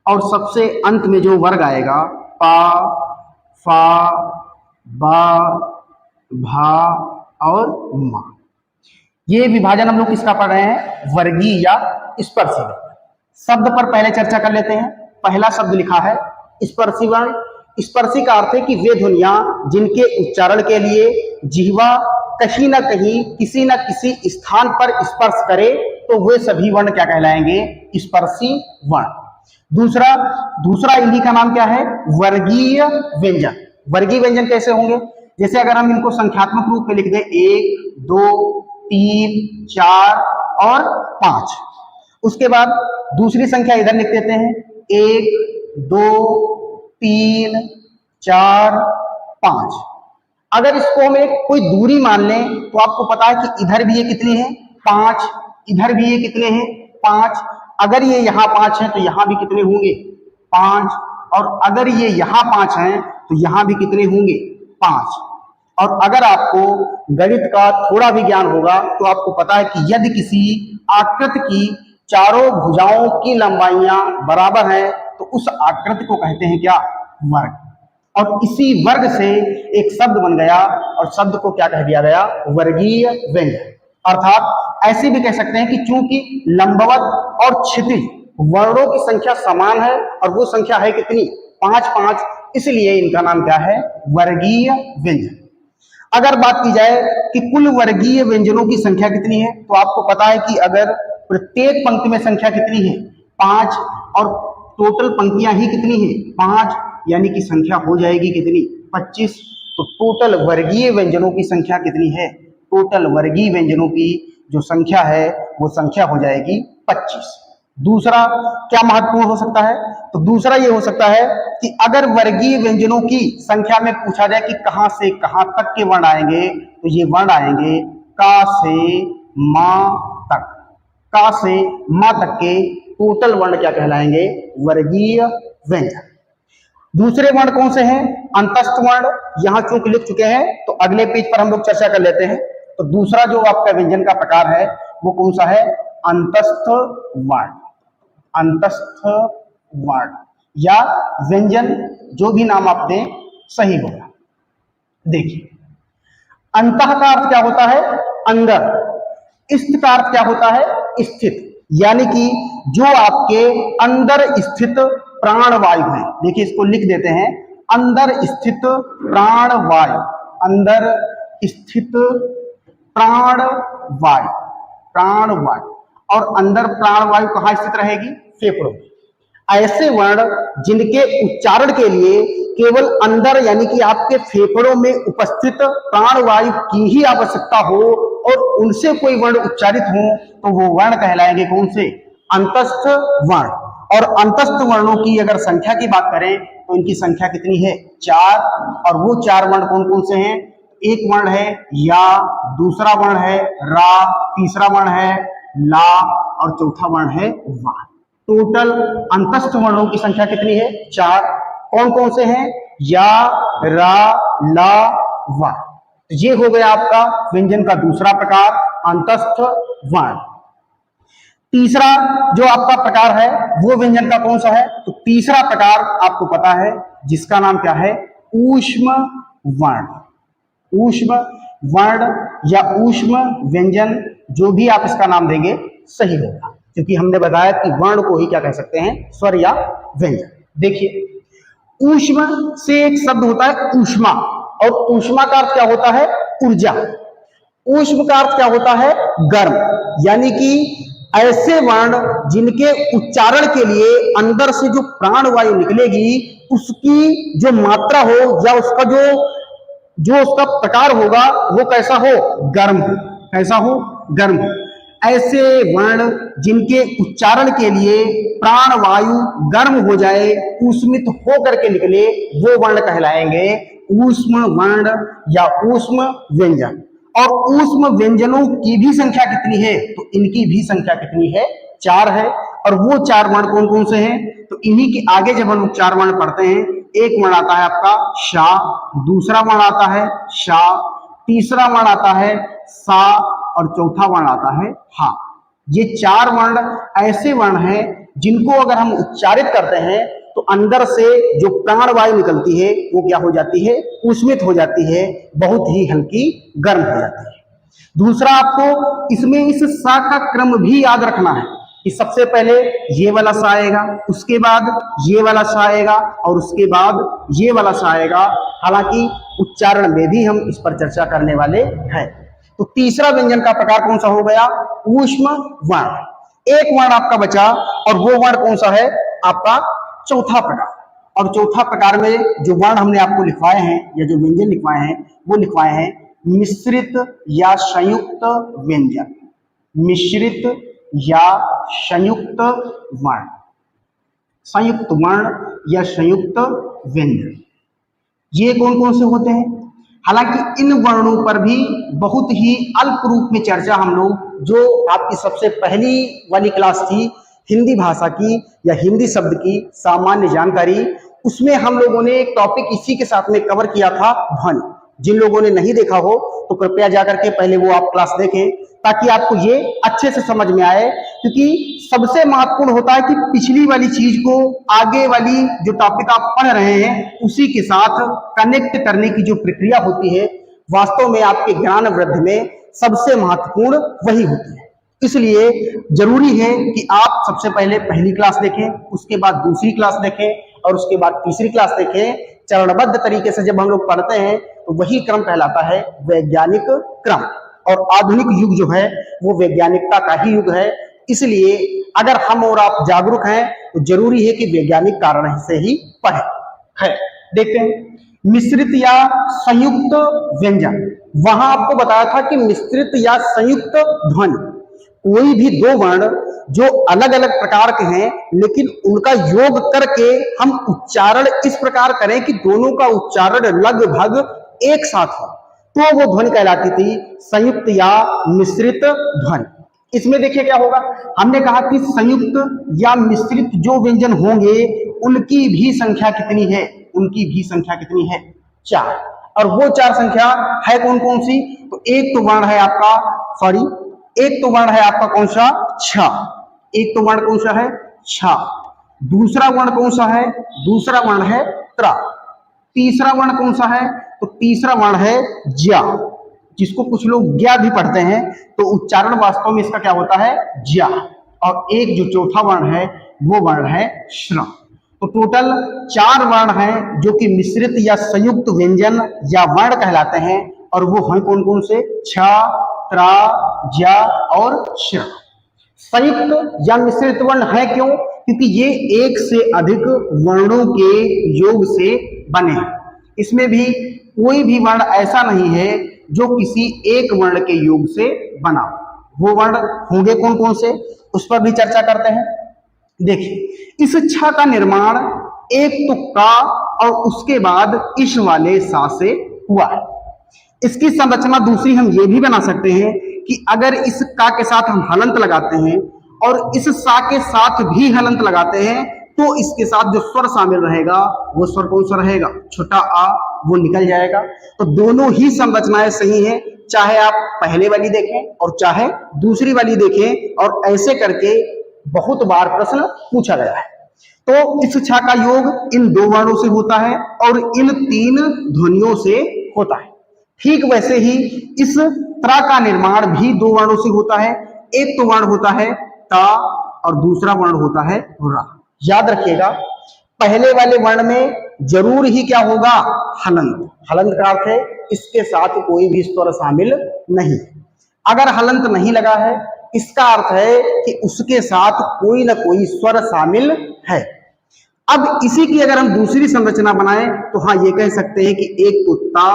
और सबसे अंत में जो वर्ग आएगा पा, फा, बा, भा और मा। ये विभाजन हम लोग किसका पढ़ रहे हैं? वर्गीय या स्पर्शी व्यंजन। शब्द पर पहले चर्चा कर लेते हैं। पहला शब्द लिखा है स्पर्शी वर्ण। स्पर्शी का अर्थ है कि वे ध्वनियां जिनके उच्चारण के लिए जिह्वा कहीं ना कहीं किसी न किसी स्थान पर स्पर्श करे तो वे सभी वर्ण क्या कहलाएंगे? स्पर्शी वर्ण। दूसरा इन्हीं का नाम क्या है? वर्गीय व्यंजन। वर्गीय व्यंजन कैसे होंगे? जैसे अगर हम इनको संख्यात्मक रूप में लिख दें 1, 2, 3, 4 और 5। उसके बाद दूसरी संख्या इधर लिख देते हैं 1, 2, 3, 4, 5। अगर इसको हम एक कोई दूरी मान लें तो आपको पता है कि इधर भी ये कितनी है 5, इधर भी ये कितने हैं 5। अगर ये यहाँ 5 है तो यहाँ भी कितने होंगे 5, और अगर ये यहाँ 5 हैं तो यहाँ भी कितने होंगे 5। और अगर आपको गणित का थोड़ा भी ज्ञान होगा तो आपको पता है कि यदि किसी आकृति की चारों भुजाओं की लंबाइयां बराबर है तो उस आकृति को कहते हैं क्या वर्ग। और इसी वर्ग से एक शब्द बन गया और शब्द को क्या कह दिया गया वर्गीय व्यंजन। अर्थात ऐसे भी कह सकते हैं कि चूंकि लंबवत और क्षितिज वर्णों की संख्या समान है और वो संख्या है कितनी 5, इसलिए इनका नाम क्या है वर्गीय व्यंजन। अगर बात की जाए कि कुल वर्गीय व्यंजनों की संख्या कितनी है तो आपको पता है कि अगर प्रत्येक पंक्ति में संख्या कितनी है 5 और टोटल पंक्तियां ही कितनी है 5, यानी कि संख्या हो जाएगी कितनी 25। तो टोटल वर्गीय व्यंजनों की संख्या कितनी है, टोटल वर्गीय व्यंजनों की जो संख्या है वो संख्या हो जाएगी 25। दूसरा क्या महत्वपूर्ण हो सकता है, तो दूसरा ये हो सकता है कि अगर वर्गीय व्यंजनों की संख्या में पूछा जाए कि कहां से कहां तक के वर्ण आएंगे तो ये वर्ण आएंगे का से मां तक। का से मां तक के टोटल वर्ण क्या कहलाएंगे वर्गीय व्यंजन। दूसरे वर्ण कौन से हैं अंतस्थ वर्ण, यहां चूंकि लिख चुके हैं तो अगले पेज पर हम लोग चर्चा कर लेते हैं। तो दूसरा जो आपका व्यंजन का प्रकार है वो कौन सा है अंतस्थ वर्ण। अंतस्थ वर्ण या व्यंजन जो भी नाम आप दें सही होगा। देखिए अंतः का अर्थ क्या होता है अंदर, स्थित का अर्थ क्या होता है स्थित, यानी कि जो आपके अंदर स्थित प्राणवायु है। देखिए इसको लिख देते हैं अंदर स्थित प्राणवायु, अंदर स्थित प्राणवायु, प्राणवायु। और अंदर प्राणवायु कहां स्थित रहेगी फेफड़ों में। ऐसे वर्ण जिनके उच्चारण के लिए केवल अंदर यानी कि आपके फेफड़ों में उपस्थित प्राणवायु की ही आवश्यकता हो और उनसे कोई वर्ण उच्चारित हो तो वो वर्ण कहलाएंगे कौन से अंतस्थ वर्ण। और अंतस्थ वर्णों की अगर संख्या की बात करें तो इनकी संख्या कितनी है 4, और वो 4 वर्ण कौन कौन से हैं, एक वर्ण है या, दूसरा वर्ण है रा, तीसरा वर्ण है ला और चौथा वर्ण है वा। टोटल अंतस्थ वर्णों की संख्या कितनी है 4। कौन कौन से हैं या, रा, ला, वा। तो ये हो गया आपका व्यंजन का दूसरा प्रकार अंतस्थ वर्ण। तीसरा जो आपका प्रकार है वो व्यंजन का कौन सा है, तो तीसरा प्रकार आपको पता है जिसका नाम क्या है ऊष्म वर्ण। ऊष्म वर्ण या ऊष्म व्यंजन जो भी आप इसका नाम देंगे सही होगा, क्योंकि हमने बताया कि वर्ण को ही क्या कह सकते हैं स्वर या व्यंजन। देखिए ऊष्म से एक शब्द होता है ऊष्मा, और ऊष्मा का अर्थ क्या होता है ऊर्जा। ऊष्म का अर्थ क्या होता है गर्म, यानी कि ऐसे वर्ण जिनके उच्चारण के लिए अंदर से जो प्राणवायु निकलेगी उसकी जो मात्रा हो या उसका जो उसका प्रकार होगा वो कैसा हो गर्म हो, कैसा हो गर्म हो। ऐसे वर्ण जिनके उच्चारण के लिए प्राणवायु गर्म हो जाए ऊष्मित हो करके निकले वो वर्ण कहलाएंगे ऊष्म वर्ण या ऊष्म व्यंजन। और ऊष्म व्यंजनों की भी संख्या कितनी है, तो इनकी भी संख्या कितनी है 4 है। और वो 4 वर्ण कौन कौन से हैं, तो इन्हीं के आगे जब हम 4 वर्ण पढ़ते हैं एक वर्ण आता है आपका शा, दूसरा वर्ण आता है शा, तीसरा वर्ण आता है सा और चौथा वर्ण आता है हा। ये 4 वर्ण ऐसे वर्ण हैं जिनको अगर हम उच्चारित करते हैं तो अंदर से जो प्राणवायु निकलती है वो क्या हो जाती है ऊष्मित हो जाती है, बहुत ही हल्की गर्म हो जाती है। दूसरा आपको इसमें इस सा का क्रम भी याद रखना है कि सबसे पहले ये वाला सा आएगा, उसके बाद ये वाला सा आएगा और उसके बाद ये वाला सा आएगा। हालांकि उच्चारण में भी हम इस पर चर्चा करने वाले हैं। तो तीसरा व्यंजन का प्रकार कौन सा हो गया ऊष्म वर्ण। एक वर्ण आपका बचा और वो वर्ण कौन सा है आपका चौथा प्रकार। और चौथा प्रकार में जो वर्ण हमने आपको लिखवाए हैं या जो व्यंजन लिखवाए हैं वो लिखवाए हैं मिश्रित या संयुक्त व्यंजन। मिश्रित या संयुक्त वर्ण, संयुक्त वर्ण या संयुक्त व्यंजन। ये कौन कौन से होते हैं, हालांकि इन वर्णों पर भी बहुत ही अल्प रूप में चर्चा हम लोग, जो आपकी सबसे पहली वाली क्लास थी हिंदी भाषा की या हिंदी शब्द की सामान्य जानकारी, उसमें हम लोगों ने एक टॉपिक इसी के साथ में कवर किया था, ध्वनि। जिन लोगों ने नहीं देखा हो तो कृपया जाकर के पहले वो आप क्लास देखें, ताकि आपको ये अच्छे से समझ में आए। क्योंकि सबसे महत्वपूर्ण होता है कि पिछली वाली चीज को आगे वाली जो टॉपिक आप पढ़ रहे हैं उसी के साथ कनेक्ट करने की जो प्रक्रिया होती है, वास्तव में आपके ज्ञान वृद्धि में सबसे महत्वपूर्ण वही होती है। इसलिए जरूरी है कि आप सबसे पहले पहली क्लास देखें, उसके बाद दूसरी क्लास देखें और उसके बाद तीसरी क्लास देखें। चरणबद्ध तरीके से जब हम लोग पढ़ते हैं तो वही क्रम कहलाता है वैज्ञानिक क्रम। और आधुनिक युग जो है वो वैज्ञानिकता का ही युग है। इसलिए अगर हम और आप जागरूक हैं तो जरूरी है कि वैज्ञानिक कारण से ही पढ़ें। है, देखते हैं मिश्रित या संयुक्त व्यंजन। वहां आपको बताया था कि मिश्रित या संयुक्त ध्वनि, कोई भी दो वर्ण जो अलग अलग प्रकार के हैं लेकिन उनका योग करके हम उच्चारण इस प्रकार करें कि दोनों का उच्चारण लगभग एक साथ हो, तो वो ध्वनि कहलाती थी संयुक्त या मिश्रित ध्वनि। इसमें देखिए क्या होगा, हमने कहा कि संयुक्त या मिश्रित जो व्यंजन होंगे उनकी भी संख्या कितनी है, उनकी भी संख्या कितनी है, 4। और वो 4 संख्या है कौन कौन सी, तो एक तो वर्ण है आपका एक तो वर्ण है आपका कौन सा, छ। एक तो वर्ण कौन सा है, छ। दूसरा वर्ण कौन सा है, दूसरा वर्ण है त्र। तीसरा वर्ण कौन सा है, तो तीसरा वर्ण है ज्या, जिसको कुछ लोग ज्ञा भी पढ़ते हैं, तो उच्चारण वास्तव में इसका क्या होता है, ज्या। और एक जो चौथा वर्ण है वो वर्ण है श्र। तो टोटल 4 वर्ण हैं जो कि मिश्रित या संयुक्त व्यंजन या वर्ण कहलाते हैं। और वो हैं कौन कौन से, छ, त्र, ज्या और श्र। संयुक्त या मिश्रित वर्ण है क्यों, क्योंकि ये एक से अधिक वर्णों के योग से बने हैं। इसमें भी कोई भी वर्ण ऐसा नहीं है जो किसी एक वर्ण के योग से बना। वो वर्ण होंगे कौन कौन से, उस पर भी चर्चा करते हैं। देखिए इस छ का निर्माण एक तुक्का और उसके बाद इश वाले सा से हुआ है। इसकी संरचना दूसरी हम ये भी बना सकते हैं कि अगर इस का के साथ हम हलंत लगाते हैं और इस सा के साथ भी हलंत लगाते हैं तो इसके साथ जो स्वर शामिल रहेगा वो स्वर कौन सा रहेगा, छोटा आ, वो निकल जाएगा। तो दोनों ही संरचनाएं सही हैं, चाहे आप पहले वाली देखें और चाहे दूसरी वाली देखें। और ऐसे करके बहुत बार प्रश्न पूछा गया है। तो इस छ का योग इन 2 वर्णों से होता है और इन 3 ध्वनियों से होता है। ठीक वैसे ही इस त्र का निर्माण भी 2 वर्णों से होता है। एक तो वर्ण होता है ता और दूसरा वर्ण होता है रा। याद रखिएगा पहले वाले वर्ण में जरूर ही क्या होगा, हलंत। हलंत का अर्थ है इसके साथ कोई भी स्वर शामिल नहीं। अगर हलंत नहीं लगा है इसका अर्थ है कि उसके साथ कोई ना कोई स्वर शामिल है। अब इसी की अगर हम दूसरी संरचना बनाएं तो हाँ ये कह सकते हैं कि एक तो ता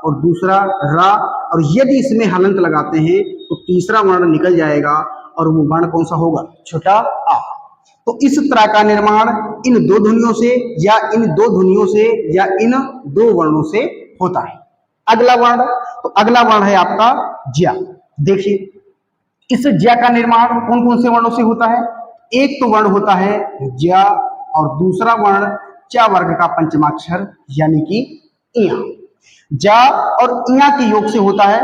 और दूसरा रा, और यदि इसमें हलंत लगाते हैं तो तीसरा वर्ण निकल जाएगा और वो वर्ण कौन सा होगा, छोटा आ। तो इस तरह का निर्माण इन 2 ध्वनियों से या इन 2 ध्वनियों से या इन 2 वर्णों से होता है। अगला वर्ण, तो अगला वर्ण है आपका ज्या। देखिए इस ज्या का निर्माण कौन कौन से वर्णों से होता है। एक तो वर्ण होता है ज्या और दूसरा वर्ण च वर्ग का पंचमाक्षर यानी कि इया। जा और इया के योग से होता है।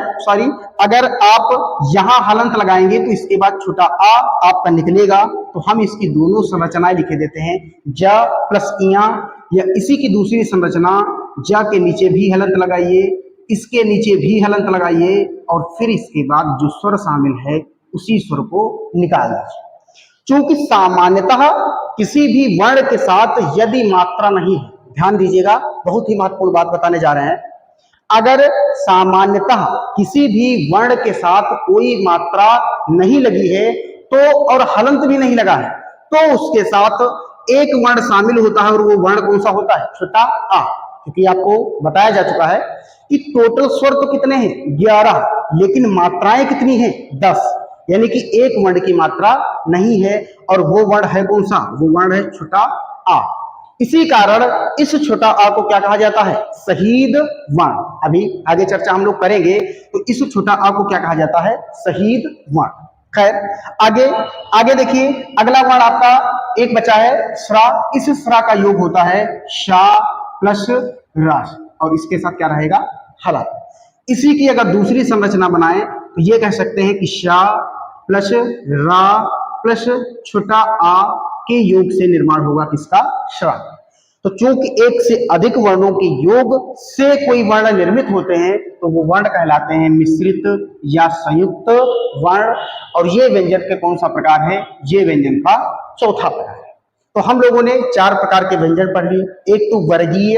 अगर आप यहां हलंत लगाएंगे तो इसके बाद छोटा आ आपका निकलेगा, तो हम इसकी दोनों संरचनाएं लिखे देते हैं, जा प्लस इया। या इसी की दूसरी संरचना, जा के नीचे भी हलंत लगाइए, इसके नीचे भी हलंत लगाइए और फिर इसके बाद जो स्वर शामिल है उसी स्वर को निकाल दीजिए। क्योंकि सामान्यतः किसी भी वर्ण के साथ यदि मात्रा नहीं है, ध्यान दीजिएगा बहुत ही महत्वपूर्ण बात बताने जा रहे हैं, अगर सामान्यतः किसी भी वर्ण के साथ कोई मात्रा नहीं लगी है तो और हलंत भी नहीं लगा है तो उसके साथ एक वर्ण शामिल होता है और वो वर्ण कौन सा होता है, छोटा आ। क्योंकि आपको बताया जा चुका है कि टोटल स्वर तो कितने हैं, 11, लेकिन मात्राएं कितनी हैं, 10। यानी कि एक वर्ण की मात्रा नहीं है और वो वर्ण है कौन सा, वो वर्ण है छोटा आ। इसी कारण इस छोटा आ को क्या कहा जाता है? शहीद वर्ण। अभी आगे चर्चा हम लोग करेंगे, तो इस छोटा आ को क्या कहा जाता है? शहीद वर्ण। खैर, आगे आगे देखिए, अगला वर्ण आपका एक बचा है श्रा। इस श्रा का योग होता है शा प्लस रास, और इसके साथ क्या रहेगा? हला। इसी की अगर दूसरी संरचना बनाएं तो ये कह सकते हैं कि शा प्लस रा प्लस छोटा आ के योग से निर्माण होगा किसका? श्रा। तो चूंकि एक से अधिक वर्णों के योग से कोई वर्ण निर्मित होते हैं तो वो वर्ण कहलाते हैं मिश्रित या संयुक्त वर्ण। और ये व्यंजन के कौन सा प्रकार है? ये व्यंजन का चौथा प्रकार है। तो हम लोगों ने 4 प्रकार के व्यंजन पढ़ लिए। एक तो वर्गीय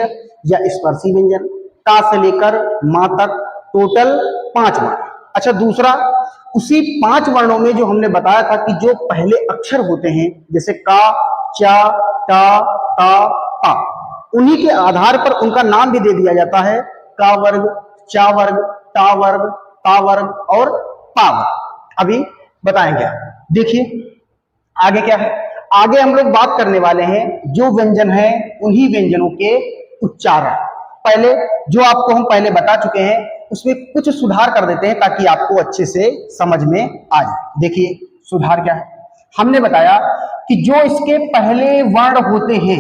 या स्पर्शी व्यंजन, का से लेकर मा तक टोटल 5 वर्ण। अच्छा, दूसरा, उसी 5 वर्णों में जो हमने बताया था कि जो पहले अक्षर होते हैं, जैसे का, चा, टा, ता, पा, उन्हीं के आधार पर उनका नाम भी दे दिया जाता है। का वर्ग, चा वर्ग, टा वर्ग, ता वर्ग और पा वर्ग। अभी बताएंगे। देखिए आगे क्या है। आगे हम लोग बात करने वाले हैं जो व्यंजन है उन्हीं व्यंजनों के उच्चारण। पहले जो आपको हम पहले बता चुके हैं उसमें कुछ सुधार कर देते हैं ताकि आपको अच्छे से समझ में आ जाए। देखिए सुधार क्या है। हमने बताया कि जो इसके पहले वर्ण होते हैं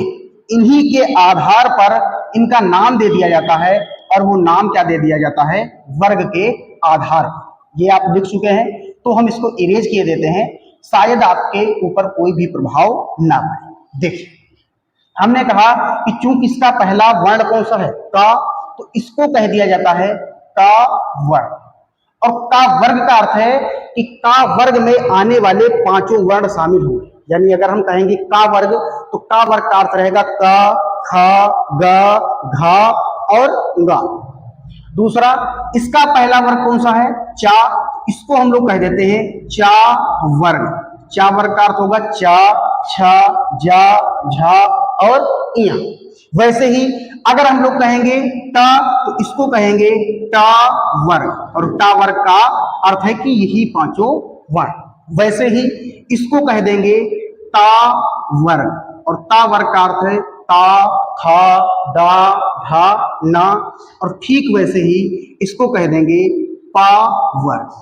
इन्हीं के आधार पर इनका नाम दे दिया जाता है, और वो नाम क्या दे दिया जाता है? वर्ग के आधार पर। ये आप लिख चुके हैं, तो हम इसको इरेज किए देते हैं, शायद आपके ऊपर कोई भी प्रभाव ना पड़े। देखिए, हमने कहा कि चूंकि इसका पहला वर्ण कौन सा है? का, तो इसको कह दिया जाता है का वर्ग। और का वर्ग का अर्थ है कि का वर्ग में आने वाले 5 वर्ण शामिल होंगे। यानी अगर हम कहेंगे का वर्ग, तो का वर्ग का अर्थ रहेगा का, खा, ग, घा और गा। दूसरा, इसका पहला वर्ग कौन सा है? चा, इसको हम लोग कह देते हैं चा वर्ग। चा वर्ग का अर्थ होगा चा, छा, जा, झा और इया। वैसे ही अगर हम लोग कहेंगे टा, तो इसको कहेंगे टा वर्ग, और टा वर्ग का अर्थ है कि यही 5 वर्ण। वैसे ही इसको कह देंगे ता वर्ग, और ता वर्ग का अर्थ है ता, था, दा, धा, ना, और ठीक वैसे ही इसको कह देंगे पा वर्ग।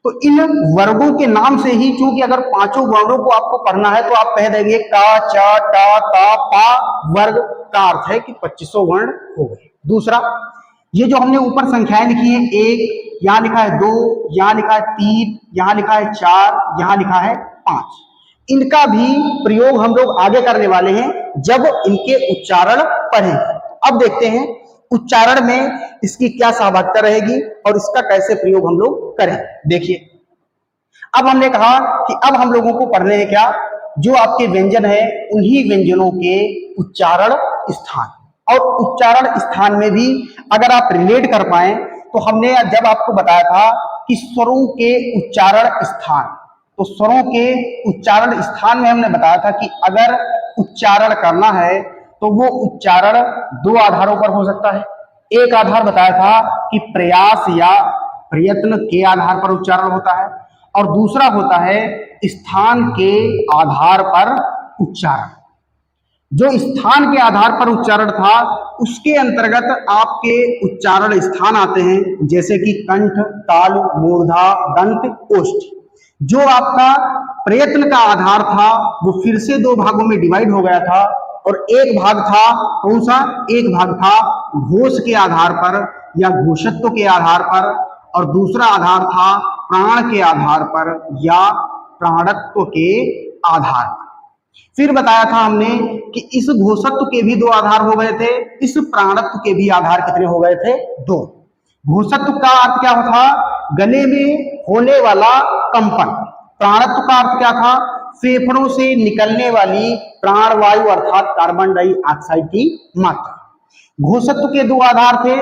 तो इन वर्गों के नाम से ही, चूंकि अगर 5 वर्णों को आपको पढ़ना है तो आप कह देंगे का, चा, टा, ता, पा वर्ग का अर्थ है कि 2500 वर्ण हो गए। दूसरा, ये जो हमने ऊपर संख्याएं लिखी है, 1, यहां लिखा है 2, यहां लिखा है 3, यहां लिखा है 4, यहां लिखा है 5, इनका भी प्रयोग हम लोग आगे करने वाले हैं जब इनके उच्चारण पढ़ेंगे। अब देखते हैं उच्चारण में इसकी क्या सहभागिता रहेगी और इसका कैसे प्रयोग हम लोग करें। देखिए, अब हमने कहा कि अब हम लोगों को पढ़ने हैं क्या? जो आपके व्यंजन है उन्हीं व्यंजनों के उच्चारण स्थान। और उच्चारण स्थान में भी अगर आप रिलेट कर पाए तो हमने जब आपको बताया था कि स्वरों के उच्चारण स्थान, तो स्वरों के उच्चारण स्थान में हमने बताया था कि अगर उच्चारण करना है तो वो उच्चारण 2 आधारों पर हो सकता है। एक आधार बताया था कि प्रयास या प्रयत्न के आधार पर उच्चारण होता है, और दूसरा होता है स्थान के आधार पर उच्चारण। जो स्थान के आधार पर उच्चारण था उसके अंतर्गत आपके उच्चारण स्थान आते हैं, जैसे कि कंठ, तालु, मूर्धा, दंत, ओष्ठ। जो आपका प्रयत्न का आधार था वो फिर से 2 भागों में डिवाइड हो गया था, और एक भाग था कौन सा? एक भाग था घोष के आधार पर या घोषत्व के आधार पर, और दूसरा आधार था प्राण के आधार पर या प्राणत्व के आधार पर। फिर बताया था हमने कि इस घोषत्व के भी 2 आधार हो गए थे, इस प्राणत्व के भी आधार कितने हो गए थे? 2। घोषत्व का अर्थ क्या था? गले में होने वाला कंपन। प्राणत्व का अर्थ क्या था? फेफड़ों से निकलने वाली प्राणवायु अर्थात कार्बन डाइऑक्साइड की मात्रा। घोषत्व के 2 आधार थे।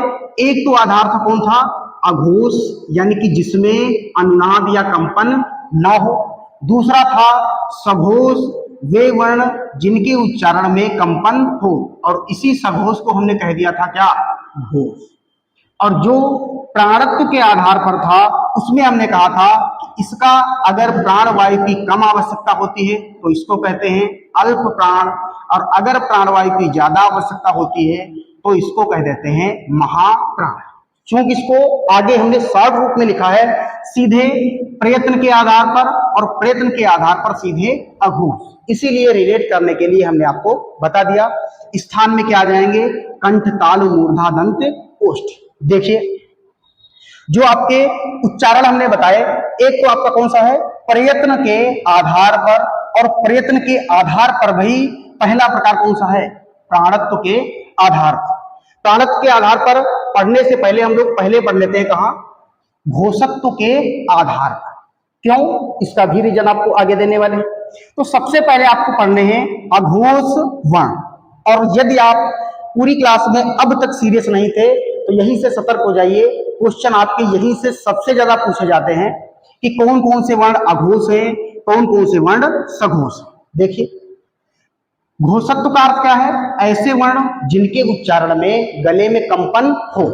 एक तो आधार था कौन था? अघोष, यानी कि जिसमें अनुनाद या कंपन न हो। दूसरा था सघोष, वे वर्ण जिनके उच्चारण में कंपन हो, और इसी सघोष को हमने कह दिया था क्या? घोष। और जो प्राणत्व के आधार पर था उसमें हमने कहा था कि इसका अगर प्राणवायु की कम आवश्यकता होती है तो इसको कहते हैं अल्प प्राण, और अगर प्राणवायु की ज्यादा आवश्यकता होती है तो इसको कह देते हैं महाप्राण। क्योंकि इसको आगे हमने शॉर्ट रूप में लिखा है, सीधे प्रयत्न के आधार पर और प्रयत्न के आधार पर सीधे अघोष, इसीलिए रिलेट करने के लिए हमने आपको बता दिया। स्थान में क्या आ जाएंगे, कंठ, तालु, मूर्धा, दंत, ओष्ठ। देखिए जो आपके उच्चारण हमने बताए, एक तो आपका कौन सा है, प्रयत्न के आधार पर, और प्रयत्न के आधार पर भाई पहला प्रकार कौन सा है, प्राणत्व के आधार पर। प्राणत्व के आधार पर पढ़ने से पहले हम लोग पहले पढ़ लेते हैं कहां, घोषत्व के आधार पर। क्यों, इसका भी रीजन आपको आगे देने वाले हैं। तो सबसे पहले आपको पढ़ने हैं अघोष वर्ण, और यदि आप पूरी क्लास में अब तक सीरियस नहीं थे तो यहीं से सतर्क हो जाइए, क्वेश्चन आपके यहीं से सबसे ज्यादा पूछे जाते हैं कि कौन कौन से वर्ण अघोष हैं, कौन कौन से वर्ण सघोष। देखिए घोषत्व का अर्थ क्या है, ऐसे वर्ण जिनके उच्चारण में गले में कंपन हो,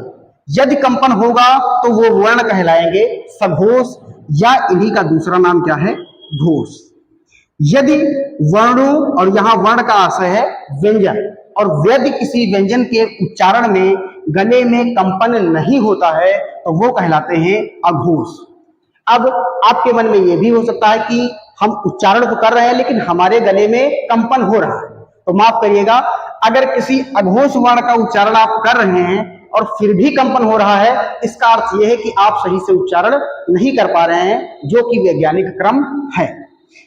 यदि कंपन होगा तो वो वर्ण कहलाएंगे सघोष, या इन्हीं का दूसरा नाम क्या है, घोष। यदि वर्णों, और यहां वर्ण का आशय है व्यंजन, और यदि किसी व्यंजन के उच्चारण में गले में कंपन नहीं होता है तो वो कहलाते हैं अघोष। अब आपके मन में यह भी हो सकता है कि हम उच्चारण तो कर रहे हैं लेकिन हमारे गले में कंपन हो रहा है, तो माफ करिएगा, अगर किसी अघोष वर्ण का उच्चारण आप कर रहे हैं और फिर भी कंपन हो रहा है, इसका अर्थ यह है कि आप सही से उच्चारण नहीं कर पा रहे हैं, जो कि वैज्ञानिक क्रम है।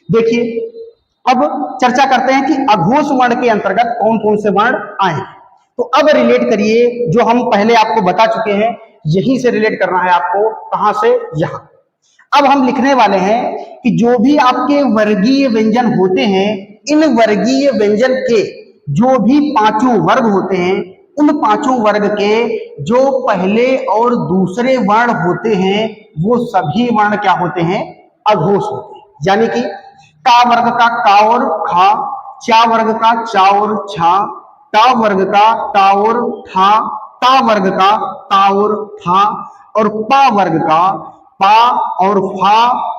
देखिए अब चर्चा करते हैं कि अघोष वर्ण के अंतर्गत कौन कौन से वर्ण आए। तो अब रिलेट करिए, जो हम पहले आपको बता चुके हैं, यहीं से रिलेट करना है आपको, कहां से, यहां। अब हम लिखने वाले हैं कि जो भी आपके वर्गीय व्यंजन होते हैं, इन वर्गीय व्यंजन के जो भी पांचों वर्ग होते हैं, उन पांचों वर्ग के जो पहले और दूसरे वर्ण होते हैं, वो सभी वर्ण क्या होते हैं, अघोष होते हैं। यानी कि का वर्ग का का और खा, चा वर्ग का चा और छा, टा वर्ग का टा और ठा, ता वर्ग का ता और था, और पा वर्ग का पा और फा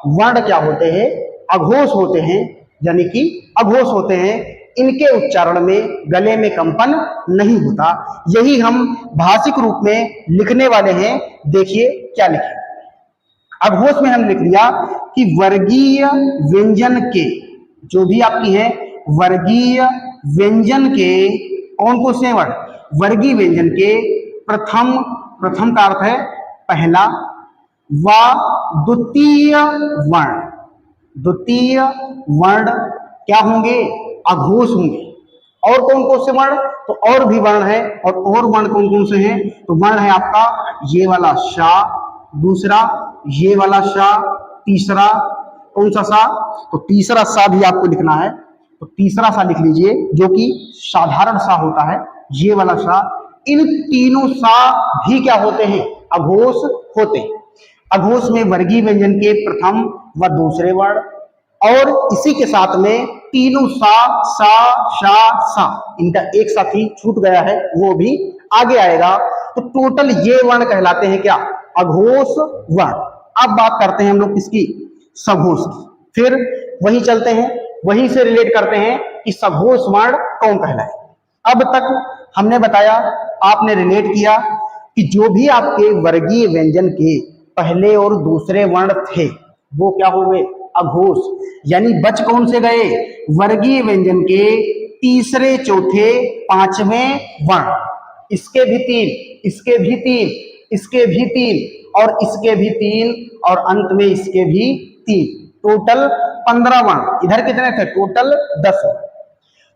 वर्ण क्या होते हैं, अघोष होते हैं, यानी कि अघोष होते हैं। इनके उच्चारण में गले में कंपन नहीं होता। यही हम भाषिक रूप में लिखने वाले हैं। देखिए क्या लिखे, अघोष में हम लिख लिया कि वर्गीय व्यंजन के, जो भी आपकी है वर्गीय व्यंजन के कौन कौन से वर्ण, वर्गीय व्यंजन के प्रथम, प्रथम का अर्थ है पहला, व द्वितीय वर्ण, द्वितीय वर्ण क्या होंगे, अघोष होंगे। और कौन कौन से वर्ण, तो और भी वर्ण है, और वर्ण कौन कौन से हैं, तो वर्ण है आपका ये वाला शा, दूसरा ये वाला शा, तीसरा कौन सा सा, तो तीसरा सा भी आपको लिखना है, तो तीसरा सा लिख लीजिए जो कि साधारण सा होता है, ये वाला सा। इन तीनों सा भी क्या होते हैं, अघोष होते हैं। अघोष में वर्गीय व्यंजन के प्रथम व दूसरे वर्ण, और इसी के साथ में तीनों सा, सा, शा, सा, इनका एक साथ ही छूट गया है, वो भी आगे आएगा। तो टोटल ये वर्ण कहलाते हैं क्या, अघोष वर्ण। अब बात करते हैं हम लोग किसकी, सघोष की। फिर वही चलते हैं, वही से रिलेट करते हैं कि सघोष वर्ण कौन कहलाए। अब तक हमने बताया, आपने रिलेट किया कि जो भी आपके वर्गीय व्यंजन के पहले और दूसरे वर्ण थे वो क्या हो गए, अघोष। यानी बच कौन से गए, वर्गीय व्यंजन के तीसरे, चौथे, पांचवें वर्ण। इसके भी तीन, इसके भी तीन, इसके भी तीन, और इसके भी तीन, और अंत में इसके भी तीन, टोटल 15 वर्ण। इधर कितने थे, टोटल 10।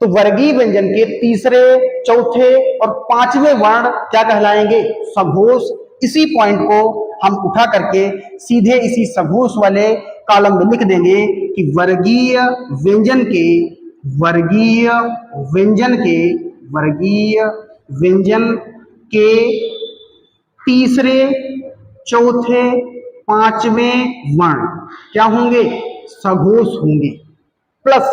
तो वर्गीय व्यंजन के तीसरे, चौथे और पांचवें वर्ण क्या कहलाएंगे, सघोष। इसी पॉइंट को हम उठा करके सीधे इसी सघोष वाले कॉलम में लिख देंगे कि वर्गीय व्यंजन के, वर्गीय व्यंजन के, वर्गीय व्यंजन के तीसरे, चौथे, पांचवें वर्ण क्या होंगे, सघोष होंगे। प्लस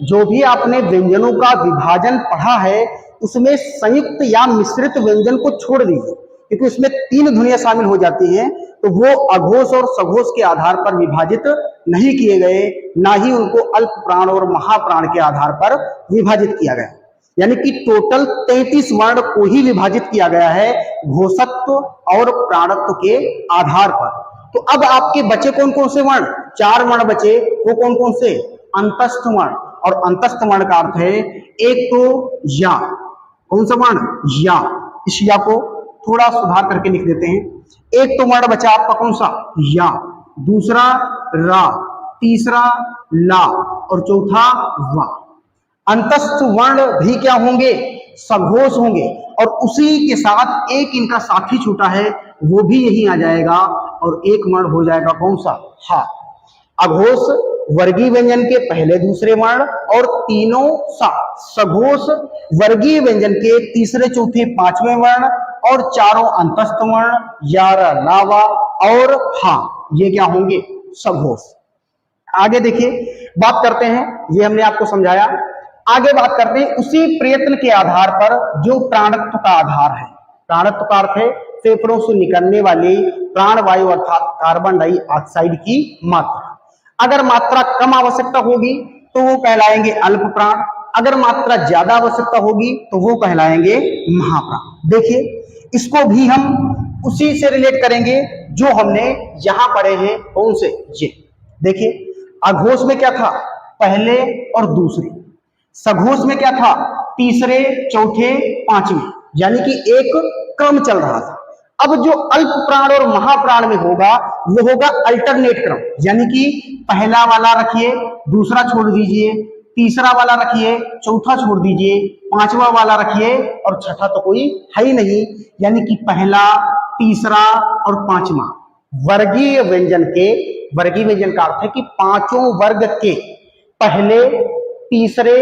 जो भी आपने व्यंजनों का विभाजन पढ़ा है उसमें संयुक्त या मिश्रित व्यंजन को छोड़ दीजिए, क्योंकि उसमें 3 ध्वनियां शामिल हो जाती हैं, तो वो अघोष और सघोष के आधार पर विभाजित नहीं किए गए, ना ही उनको अल्प प्राण और महाप्राण के आधार पर विभाजित किया गया। यानी कि टोटल 33 वर्ण को ही विभाजित किया गया है घोषत्व और प्राणत्व के आधार पर। तो अब आपके बचे कौन कौन से वर्ण? 4 वर्ण बचे, वो कौन कौन से? अंतस्थ वर्ण। और अंतस्थ वर्ण का अर्थ है एक तो या, कौन सा वर्ण? या। इस या को थोड़ा सुधार करके लिख देते हैं। एक तो वर्ण बचा आपका कौन सा? या, दूसरा रा, तीसरा ला और चौथा वा। अंतस्थ वर्ण भी क्या होंगे? सघोष होंगे। और उसी के साथ एक इनका साथी छूटा है, वो भी यही आ जाएगा और एक वर्ण हो जाएगा कौन सा? हा। अघोष वर्गीय व्यंजन के पहले दूसरे वर्ण और तीनों सा। सघोष वर्गीय व्यंजन के तीसरे चौथे पांचवें वर्ण और चारों अंतस्थ वर्ण या, लावा और हा, ये क्या होंगे? सघोष। आगे देखिए, बात करते हैं, ये हमने आपको समझाया। आगे बात करते हैं उसी प्रयत्न के आधार पर जो प्राणत्व का आधार है। प्राणत्व का अर्थ है फेफड़ों से निकलने वाली प्राणवायु अर्थात कार्बन डाइऑक्साइड की मात्रा। अगर मात्रा कम आवश्यकता होगी तो वो कहलाएंगे अल्प प्राण, अगर मात्रा ज्यादा आवश्यकता होगी तो वो कहलाएंगे महाप्राण। देखिए, इसको भी हम उसी से रिलेट करेंगे जो हमने यहां पढ़े हैं। कौन से? ये देखिए, अघोष में क्या था? पहले और दूसरे। सघोष में क्या था? तीसरे, चौथे, पांचवें, यानी कि एक क्रम चल रहा था। अब जो अल्प प्राण और महाप्राण में होगा वो होगा अल्टरनेट क्रम, यानी कि पहला वाला रखिए, दूसरा छोड़ दीजिए, तीसरा वाला रखिए, चौथा छोड़ दीजिए, पांचवा वाला रखिए और छठा तो कोई है ही नहीं, यानी कि पहला, तीसरा और पांचवा। वर्गीय व्यंजन के, वर्गीय व्यंजन का अर्थ है कि पांचों वर्ग के पहले, तीसरे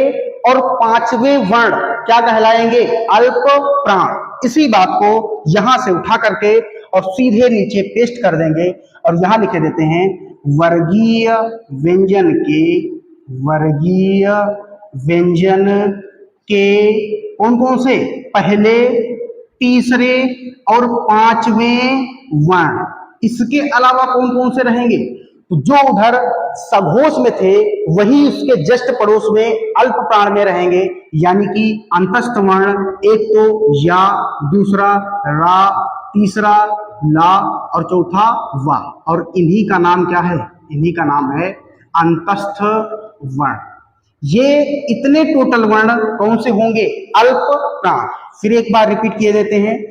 और पांचवें वर्ण क्या कहलाएंगे? अल्प प्राण। इसी बात को यहां से उठा करके और सीधे नीचे पेस्ट कर देंगे और यहां लिखे देते हैं वर्गीय व्यंजन के, वर्गीय व्यंजन के कौन कौन से? पहले, तीसरे और पांचवें वर्ण। इसके अलावा कौन कौन से रहेंगे? तो जो उधर सघोष में थे वही उसके जस्ट पड़ोस में अल्प प्राण में रहेंगे, यानी कि अंतस्थ वर्ण। एक तो या, दूसरा रा, तीसरा ला और चौथा वा। और इन्हीं का नाम क्या है? इन्हीं का नाम है अंतस्थ वर्ण। ये इतने टोटल वर्ण कौन से होंगे? अल्प प्राण। फिर एक बार रिपीट किए देते हैं,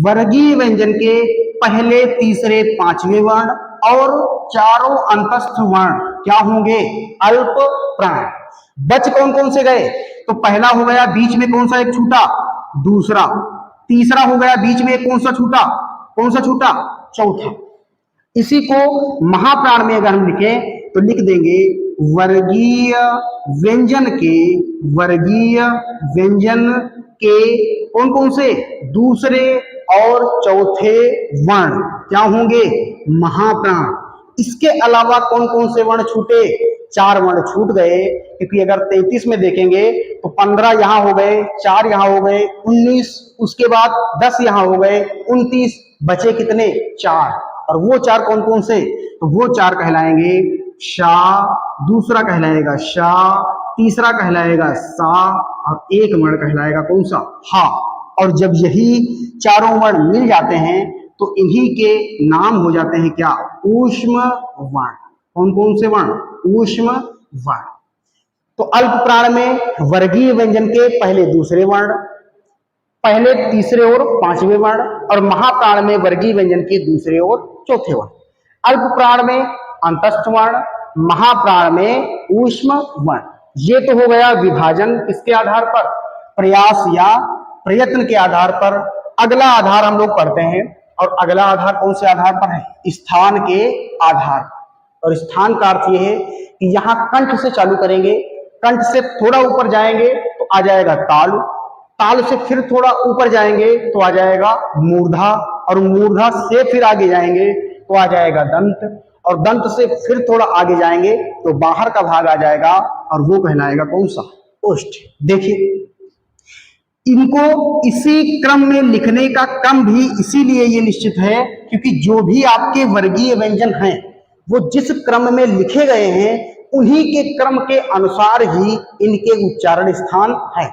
वर्गीय व्यंजन के पहले, तीसरे, पांचवें वर्ण और चारों अंतस्थ वर्ण क्या होंगे? अल्प प्राण। बच कौन कौन से गए? तो पहला हो गया, बीच में कौन सा एक छूटा? दूसरा। तीसरा हो गया, बीच में कौन सा छूटा? कौन सा छूटा? चौथा। इसी को महाप्राण में अगर हम लिखें तो लिख देंगे वर्गीय व्यंजन के, वर्गीय व्यंजन के कौन कौन से? दूसरे और चौथे वर्ण क्या होंगे? महाप्राण। इसके अलावा कौन कौन से वर्ण छूटे? 4 वर्ण छूट गए, क्योंकि अगर 33 में देखेंगे तो 15 यहां हो गए, 4 यहां हो गए, 19, उसके बाद 10 यहां हो गए, 29, बचे कितने? 4। और वो 4 कौन कौन से? तो वो 4 कहलाएंगे शा, दूसरा कहलाएगा शा, तीसरा कहलाएगा सा और एक वर्ण कहलाएगा कौन सा? हा। और जब यही चारों वर्ण मिल जाते हैं तो इन्हीं के नाम हो जाते हैं क्या? ऊष्म वर्ण। कौन कौन से वर्ण? ऊष्म वर्ण। तो अल्प प्राण में वर्गीय व्यंजन के पहले, दूसरे वर्ण, पहले, तीसरे और पांचवें वर्ण, और महाप्राण में वर्गीय व्यंजन के दूसरे और चौथे वर्ण। अल्प प्राण में अंतस्थ वर्ण, महाप्राण में ऊष्म वर्ण। ये तो हो गया विभाजन किसके आधार पर? प्रयास या प्रयत्न के आधार पर। अगला आधार हम लोग पढ़ते हैं, और अगला आधार कौन से आधार पर है? स्थान के आधार पर। और स्थान का अर्थ यह है कि यहां कंठ से चालू करेंगे, कंठ से थोड़ा ऊपर जाएंगे तो आ जाएगा ताल, ताल से फिर थोड़ा ऊपर जाएंगे तो आ जाएगा मूर्धा, और मूर्धा से फिर आगे जाएंगे तो आ जाएगा दंत, और दंत से फिर थोड़ा आगे जाएंगे तो बाहर का भाग आ जाएगा और वो कहलाएगा कौन सा? ओष्ठ। देखिए, इनको इसी क्रम में लिखने का क्रम भी इसीलिए ये निश्चित है क्योंकि जो भी आपके वर्गीय व्यंजन हैं वो जिस क्रम में लिखे गए हैं उन्हीं के क्रम के अनुसार ही इनके उच्चारण स्थान है।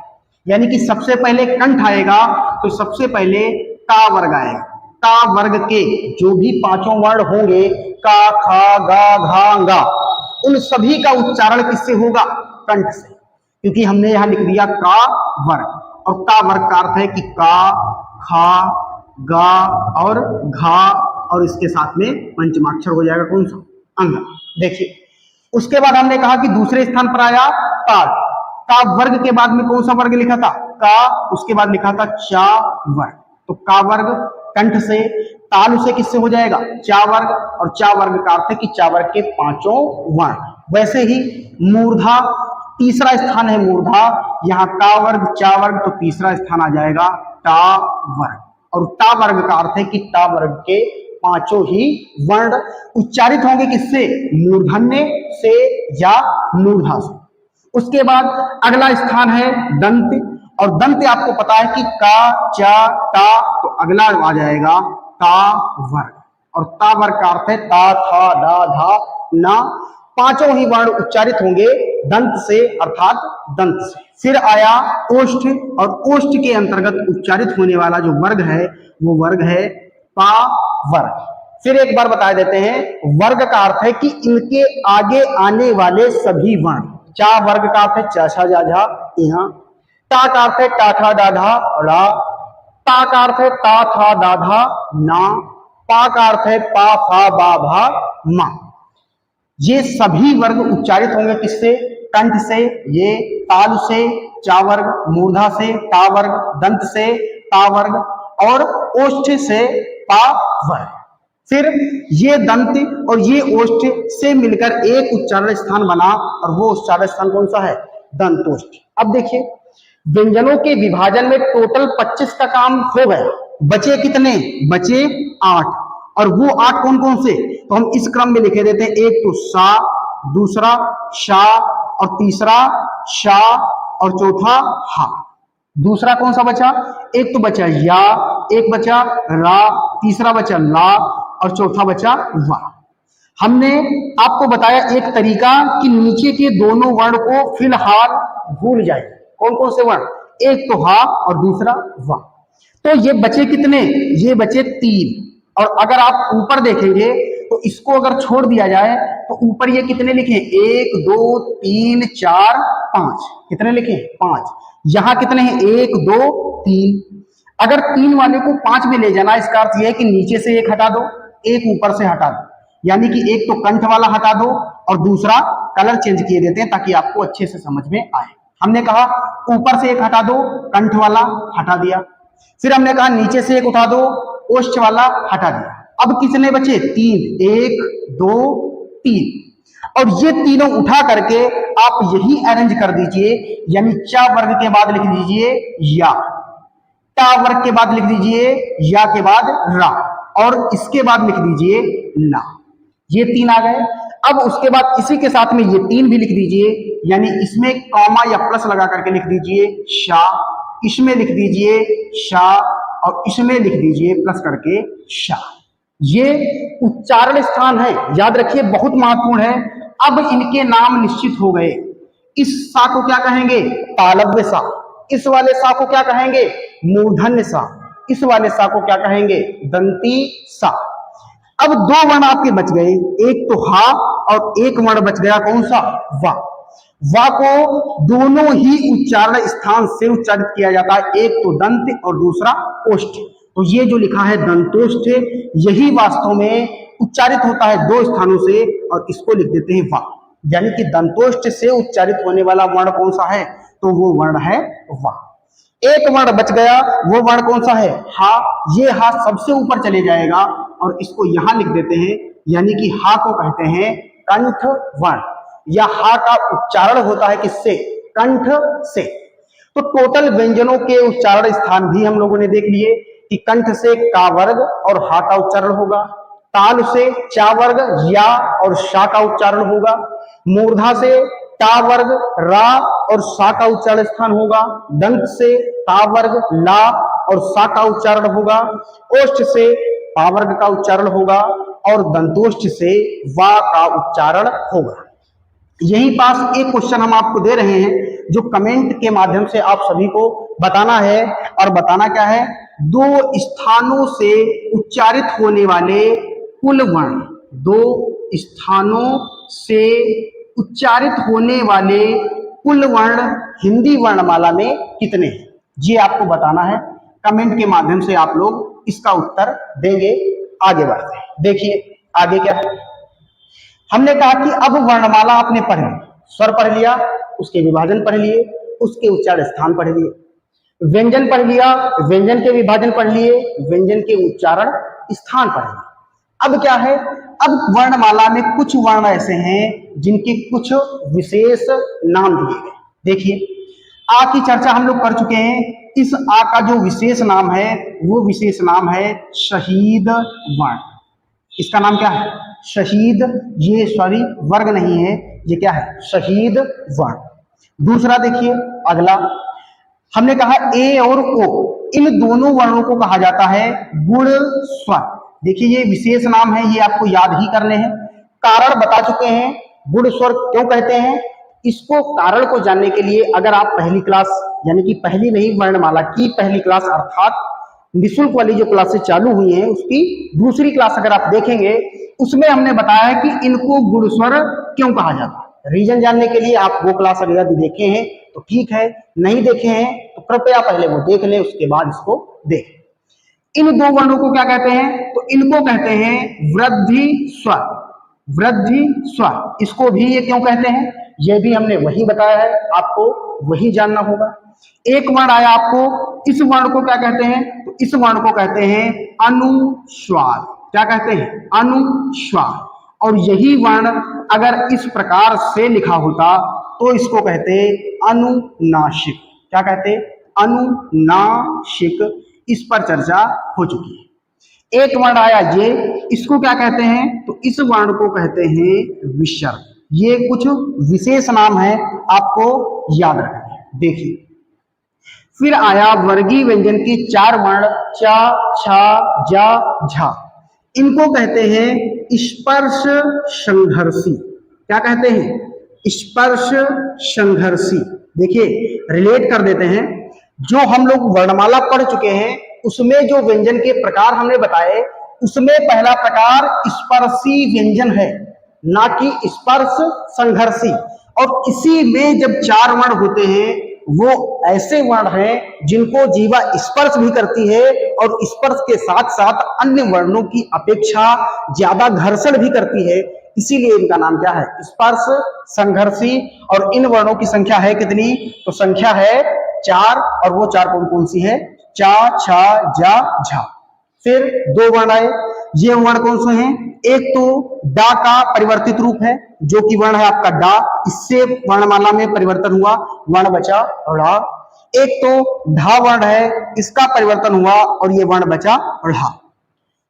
यानी कि सबसे पहले कंठ आएगा तो सबसे पहले का वर्ग आएगा। का वर्ग के जो भी पांचों वर्ण होंगे का, खा, गा, घा, गा, उन सभी का उच्चारण किससे होगा? कंठ से, क्योंकि हमने यहां लिख दिया का वर्ग। और का वर्ग का अर्थ है कि का, खा, गा और घा और इसके साथ में पंचमाक्षर हो जाएगा कौन सा? अंग। देखिए उसके बाद हमने कहा कि दूसरे स्थान पर आया ताल। का वर्ग के बाद में कौन सा वर्ग लिखा था? का, उसके बाद लिखा था चा वर्ग। तो का वर्ग कंठ से, ताल से किससे हो जाएगा? चा वर्ग। और चा वर्ग का अर्थ है कि चा वर्ग के पांचों वर्ण। वैसे ही मूर्धा तीसरा स्थान है मूर्धा, यहाँ का वर्ग चा वर्ग, तो तीसरा स्थान आ जाएगा टा वर्ग। और टा वर्ग का अर्थ है कि टा वर्ग के पांचों ही वर्ण उच्चारित होंगे किससे? मूर्धन्य से या मूर्धा से। उसके बाद अगला स्थान है दंत। और दंत आपको पता है कि का, चा, टा, तो अगला आ जाएगा ता वर्ग। और ता वर्ग का अर्थ है ता, था, डा, धा, ना, पांचों ही वर्ण उच्चारित होंगे दंत से अर्थात दंत से। फिर आया ओष्ठ। और ओष्ठ के अंतर्गत उच्चारित होने वाला जो वर्ग है वो वर्ग है पा वर्ग। फिर एक बार बता देते हैं, वर्ग का अर्थ है कि इनके आगे आने वाले सभी वर्ण। चा वर्ग का अर्थ है चा, छा, जा, झा, यहाँ। टा का अर्थ है टा, ठा, डा, धा, रा। ता का अर्थ है ता, था, दा, धा, ना। पा का अर्थ है पा, फा, बा, भा, मा। ये सभी वर्ग उच्चारित होंगे किससे? कंठ से, ये ताल से, चा वर्ग, मूर्धा से, ता वर्ग, दंत से, ता वर्ग और ओष्ठ से पा वर्ग। फिर ये दंत और ये ओष्ठ से मिलकर एक उच्चारण स्थान बना और वो उच्चारण स्थान कौन सा है? दंतोष्ठ। अब देखिए व्यंजनों के विभाजन में टोटल 25 का काम हो गया। बचे कितने? बचे 8। और वो 8 कौन कौन से? तो हम इस क्रम में लिखे देते हैं। एक तो सा, दूसरा शा और तीसरा शा और चौथा हा। दूसरा कौन सा बचा? एक तो बचा या, एक बचा रा, तीसरा बचा ला और चौथा बचा वा। हमने आपको बताया एक तरीका कि नीचे के दोनों वर्ण को फिलहाल भूल जाए। कौन कौन से वर्ण? एक तो हा और दूसरा वा। तो ये बचे कितने? ये बचे 3। और अगर आप ऊपर देखेंगे तो इसको अगर छोड़ दिया जाए तो ऊपर ये कितने लिखे? 1 2 3 4 5। कितने लिखे? 5। यहां कितने हैं? 1 2 3। अगर 3 वाले को 5 में ले जाना, इसका अर्थ यह है कि नीचे से एक हटा दो, एक ऊपर से हटा दो। यानी कि एक तो कंठ वाला हटा दो और दूसरा कलर चेंज किए देते हैं ताकि आपको अच्छे से समझ में आए। हमने कहा ऊपर से एक हटा दो, कंठ वाला हटा दिया। फिर हमने कहा नीचे से एक उठा दो, ओष्ठ वाला हटा दिया। अब कितने बचे? 3। 1 2 3। और ये तीनों उठा करके आप यही अरेंज कर दीजिए। यानी चा वर्ग के बाद लिख दीजिए या, टा वर्ग के बाद लिख दीजिए या के बाद रा और इसके बाद लिख दीजिए ला। ये 3 आ गए। अब उसके बाद इसी के साथ में ये 3 भी लिख दीजिए। यानी इसमें कॉमा या प्लस लगा करके लिख दीजिए शा, इसमें लिख दीजिए शा और इसमें लिख दीजिए प्लस करके शा। ये उच्चारण स्थान है, याद रखिए, बहुत महत्वपूर्ण है। अब इनके नाम निश्चित हो गए। इस सा को क्या कहेंगे? तालव्य सा। इस वाले सा को क्या कहेंगे? मूर्धन्य सा। इस वाले सा को क्या कहेंगे? दंती सा। अब 2 वर्ण आपके बच गए, एक तो हा और एक वर्ण बच गया कौन सा? वा। वा को दोनों ही उच्चारण स्थान से उच्चारित किया जाता है, एक तो दंत और दूसरा ओष्ठ। तो ये जो लिखा है दंतोष्ठ, यही वास्तव में उच्चारित होता है 2 स्थानों से और इसको लिख देते हैं वा। यानी कि दंतोष्ठ से उच्चारित होने वाला वर्ण कौन सा है? तो वो वर्ण है वा। एक वर्ण बच गया, वो वर्ण कौन सा है? हा। ये हा सबसे ऊपर चले जाएगा और इसको यहां लिख देते हैं। यानी कि हा को कहते हैं कंठ वर्ण, या हा का उच्चारण होता है किससे? कंठ से। तो टोटल व्यंजनों के उच्चारण स्थान भी हम लोगों ने देख लिए कि कंठ से का वर्ग और हा का उच्चारण होगा, ताल से चा वर्ग या और शा का उच्चारण होगा, मूर्धा से टा वर्ग रा और सा का उच्चारण स्थान होगा, दंत से ता वर्ग ला और सा का उच्चारण होगा, ओष्ठ से पा वर्ग का उच्चारण होगा और दंतोष्ठ से वा का उच्चारण होगा। यही पास एक क्वेश्चन हम आपको दे रहे हैं जो कमेंट के माध्यम से आप सभी को बताना है, और बताना क्या है, दो स्थानों से उच्चारित होने वाले कुल वर्ण, दो स्थानों से उच्चारित होने वाले कुल वर्ण हिंदी वर्णमाला में कितने हैं, ये आपको बताना है। कमेंट के माध्यम से आप लोग इसका उत्तर देंगे। आगे बढ़ते हैं, देखिए आगे क्या है। हमने कहा कि अब वर्णमाला आपने पढ़ ली, स्वर पढ़ लिया, उसके विभाजन पढ़ लिए, उसके उच्चारण स्थान पढ़ लिए, व्यंजन पढ़ लिया, व्यंजन के विभाजन पढ़ लिए, व्यंजन के उच्चारण स्थान पढ़ लिए। अब क्या है, अब वर्णमाला में कुछ वर्ण ऐसे हैं जिनके कुछ विशेष नाम दिए गए। देखिए आ की चर्चा हम लोग कर चुके हैं। इस आ का जो विशेष नाम है वो विशेष नाम है शहीद वर्ण। इसका नाम क्या है, शहीद, ये सॉरी वर्ग नहीं है, ये क्या है, शहीद वर्ण। दूसरा देखिए अगला, हमने कहा ए और ओ, इन दोनों वर्णों को कहा जाता है गुण स्वर। देखिए ये विशेष नाम है, ये आपको याद ही करने हैं। कारण बता चुके हैं, गुण स्वर क्यों कहते हैं। इसको कारण को जानने के लिए अगर आप पहली क्लास, यानी कि पहली नहीं वर्णमाला की पहली क्लास अर्थात निःशुल्क वाली जो क्लासेस चालू हुई हैं उसकी दूसरी क्लास अगर आप देखेंगे, उसमें हमने बताया कि इनको गुण स्वर क्यों कहा जाता है। रीजन जानने के लिए आप वो क्लास अगर यदि देखे हैं तो ठीक है, नहीं देखे हैं तो कृपया पहले वो देख लें, उसके बाद इसको देखें। इन दो वर्णों को क्या कहते हैं, तो इनको कहते हैं वृद्धि स्वर, वृद्धि स्वर। इसको भी ये क्यों कहते हैं, ये भी हमने वही बताया है, आपको वही जानना होगा। एक वर्ण आया आपको, इस वर्ण को क्या कहते हैं, तो इस वर्ण को कहते हैं अनुस्वार। क्या कहते हैं, अनुस्वार। और यही वर्ण अगर इस प्रकार से लिखा होता तो इसको कहते अनुनासिक। क्या कहते, अनुनासिक। इस पर चर्चा हो चुकी है। एक वर्ण आया ये, इसको क्या कहते हैं, तो इस वर्ण को कहते हैं विसर्ग। ये कुछ विशेष नाम है, आपको याद रखना है। देखिए फिर आया वर्गीय व्यंजन के चार वर्ण चा छा जा झा। इनको कहते हैं स्पर्श संघर्षी। क्या कहते हैं, स्पर्श संघर्षी। देखिए रिलेट कर देते हैं, जो हम लोग वर्णमाला पढ़ चुके हैं उसमें जो व्यंजन के प्रकार हमने बताए, उसमें पहला प्रकार स्पर्शी व्यंजन है, ना कि स्पर्श संघर्षी। और इसी में जब चार वर्ण होते हैं वो ऐसे वर्ण हैं जिनको जीवा स्पर्श भी करती है और स्पर्श के साथ साथ अन्य वर्णों की अपेक्षा ज्यादा घर्षण भी करती है, इसीलिए इनका नाम क्या है, स्पर्श संघर्षी। और इन वर्णों की संख्या है कितनी, तो संख्या है चार, और वो चार कौन कौन सी है, चा छा जा झा। फिर दो वर्ण आए, ये वर्ण कौन से हैं, एक तो डा का परिवर्तित रूप है, जो कि वर्ण है आपका डा, इससे वर्णमाला में परिवर्तन हुआ, वर्ण बचा ढ़ा। एक तो ढा वर्ण है, इसका परिवर्तन हुआ और ये वर्ण बचा ढ़ा।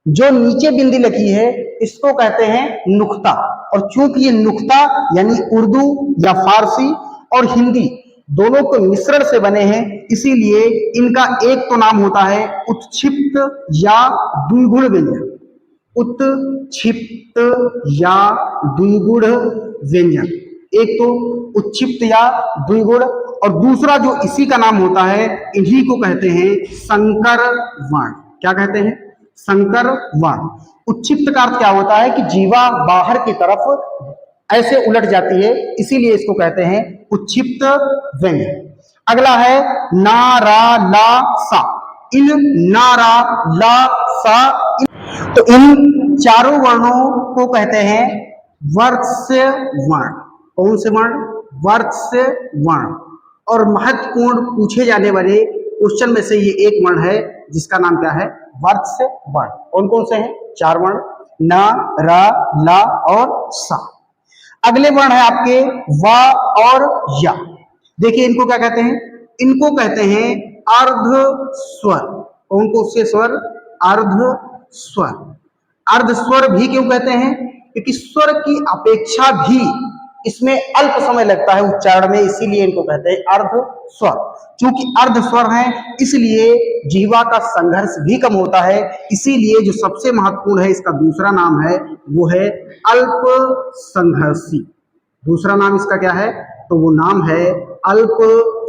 जो नीचे बिंदी लिखी है इसको कहते हैं नुक्ता। और चूंकि ये नुक्ता यानी उर्दू या फारसी और हिंदी दोनों के मिश्रण से बने हैं, इसीलिए इनका एक तो नाम होता है उत्क्षिप्त या द्विगुण व्यंजन, उत्क्षिप्त या द्विगुण व्यंजन। एक तो उत्क्षिप्त या द्विगुण, और दूसरा जो इसी का नाम होता है, इन्हीं को कहते हैं संकर वर्ण। क्या कहते हैं, संकर वर्ण। उत्क्षिप्त का अर्थ क्या होता है कि जीवा बाहर की तरफ ऐसे उलट जाती है, इसीलिए इसको कहते हैं उत्क्षिप्त व्यंजन। अगला है ना रा ला सा। इन ना रा ला सा, तो इन चारों वर्णों को कहते हैं वर्त्स्य वर्ण। कौन से वर्ण, वर्त्स्य वर्ण। और महत्वपूर्ण पूछे जाने वाले क्वेश्चन में से ये एक वर्ण है जिसका नाम क्या है, वर्त्स्य वर्ण। कौन कौन से हैं, चार वर्ण, ना रा ला और सा। अगले वर्ण है आपके वा और या। देखिए इनको क्या कहते हैं, इनको कहते हैं अर्ध स्वर। कौन कौन से स्वर, अर्ध स्वर। अर्ध स्वर भी क्यों कहते हैं, क्योंकि स्वर की अपेक्षा भी इसमें अल्प समय लगता है उच्चारण में, इसीलिए इनको कहते हैं अर्ध स्वर। क्योंकि अर्ध स्वर हैं इसलिए जीवा का संघर्ष भी कम होता है, इसीलिए जो सबसे महत्वपूर्ण है इसका दूसरा नाम है वो है अल्प संघर्षी। दूसरा नाम इसका क्या है? तो वो नाम है अल्प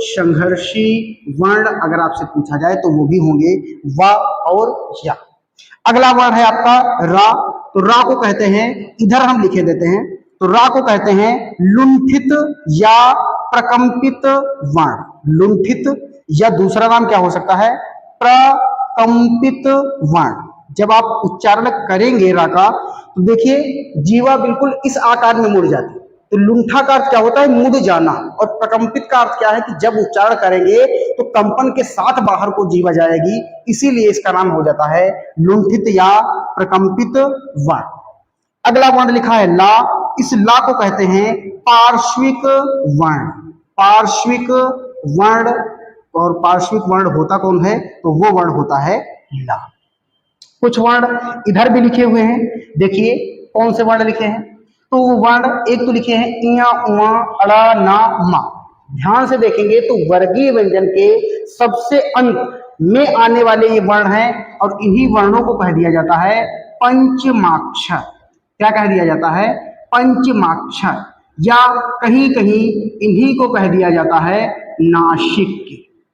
संघर्षी वर्ण। अगर आपसे पूछा जाए तो वो भी होंगे वा और या। अगला वर्ण है आपका रा। तो रा को कहते हैं, इधर हम लिखे देते हैं, तो रा को कहते हैं लुंठित या प्रकंपित वर्ण। लुंठित या दूसरा नाम क्या हो सकता है? प्रकंपित वर्ण। जब आप उच्चारण करेंगे रा का तो देखिए जीवा बिल्कुल इस आकार में मुड़ जाती है। तो लुंठा का अर्थ क्या होता है? मुड़ जाना। और प्रकंपित का अर्थ क्या है? कि जब उच्चारण करेंगे तो कंपन के साथ बाहर को जीवा जाएगी, इसीलिए इसका नाम हो जाता है लुंठित या प्रकंपित वर्ण। अगला वर्ण लिखा है ला। इस ला को कहते हैं पार्श्विक वर्ण। पार्श्विक वर्ण। और पार्श्विक वर्ण होता कौन है? तो वो वर्ण होता है ला। कुछ वर्ण इधर भी लिखे हुए हैं, देखिए कौन से वर्ण लिखे हैं। तो वो वर्ण एक तो लिखे हैं इया उआ अड़ा ना मा। ध्यान से देखेंगे तो वर्गीय व्यंजन के सबसे अंत में आने वाले ये वर्ण हैं, और इन्हीं वर्णों को कह दिया जाता है पंचमाक्षर। क्या कह दिया जाता है? पंचमाक्षर। या कहीं कहीं इन्हीं को कह दिया जाता है नासिक।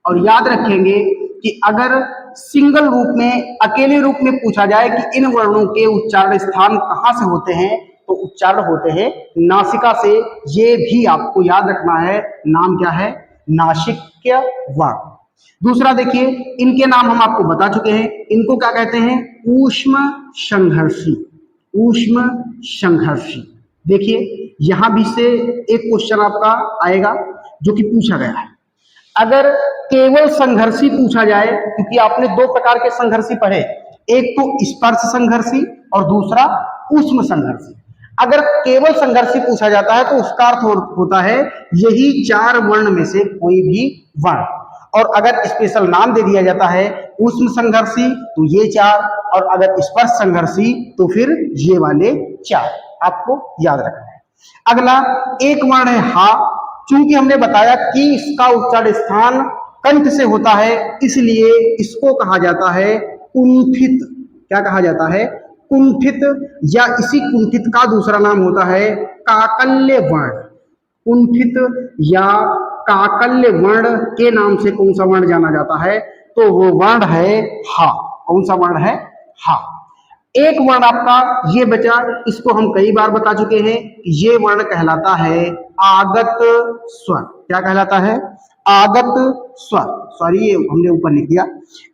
और याद रखेंगे कि अगर सिंगल रूप में, अकेले रूप में पूछा जाए कि इन वर्णों के उच्चारण स्थान कहाँ से होते हैं, तो उच्चारण होते हैं नासिका से। ये भी आपको याद रखना है, नाम क्या है? नासिक्य वर्ण। दूसरा देखिए, इनके नाम हम आपको बता चुके हैं। इनको क्या कहते हैं? ऊष्म संघर्षी। ऊष्म संघर्षी। देखिए यहां भी से एक क्वेश्चन आपका आएगा जो कि पूछा गया है। अगर केवल संघर्षी पूछा जाए, क्योंकि आपने दो प्रकार के संघर्षी पढ़े, एक तो स्पर्श संघर्षी और दूसरा ऊष्म संघर्षी। अगर केवल संघर्षी पूछा जाता है तो उसका अर्थ होता है यही चार वर्ण में से कोई भी वर्ण। और अगर स्पेशल नाम दे दिया जाता है ऊष्म संघर्षी तो ये चार, और अगर स्पर्श संघर्षी तो फिर ये वाले चार। आपको याद रखना है। अगला एक वर्ण है हा। चूंकि हमने बताया कि इसका उच्चारण स्थान कंठ से होता है, इसलिए इसको कहा जाता है कुंठित। क्या कहा जाता है? कुंठित। या इसी कुंठित का दूसरा नाम होता है काकल्य वर्ण। कुंठित या काकल्य वर्ण के नाम से कौन सा वर्ण जाना जाता है? तो वो वर्ण है हा। कौन सा वर्ण है? हा। एक वर्ण आपका ये बचा, इसको हम कई बार बता चुके हैं। ये वर्ण कहलाता है आगत स्वर। क्या कहलाता है? आगत स्वर। सॉरी, ये हमने ऊपर लिख दिया।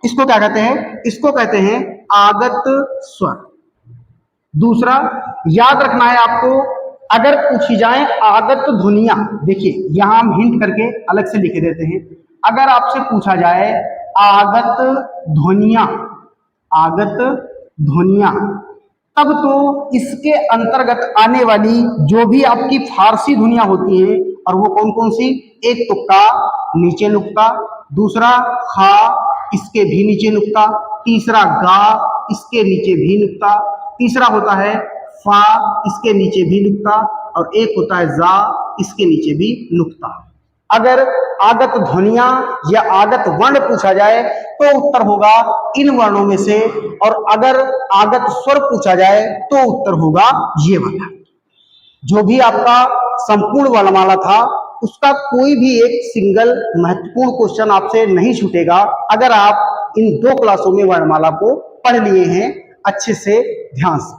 इसको क्या कहते हैं? इसको कहते हैं आगत स्वर। दूसरा याद रखना है आपको, अगर पूछी जाए आगत ध्वनियां, देखिए यहां हम हिंट करके अलग से लिख देते हैं। अगर आपसे पूछा जाए आगत ध्वनियां, आगत ध्वनियां, तब तो इसके अंतर्गत आने वाली जो भी आपकी फारसी ध्वनियां होती हैं, और वो कौन कौन सी? एक तो का, नीचे नुक्ता, दूसरा खा, इसके भी नीचे नुक्ता, तीसरा गा, इसके नीचे भी नुक्ता, तीसरा होता है फा, इसके नीचे भी नुक्ता, और एक होता है जा, इसके नीचे भी नुक्ता। अगर आगत ध्वनियां या आगत वर्ण पूछा जाए तो उत्तर होगा इन वर्णों में से, और अगर आगत स्वर पूछा जाए तो उत्तर होगा ये वाला। जो भी आपका संपूर्ण वर्णमाला था उसका कोई भी एक सिंगल महत्वपूर्ण क्वेश्चन आपसे नहीं छूटेगा, अगर आप इन 2 क्लासों में वर्णमाला को पढ़ लिए हैं अच्छे से, ध्यान से।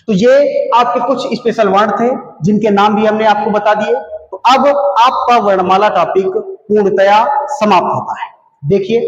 तो ये आपके कुछ स्पेशल वर्ण थे जिनके नाम भी हमने आपको बता दिए। तो अब आपका वर्णमाला टॉपिक पूर्णतया समाप्त होता है। देखिए